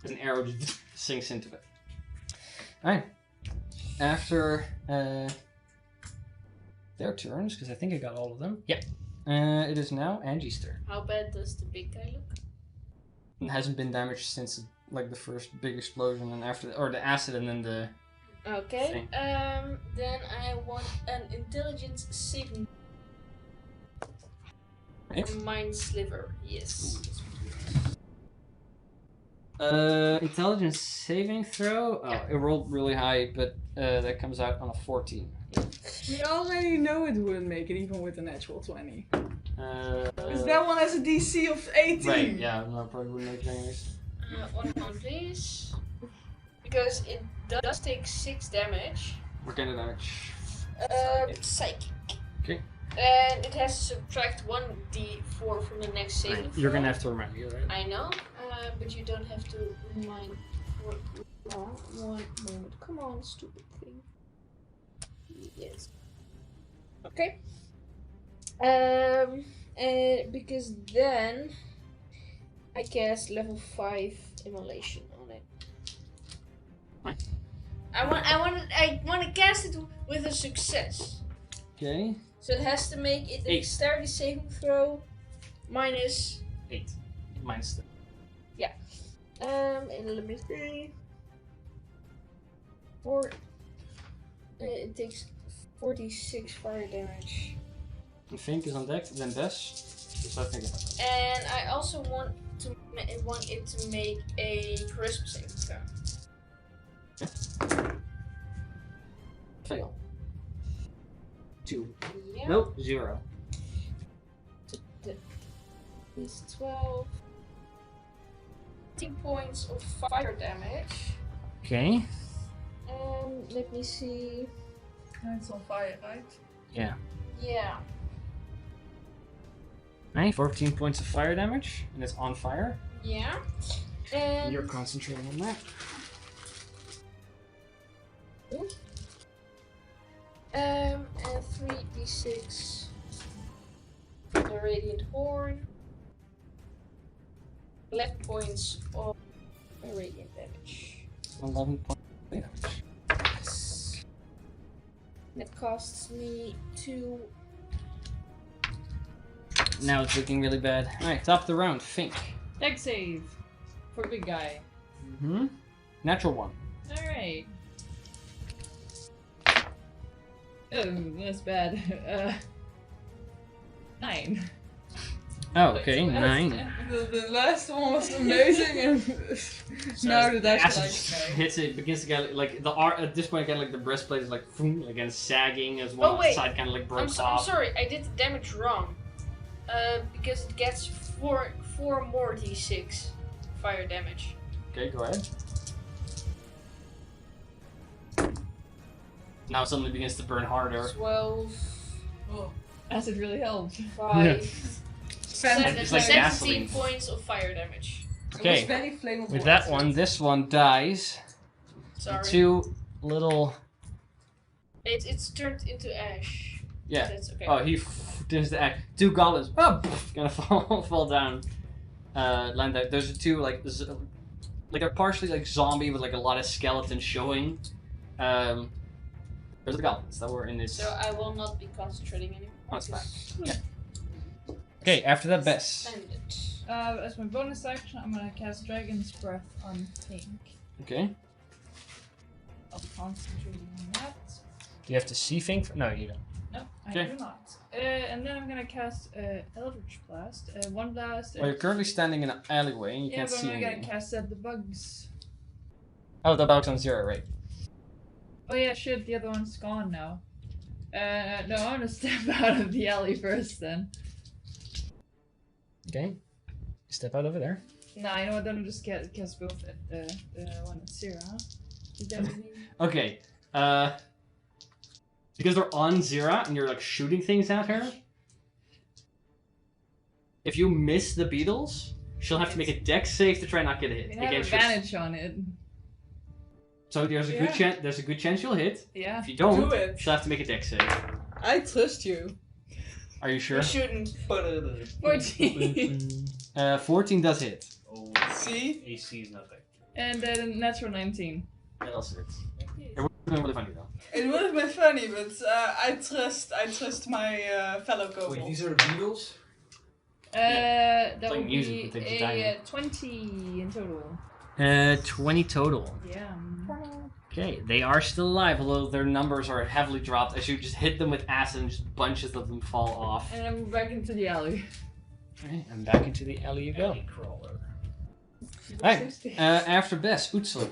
As an arrow just sinks into it. Alright. After their turns, because I think I got all of them. Yep. It is now Angie's turn. How bad does the big guy look? It hasn't been damaged since like the first big explosion, and after or the acid, and then the. Okay. Thing. Then I want an intelligence saving. Right. Mind sliver. Yes. Intelligence saving throw. Oh, Yeah. it rolled really high, but that comes out on a 14. We already know it wouldn't make it even with a natural 20. Uh, Because that one has a DC of 18. Right. Yeah. No, probably wouldn't make it anyways. 1 moment, please. Because it does take 6 damage. What kind of damage? Psychic. Okay. And it has to subtract 1d4 from the next saving Right. throw. You're gonna have to remember, right? I know, but you don't have to remind for long. 1 moment. Come on, stupid thing. Yes. Okay. Because then I cast level 5 immolation on it. Right. I want to cast it with a success. Okay. So it has to make it a 8. dexterity saving throw minus 8. Minus the. and let me see. 4. It takes 46 fire damage. I think is on deck, then Bess. So I think I have that. And I also want it to make a charisma saving throw. Fail. 2. Yeah. Nope. 0. Is 12. 10 points of fire damage. Okay. Let me see. And it's on fire, right? Yeah. Yeah. Right. 14 points of fire damage, and it's on fire. Yeah. And You're concentrating on that. And 3d6 for the radiant horn. 11 points of radiant damage. 11 points of damage. That costs me 2. Now it's looking really bad. Alright, top of the round. Fink. Deck save for the big guy. Mm-hmm. Natural 1. Alright. Oh, that's bad. 9. Oh, okay. That's 9. The last one was amazing, and now the dice Acid are just like, hits it, begins to get like the art at this point again, like the breastplate is like boom, again sagging as one Oh, wait. side kind of like I'm breaks off. sorry, I did the damage wrong. Because it gets 4 more d6 fire damage. Okay, go ahead. Now it suddenly begins to burn harder. 12, oh, Acid really helped. 5, It's like 17 gasoline. points of fire damage. it was Okay, very flammable. with that acid. one, this one dies. Sorry. 2 little. It's turned into ash. Yeah. That's okay. Oh, he does the act. 2 goblins. Oh, gonna fall down. Land out. There's 2 like a partially like zombie with like a lot of skeletons showing. There's the goblins that were in this. So I will not be concentrating anymore. Oh, it's fine. because- Okay, after that, Bess. Spend it. As my bonus action, I'm gonna cast Dragon's Breath on Pink. Okay. I'll concentrate on that. Do you have to see things? No, you don't. No, I Okay. do not. And then I'm gonna cast Eldritch Blast. One blast. Well, you're currently standing in an alleyway and you Yeah, can't but see I'm gonna anything. cast the bugs. Oh, the bug's on 0, right? Oh yeah, shit, the other one's gone now. No, I'm gonna step out of the alley first then. Okay. Step out over there. Nah, you know what, then I'll just cast both at the one at 0, huh? Is that what you mean? Okay. Because they're on Zira and you're like shooting things at her. If you miss the beetles, she'll have to make a dex save to try not get hit. You have against your- advantage on it. So there's a good chance. There's a good chance you'll hit. Yeah. If you don't, Do it. she'll have to make a dex save. I trust you. Are you sure? You shouldn't. 14. 14 does hit. Oh, See? AC is not that. And then natural 19. That also hits. Really funny though. It would have been funny, but I trust my fellow kobolds. Wait, these are beetles? That like would music, be but they a 20 in total. 20 total. Yeah. Okay, they are still alive, although their numbers are heavily dropped as you just hit them with acid and just bunches of them fall off. And I'm back into the alley. Alright, and back into the alley you go. Alley crawler. Alright, after Bess, Utsul.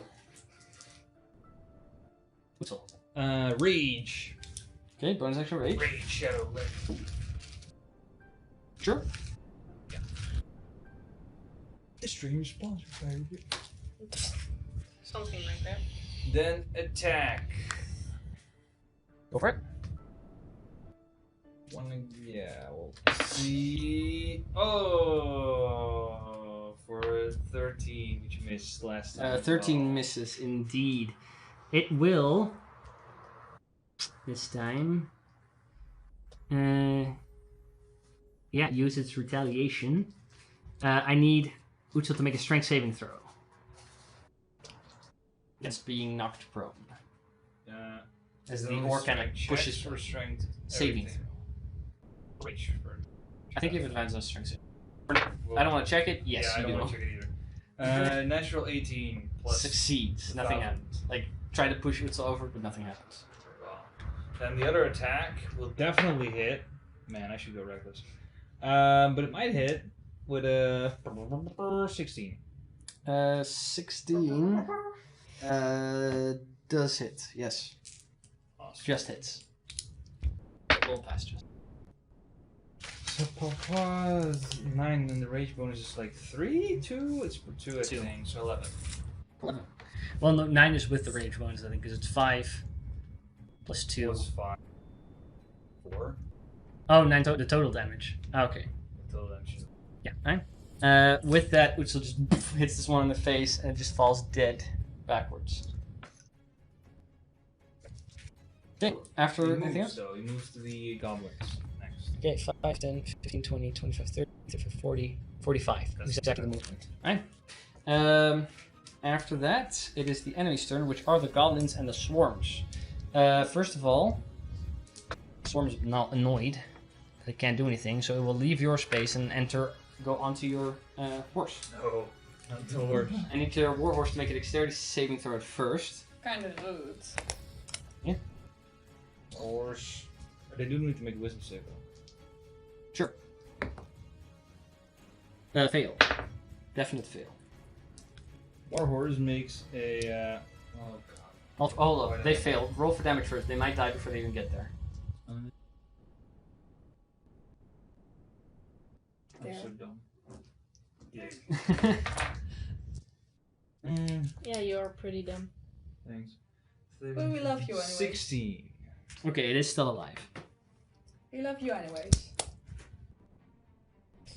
Utsul. Rage. Okay, bonus action rage. Rage Shadow Left. Sure. This stream is sponsored by Something like that. Then attack. Go for it. We'll see. Oh, for 13, which missed last time. 13 misses indeed. It will. This time. Yeah, use its retaliation. I need Utsul to make a strength saving throw. It's being knocked prone. As the orc kind of pushes for strength saving everything. throw. Which for I think you have advantage on strength saving. I don't want to check it. Yes, yeah, I you don't do. want to check it either. Natural 18 plus. Succeeds. Nothing 1,000. happens. Like, try to push Utsul over, but nothing happens. Then the other attack will definitely hit. Man, I should go reckless. But it might hit with a 16. 16 does hit. Yes, Awesome. just hits. Roll past just. So Papa's 9 and the rage bonus is like 3? 2? It's for 2 I Two. think, so 11. 11. Well, no, 9 is with the rage bonus, I think, because it's 5 plus 2. Plus 5. 4? Oh, 9 the total damage. Okay. Until then she's... Yeah, 9. With that, Utsul just hits this one in the face and it just falls dead backwards. Okay, after anything else? He moves to the goblins next. Okay, 5, 10, 15, 20, 25, 30, 35, 40, 45. That's exactly the movement. Alright. After that, it is the enemy's turn, which are the goblins and the swarms. First of all, the swarms are now annoyed. They can't do anything, so it will leave your space and go onto your horse. No, not the worst. I need your warhorse to make a dexterity saving throw at first. Kind of rude. Horse. They do need to make a wisdom save though. Sure. Fail. Definite fail. Warhorse makes a. Oh god. Hold up, they failed. Roll for damage first. They might die before they even get there. I'm There. so dumb. Yeah. Yeah, you're pretty dumb. Thanks. But we love you anyway. 16. Okay, it is still alive. We love you anyways.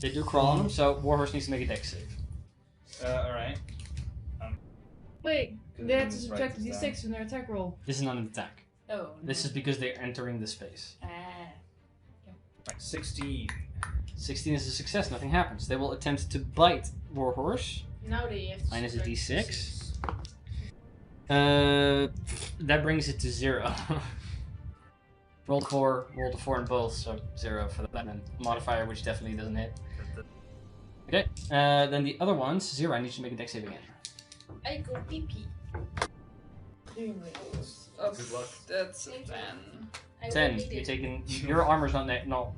They do crawl on him, so Warhorse needs to make a dex save. Alright. Wait, they had to subtract Write the this d6 from their attack roll. This is not an attack. Oh. This is because they're entering the space. Right, 16. 16 is a success, nothing happens. They will attempt to bite Warhorse. Now they have to Minus a subtract d6. That brings it to 0. Roll 4 in both, so 0 for that, and then modifier, which definitely doesn't hit. Okay, then the other ones, 0, I need you to make a dex save again. I go pee pee. Oh, Good luck. that's a Thank you. 10. I will 10, need you're it. taking, your armor's not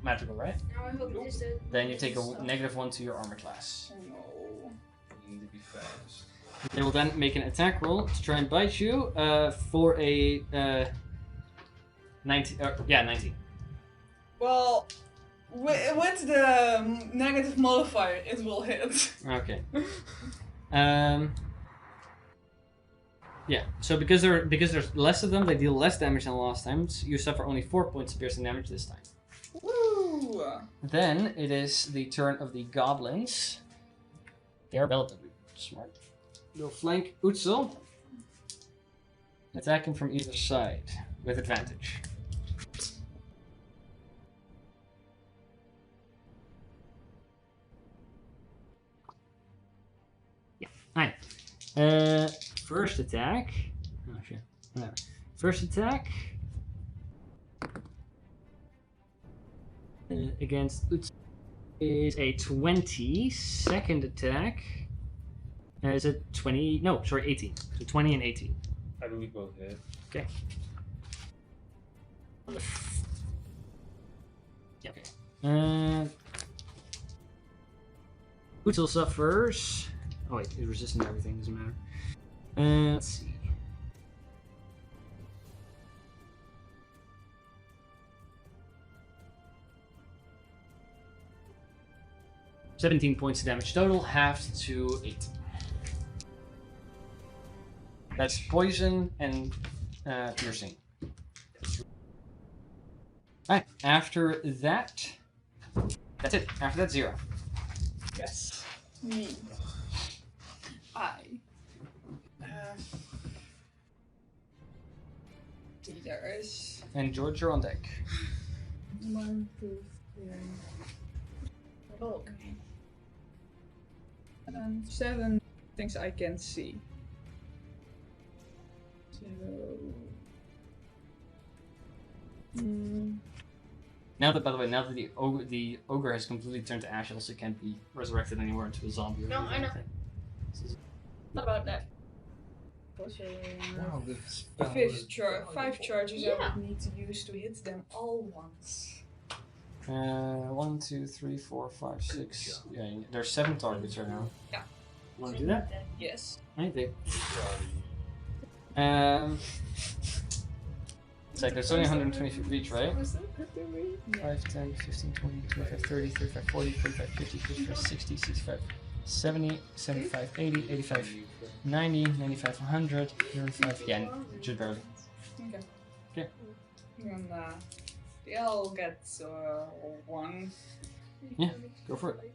magical, right? Now I hope it is the. Then you take a -1 to your armor class. Oh no. You need to be fast. They will then make an attack roll to try and bite you for a 19. 19. Well, with the negative modifier, it will hit. Okay. Yeah. So because there's less of them, they deal less damage than last time. So you suffer only 4 points of piercing damage this time. Woo! Then it is the turn of the goblins. They are relatively smart. They'll flank Utsul. Attack him from either side with advantage. Yeah. Alright. First attack. Oh shit. Whatever. First attack against Uts is a 20. Second attack is a 20. No, sorry, 18. So 20 and 18. I believe both hit. Okay. Yeah, okay. Util suffers. Oh wait, he's resistant to everything, doesn't matter. Let's see. $17 points of damage total, halved to 8. That's poison and piercing. Alright, after that, that's it. After that, 0. Yes. Me. There is. And George, you're on deck. 1, 2, 3. Oh. 7 things I can see. So. Now that, by the way, now that the ogre has completely turned to ash, it also can't be resurrected anymore into a zombie. Or No, I know. anything. What about that? Also, Wow, the spell 5 charges I Yeah. would need to use to hit them all once. 1, 2, 3, 4, 5, 6. Yeah, there's 7 targets right now. Yeah. You want to do that? Yes. I think. It's like there's only 120 feet reach, right? 5, 10, 15, 20, 25, 30, 35, 40, 45, 50, 55, 60, 65, 70, 75, 80, 85, 90, 95, 100, 95. Yeah, just barely. Okay. Okay. And they all get 1. Yeah, go for it.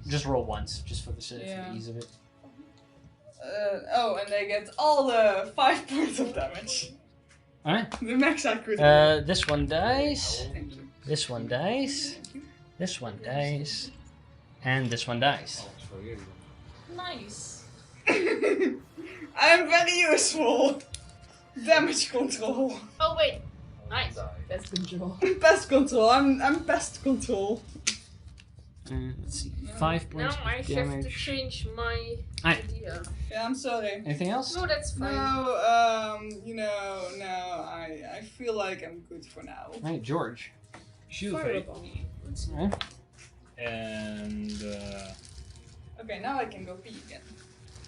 Just roll once, just for the for Yeah. the ease of it. Oh, and they get all the 5 points of damage. Alright. The max I could. This one dies. This one dies. This one dies. And this one dies. Nice. I'm very useful. Damage control. Oh wait. Nice. That's control. Pest control. I'm pest control. Let's see. 5 points Now I of have to damage. change my Alright. idea. Yeah, I'm sorry. Anything else? No, that's fine. No, I feel like I'm good for now. Alright, George. Shield Sorry fate. about me. Let's see. Alright. And Okay, now I can go pee again.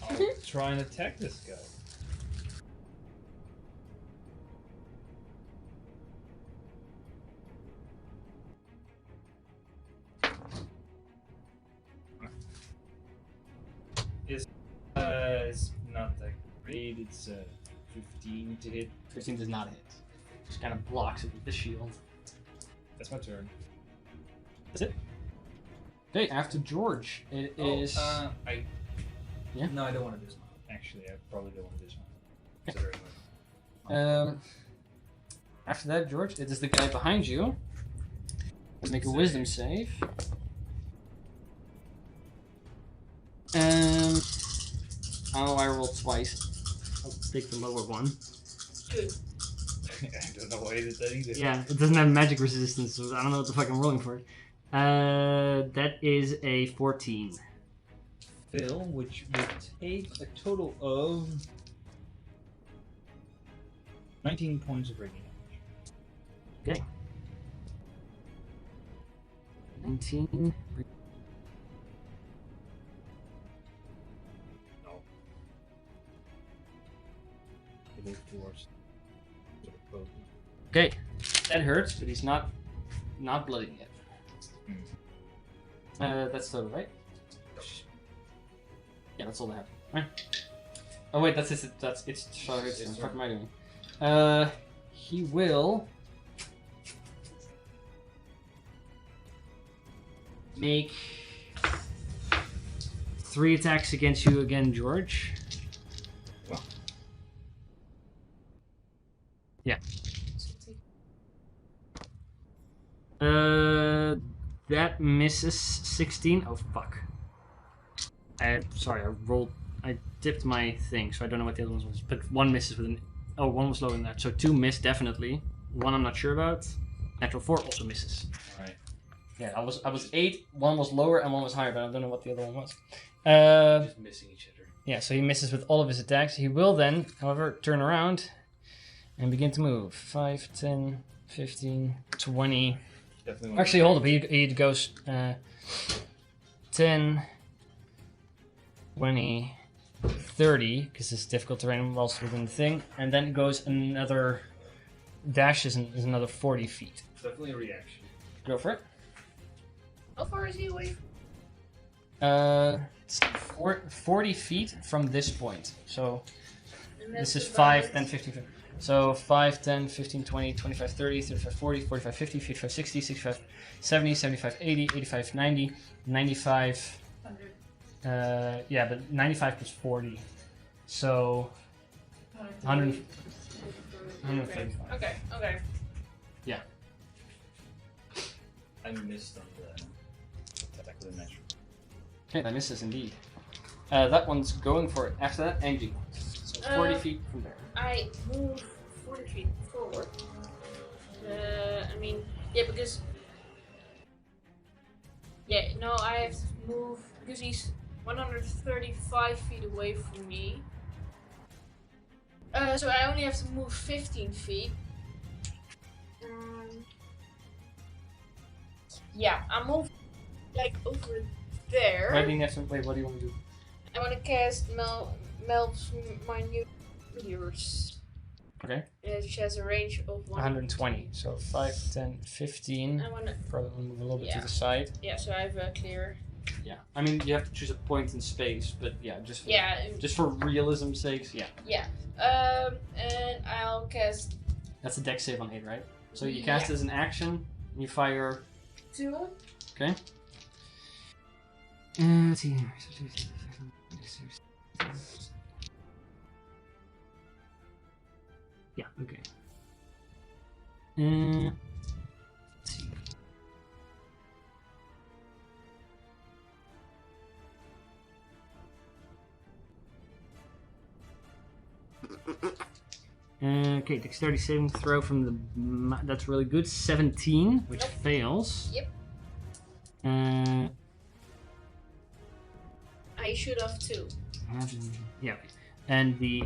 I'll try and attack this guy. It's not that great. It's 15 to hit. 15 does not hit. Just kind of blocks it with the shield. That's my turn. That's it. Okay, after George, it is. Yeah? No, I don't want to dismount. Actually, I probably don't want to dismount. Considering After that, George, it is the guy behind you. Make a wisdom save. Oh, I rolled twice. I'll take the lower one. I don't know why I did that either. Yeah, it doesn't have magic resistance, so I don't know what the fuck I'm rolling for. That is a 14. Phil, which would take a total of 19 points of radiant damage. Okay. 19. No. They move towards sort of both. Okay, that hurts, but he's not bloodied yet. That's total, right? Yeah, that's all they have. Right. Oh wait, that's it's sorry, what the fuck am I doing? He will make 3 attacks against you again, George. Yeah. That misses 16. Oh fuck. Sorry, I dipped my thing, so I don't know what the other one was. But one misses with Oh, one was lower than that. So 2 missed definitely. 1 I'm not sure about. Natural 4 also misses. Alright. Yeah, I was 8. 1 was lower and 1 was higher, but I don't know what the other one was. Just missing each other. Yeah, so he misses with all of his attacks. He will then, however, turn around and begin to move. 5, 10, 15, 20. Definitely Actually, hold up. He goes 10, 20, 30, because it's difficult terrain whilst within the thing. And then it goes another... Dash is another 40 feet. Definitely a reaction. Go for it. How far is he away? It's 40 feet from this point. So And this that's is about- 5, 10, 15, 20. So 5, 10, 15, 20, 25, 30, 35, 40, 45, 50, 55, 60, 65, 70, 75, 80, 85, 90, 95. 100. Yeah, but 95 plus 40. So 100. 135. Okay, okay. I missed on the attack with the natural. Okay, that misses indeed. That one's going for it. After that, Angie. So 40 feet from there. I move 40 feet forward. I mean, yeah, because... Yeah, no, I have to move... Because he's 135 feet away from me. So I only have to move 15 feet. Yeah, I'll move, like, over there. Why do you have some... Wait, what do you want to do? I want to cast Mel's Minute Meteors. Okay. Which has a range of 120. So 5, 10, 15. I want to... Probably want to move a little bit to Yeah. the side. Yeah, so I have a clear... Yeah. I mean, you have to choose a point in space, but yeah, just for, Yeah. just for realism's sakes, yeah. Yeah. And I'll cast... That's a dex save on 8, right? So you cast Yeah. as an action, and you fire... 2. Okay. Let's see. Yeah, okay. Let's see. Okay, dexterity saving throw from the... That's really good. 17, which Nope. fails. Yep. I shoot off 2. Yeah. And the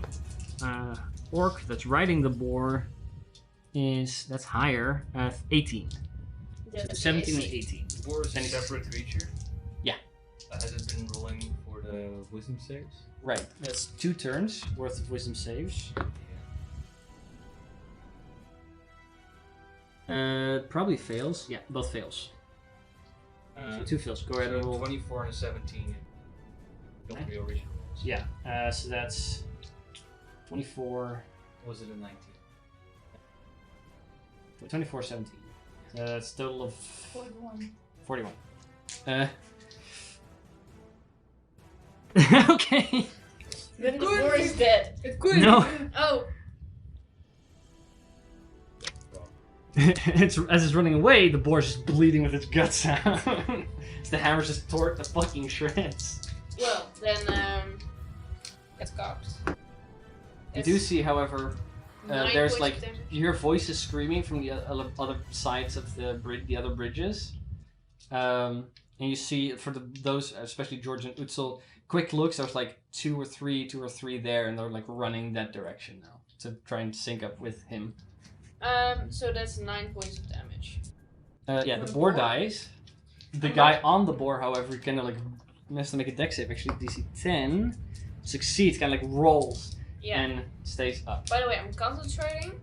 orc that's riding the boar is... That's higher. 18. So 17 and 18. Boar is a separate creature? Yeah. Has it been rolling for the wisdom saves? Right. That's 2 turns worth of wisdom saves. Probably fails. Yeah, both fails. So 2 fails. Go ahead and roll. 24 and a 17. Don't be original rolls. Yeah. So that's 24. Was it a 19? 24, 17. That's a total of 41. 41. Okay. Then the boar is dead. It could. No. Oh! As it's running away, the boar's just bleeding with its guts out. As the hammer's just tore it to fucking shreds. Well, then, it's cocked. You do see, however, 9 there's points like of damage. you hear voices screaming from the other sides of the the other bridges, and you see for those, especially George and Utzel, quick looks. There's like two or three there, and they're like running that direction now to try and sync up with him. So that's 9 points of damage. Yeah, For the the boar boar? dies. The guy on the boar, however, kind of like has to make a dex save. Actually, DC 10 succeeds, kind of like rolls Yeah. and stays up. By the way, I'm concentrating,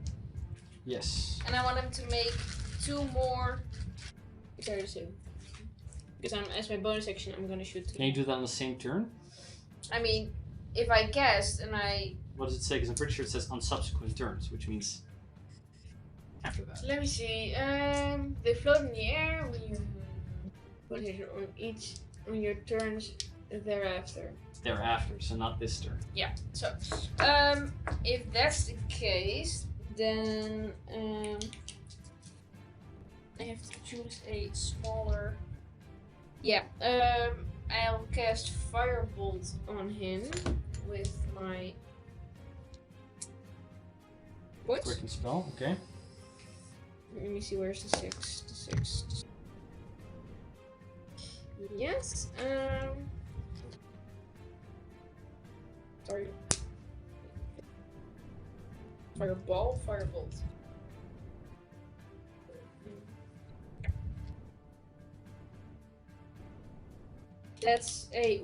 Yes. and I want him to make 2 more. Sorry, so. Because as my bonus action, I'm gonna shoot 2. Can you do that on the same turn? I mean, if I guessed and I. What does it say? Because I'm pretty sure it says on subsequent turns, which means after that. Let me see. They float in the air when you. On your turns thereafter. Thereafter, so not this turn. Yeah. So, if that's the case, then I have to choose a smaller. Yeah. I'll cast Firebolt on him with my What? Quicken spell, okay. Let me see, where's the 6? The 6. Yes, sorry. Fireball, firebolt. That's a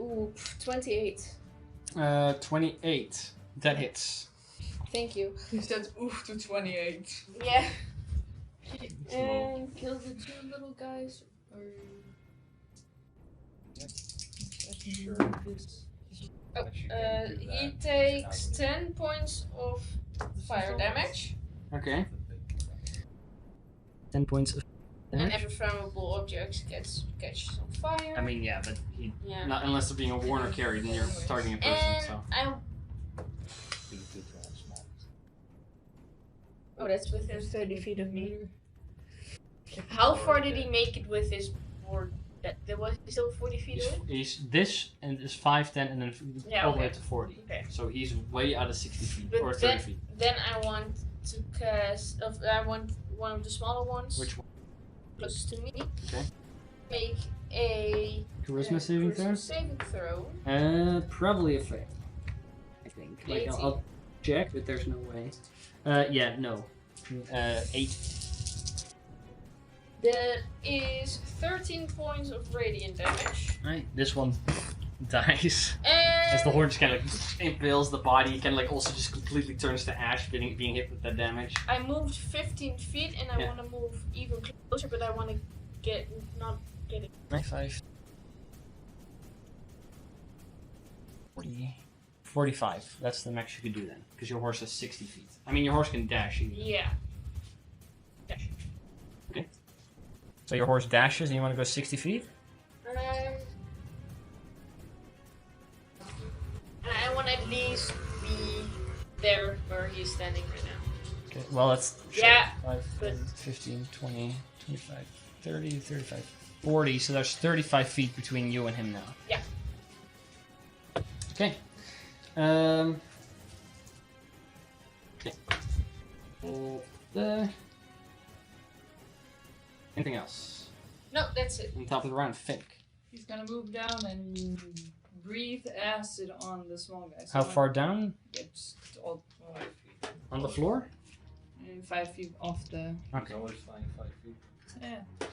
28. 28. That hits. Thank you. You said oof to 28. Yeah. And kill the 2 little guys. Or Sure. oh, he takes 10 points of fire damage. Okay. 10 points of And damage. every flammable object catches on fire. I mean, yeah, but he, yeah. not unless they're being a worn or carried, then you're targeting a person. And So. Oh, that's within 30 feet of me. How far did he make it with his board? That was still 40 feet away? He's this and is 5, 10, and then Yeah, all the way okay. to 40. Okay. So he's way out of 60 feet But or 30 feet. Then I want to cast. I want one of the smaller ones. Which one? Close to me. Okay. Make a Charisma saving throw? charisma saving throw. Probably a fail. I think. Like, 18. I'll check, but there's no way. Yeah, no. 8. That is 13 points of radiant damage. Right. This one dies. And As the horn just kind of impales the body, kind of like also just completely turns to ash, being hit with that damage. I moved 15 feet, and I Yeah. want to move even closer, but I want to not get it. 95. 40. 45. That's the max you could do then, because your horse has 60 feet. I mean, your horse can dash. Yeah. So your horse dashes and you want to go 60 feet? And I want to at least be there where he's standing right now. Okay, well, that's... Yeah, 5, but- 10, 15, 20, 25, 30, 35, 40. So there's 35 feet between you and him now. Yeah. Okay. Okay. Anything else? No, that's it. On top of the round, Fink. He's gonna move down and breathe acid on the small guy. So How far down? It's all 5 feet. On the floor? 5 feet off the. Okay. Always flying 5 feet. Yeah. If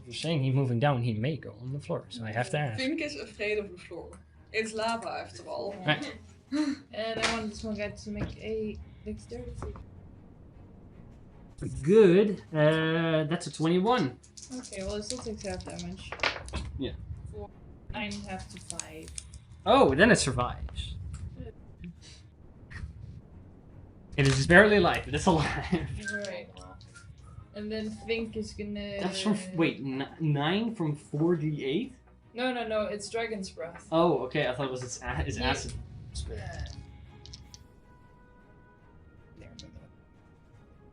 you're saying he's moving down, he may go on the floor, so I have to ask. Fink is afraid of the floor. It's lava after all. Right. And I want the small guy to make a dexterity save. Good. That's a 21. Okay, well it still takes half damage. Yeah. 9.5 to 5. Oh, then it survives. It is barely alive, but it's alive. Right. And then Fink is gonna. That's from, wait, 9 from 4d8? No, it's Dragon's Breath. Oh, okay, I thought it was its Yeah. acid.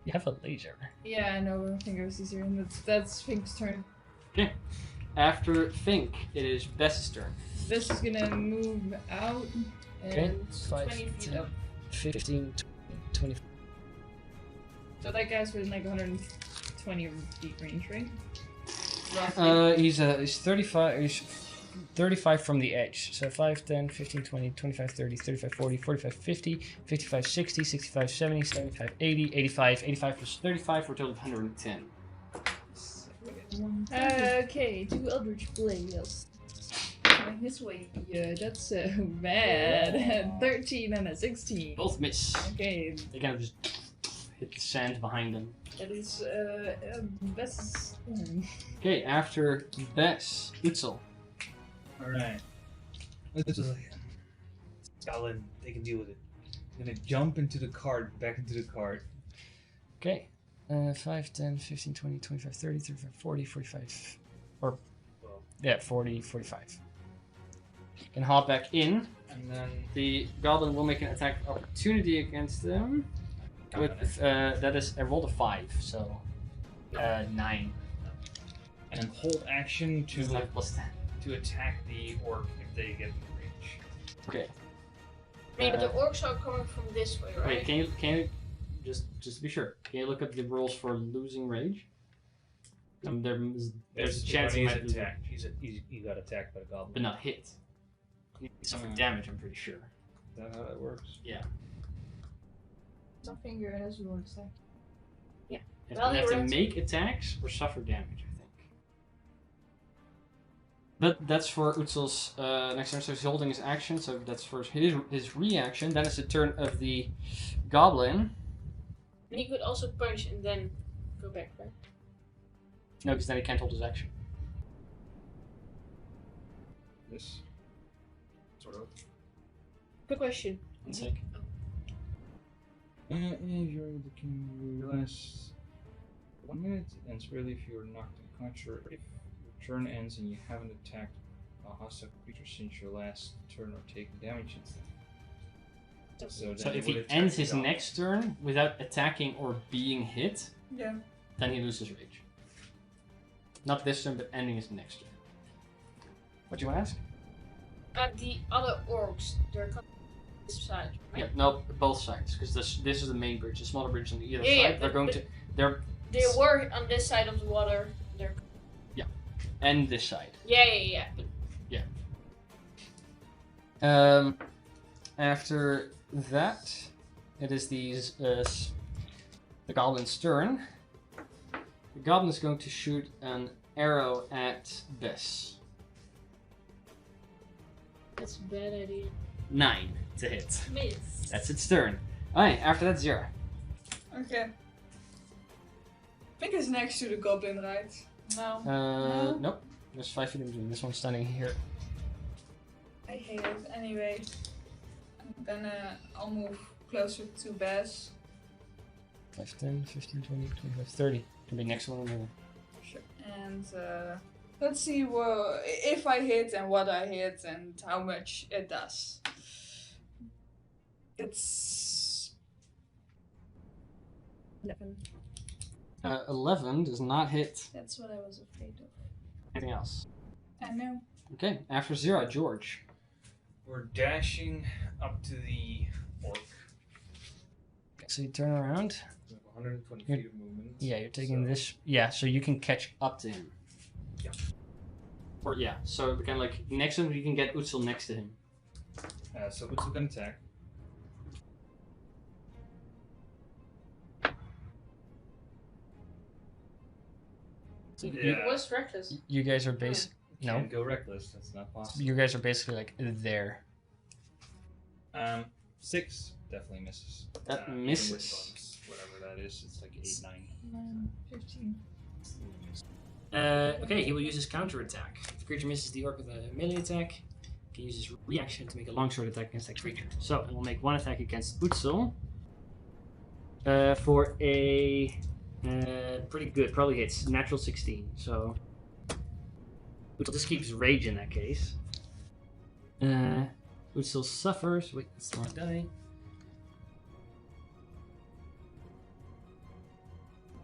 You have a laser. Yeah, I know, I think it was easier, and that's Fink's turn. After Fink, it is Bess's turn. This is gonna move out and Okay, 20 feet up. 15, 20. So that guy's within like 120 feet range, right? Roughly. He's 35. He's 35 from the edge. So 5, 10, 15, 20, 25, 30, 35, 40, 45, 50, 55, 60, 65, 70, 75, 80, 85. 85 plus 35 for a total of 110. Okay, 2 Eldritch Blades. Going this way. Yeah, that's bad. 13 and a 16. Both miss. Okay, They kind of just hit the sand behind them. that is best. Okay, after Bess, Utzel. Alright. Let's just Scotland, they can deal with it. I'm gonna jump into the cart, back into the cart. Okay. 5, 10, 15, 20, 25, 30, 35, 40, 45. Or, Well, yeah, 40, 45. Can hop back in. and then The goblin will make an attack of opportunity against them. With, that is, I rolled a 5, so 9. and then hold action to 5 plus 10. to attack the orc if they get in range. Okay. Maybe the orcs are coming from this way, right? Wait, can you just to be sure. Can you look up the rules for losing rage? There's a chance he might lose, attacked. He got attacked by the goblin. but not hit. He suffered damage. I'm pretty sure. Is that how that works? Yeah. Something your has your attack. You Well, have you to were- make attacks or suffer damage, I think. But that's for Utzel's next turn. So he's holding his action. So that's for his reaction. Then it's the turn of the goblin. And he could also punch and then go back, right? No, because then he can't hold his action. This sort of. Quick question. One sec. You're looking last 1 minute, and really if you're knocked unconscious, if your turn ends and you haven't attacked a hostile creature since your last turn or taken damage since then. So then if you he would attack ends the his goblin. next turn without attacking or being hit, Yeah. then he loses rage. Not this turn, but ending his next turn. What do you want to ask? The other orcs, they're coming this side, right? Yeah, no, both sides, because this is the main bridge. The smaller bridge on the either Yeah, side. They're but- going but- to. They're They were on this side of the water. They're end this side. yeah. But After that, it is the goblin's turn. The goblin is going to shoot an arrow at Bess. that's a bad idea. 9 to hit. Miss. That's its turn. Alright, after that, Zira. Okay. I think it's next to the goblin, right? No. No? Nope. There's 5 feet in between. This one's standing here. I hate it. Anyway. Then I'll move closer to Bess. 5, 10, 15, 20, 25, 30. Can be next one. Or... Sure. And let's see if I hit and what I hit and how much it does. It's 11. 11 does not hit. That's what I was afraid of. Anything else? I know. Okay, after Zira, George. We're dashing up to the orc. So you turn around. We have 120 You're- feet of movement. Yeah, you're taking so- this. Yeah, so you can catch up to him. Yeah. Or yeah, so kind of like next to him, you can get Utzel next to him. So Utsu can attack. So Yeah. What's reckless? you guys are basic. No, Can't go reckless. That's not possible. you guys are basically like there. 6 definitely misses. That Even with misses. bonus, whatever that is, it's like 8, 9. 9, 15. Okay, he will use his counter attack. If the creature misses the orc with a melee attack, he can use his reaction to make a longsword attack against that creature. So it will make one attack against Utzel. For a pretty good, probably hits natural 16. So Utzel just keeps rage in that case. Utzel suffers. Wait, that's the wrong die.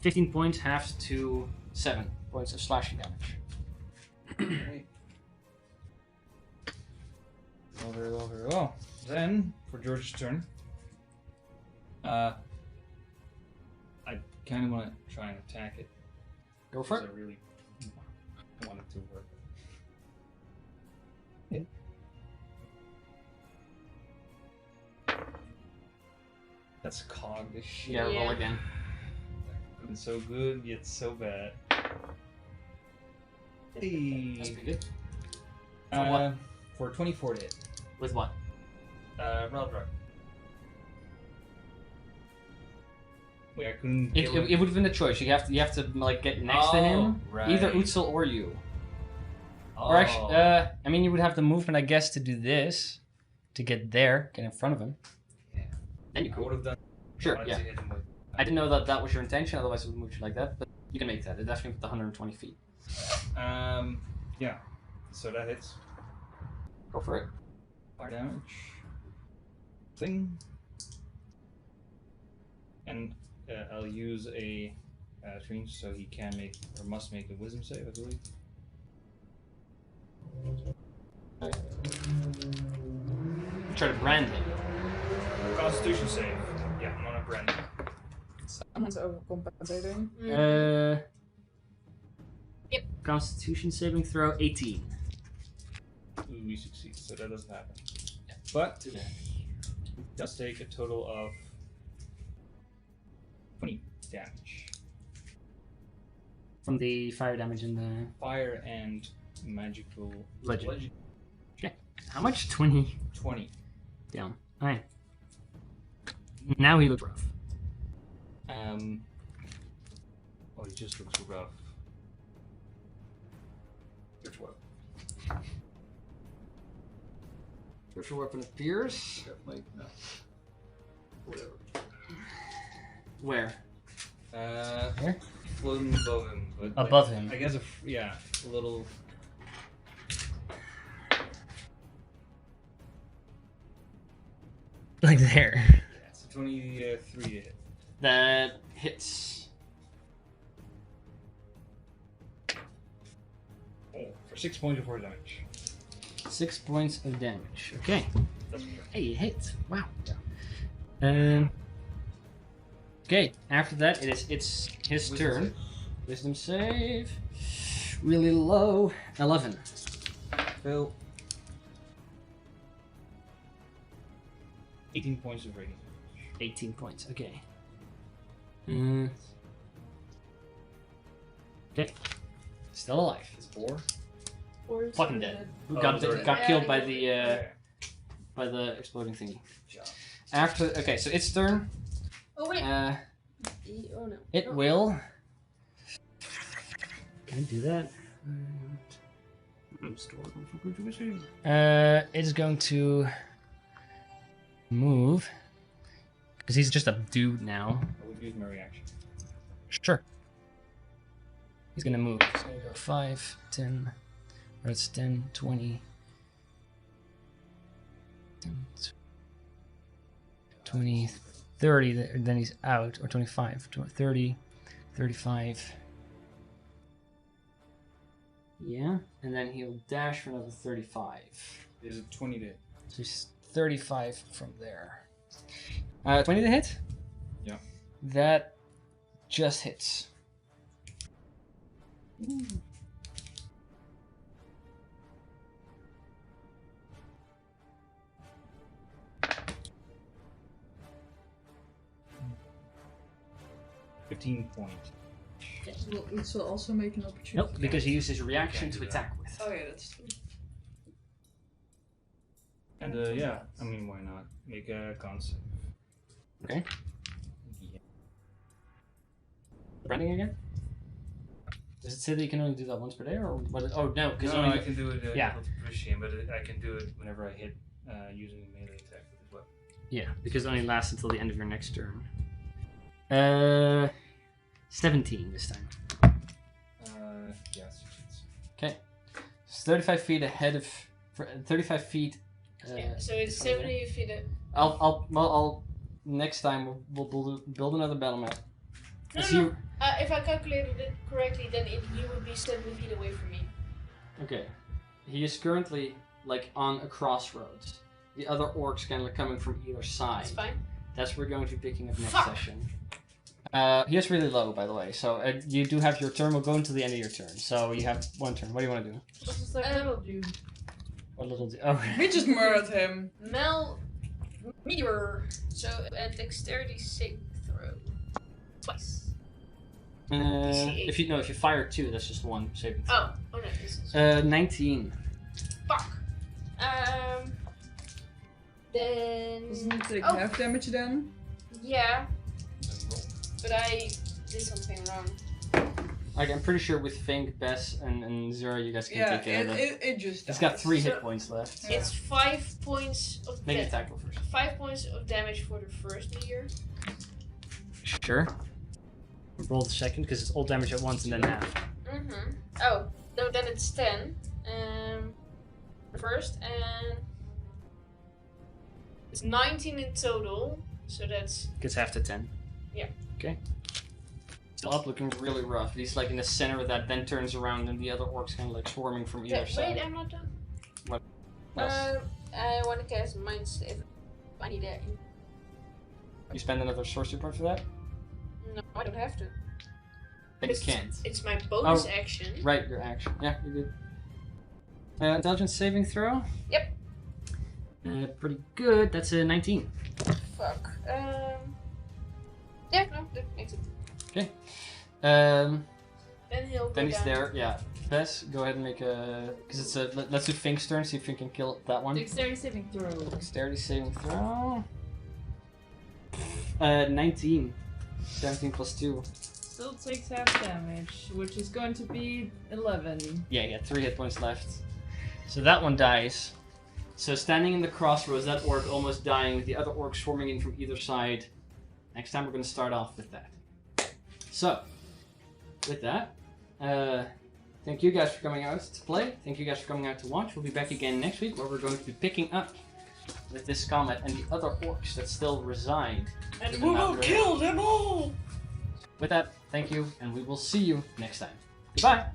15 points halves to 7 points of slashing damage. Right. Very well. Then, for George's turn, I kind of want to try and attack it. Go for it. Because I really want it to work. That's cog this shit. Yeah, roll Yeah. again. It's so good, yet so bad. That's Hey. pretty good. For 24 to hit. With what? Reldrak. Wait, I couldn't. It would have been a choice. You have to like get next to him, either right. Utzel or you. Or actually, I mean, you would have the movement, I guess, to do this, to get there, get in front of him. Yeah. Then you I could. would have done. Sure, wanted yeah. to hit him with- I didn't know that that was your intention. Otherwise, it would move you like that. But you can make that. It definitely with the 120 feet. Yeah. So that hits. Go for it. Fire damage. Thing. And I'll use a range so he can make or must make a wisdom save, I believe. Try to brand him. Constitution save. Yeah, I'm on a brand. Someone's overcompensating. Yep. Constitution saving throw 18. Ooh, we succeed, so that doesn't happen. But it does take a total of 20 damage. From the fire damage in the Fire and magical bludgeon. How much? 20 20. down. Alright. Now he looks rough. Oh, he just looks rough. Which one? Special weapon appears. Definitely no. Whatever. Where? Here? Floating above him. But Above him. I guess a little. Like there. Yeah, it's a 23 to hit. That hits. Oh, for 6 points of force damage. 6 points of damage. Okay. That's what Hey, it hit. Wow. Okay, after that, it's his turn. Wisdom save. Really low. 11. Phil. 18 points of radiant. 18 points. Okay. Okay. Still alive. It's 4. Fucking dead. Who Oh, got sorry. killed by the exploding thingy. After so its turn. Oh wait. Oh no. It will. Can I do that? It's going to move because he's just a dude now. I would use my reaction. Sure. He's gonna move. He's gonna go 5, 10, or it's 10, 20, 10, 20, 30, then he's out, or 25, 30, 35. Yeah, and then he'll dash for another 35. Is it 20 to hit? So he's 35 from there. 20 to hit? Yeah. That just hits. Ooh. $15 points. Will this will also make an opportunity? Nope, because he used his reaction to attack with. Oh yeah, that's true. And yeah, I mean, why not? Make a con save. Okay. Yeah. Running again? Does it say that you can only do that once per day, or what? Oh no, because No, only I can do it yeah. with Christian, but I can do it whenever I hit using a melee attack with his weapon. yeah, because it only lasts until the end of your next turn. 17 this time. Yes. Okay, it's 35 feet ahead of 35 feet. Yeah, so it's 70 feet. I'll next time we'll build another battle map. No. If I calculated it correctly, then he would be 70 feet away from me. Okay, he is currently like on a crossroads. The other orcs kind of coming from either side. That's fine. That's what we're going to be picking up next Fuck. session. He is really low, by the way. So you do have your turn. We'll go until the end of your turn. So you have one turn. What do you want to do? What does that little do? What little? Oh, We just murdered him. Meteor. So a dexterity saving throw. Twice. if you fire 2, that's just one saving throw. Oh no, this is 19. fuck. Then Doesn't it take half damage then? yeah, but I did something wrong. Like, I'm pretty sure with Fink, Bess, and Zero, you guys can Yeah, take care of it. it just It's got 3 hit So- points left. Yeah. It's 5 points of Make an attack roll first. 5 points of damage for the first meteor. Sure. Roll the second because it's all damage at once and then half. Mm-hmm. Oh, no, then it's 10. The first, and it's 19 in total. So that's Gets half to 10. Yeah. Okay. Still up, looking really rough. He's like in the center of that, then turns around, and the other orcs kind of like swarming from either side. wait, I'm not done. What else? I want to cast Mind Save. I need that. You spend another sorcery point for that? No, I don't have to. But you can't. It's my bonus Oh. action. Right, your action. Yeah, you're good. Intelligence saving throw? Yep. Pretty good. That's a 19. Fuck. Yeah, no, that makes it. Okay. Then he'll go Then he's down. there. Yeah. Bess, go ahead and make a. Because it's a. Let's do Fink's turn. See if Fink can kill that one. Dexterity saving throw. Dexterity saving throw. 19. 17 plus 2. Still takes half damage, which is going to be 11. Yeah, you got 3 hit points left. So that one dies. So standing in the crossroads, that orc almost dying with the other orcs swarming in from either side. Next time we're going to start off with that. So, with that, thank you guys for coming out to play. Thank you guys for coming out to watch. We'll be back again next week where we're going to be picking up with this combat and the other orcs that still reside. And in we the will mountain kill them all! With that, thank you, and we will see you next time. Goodbye!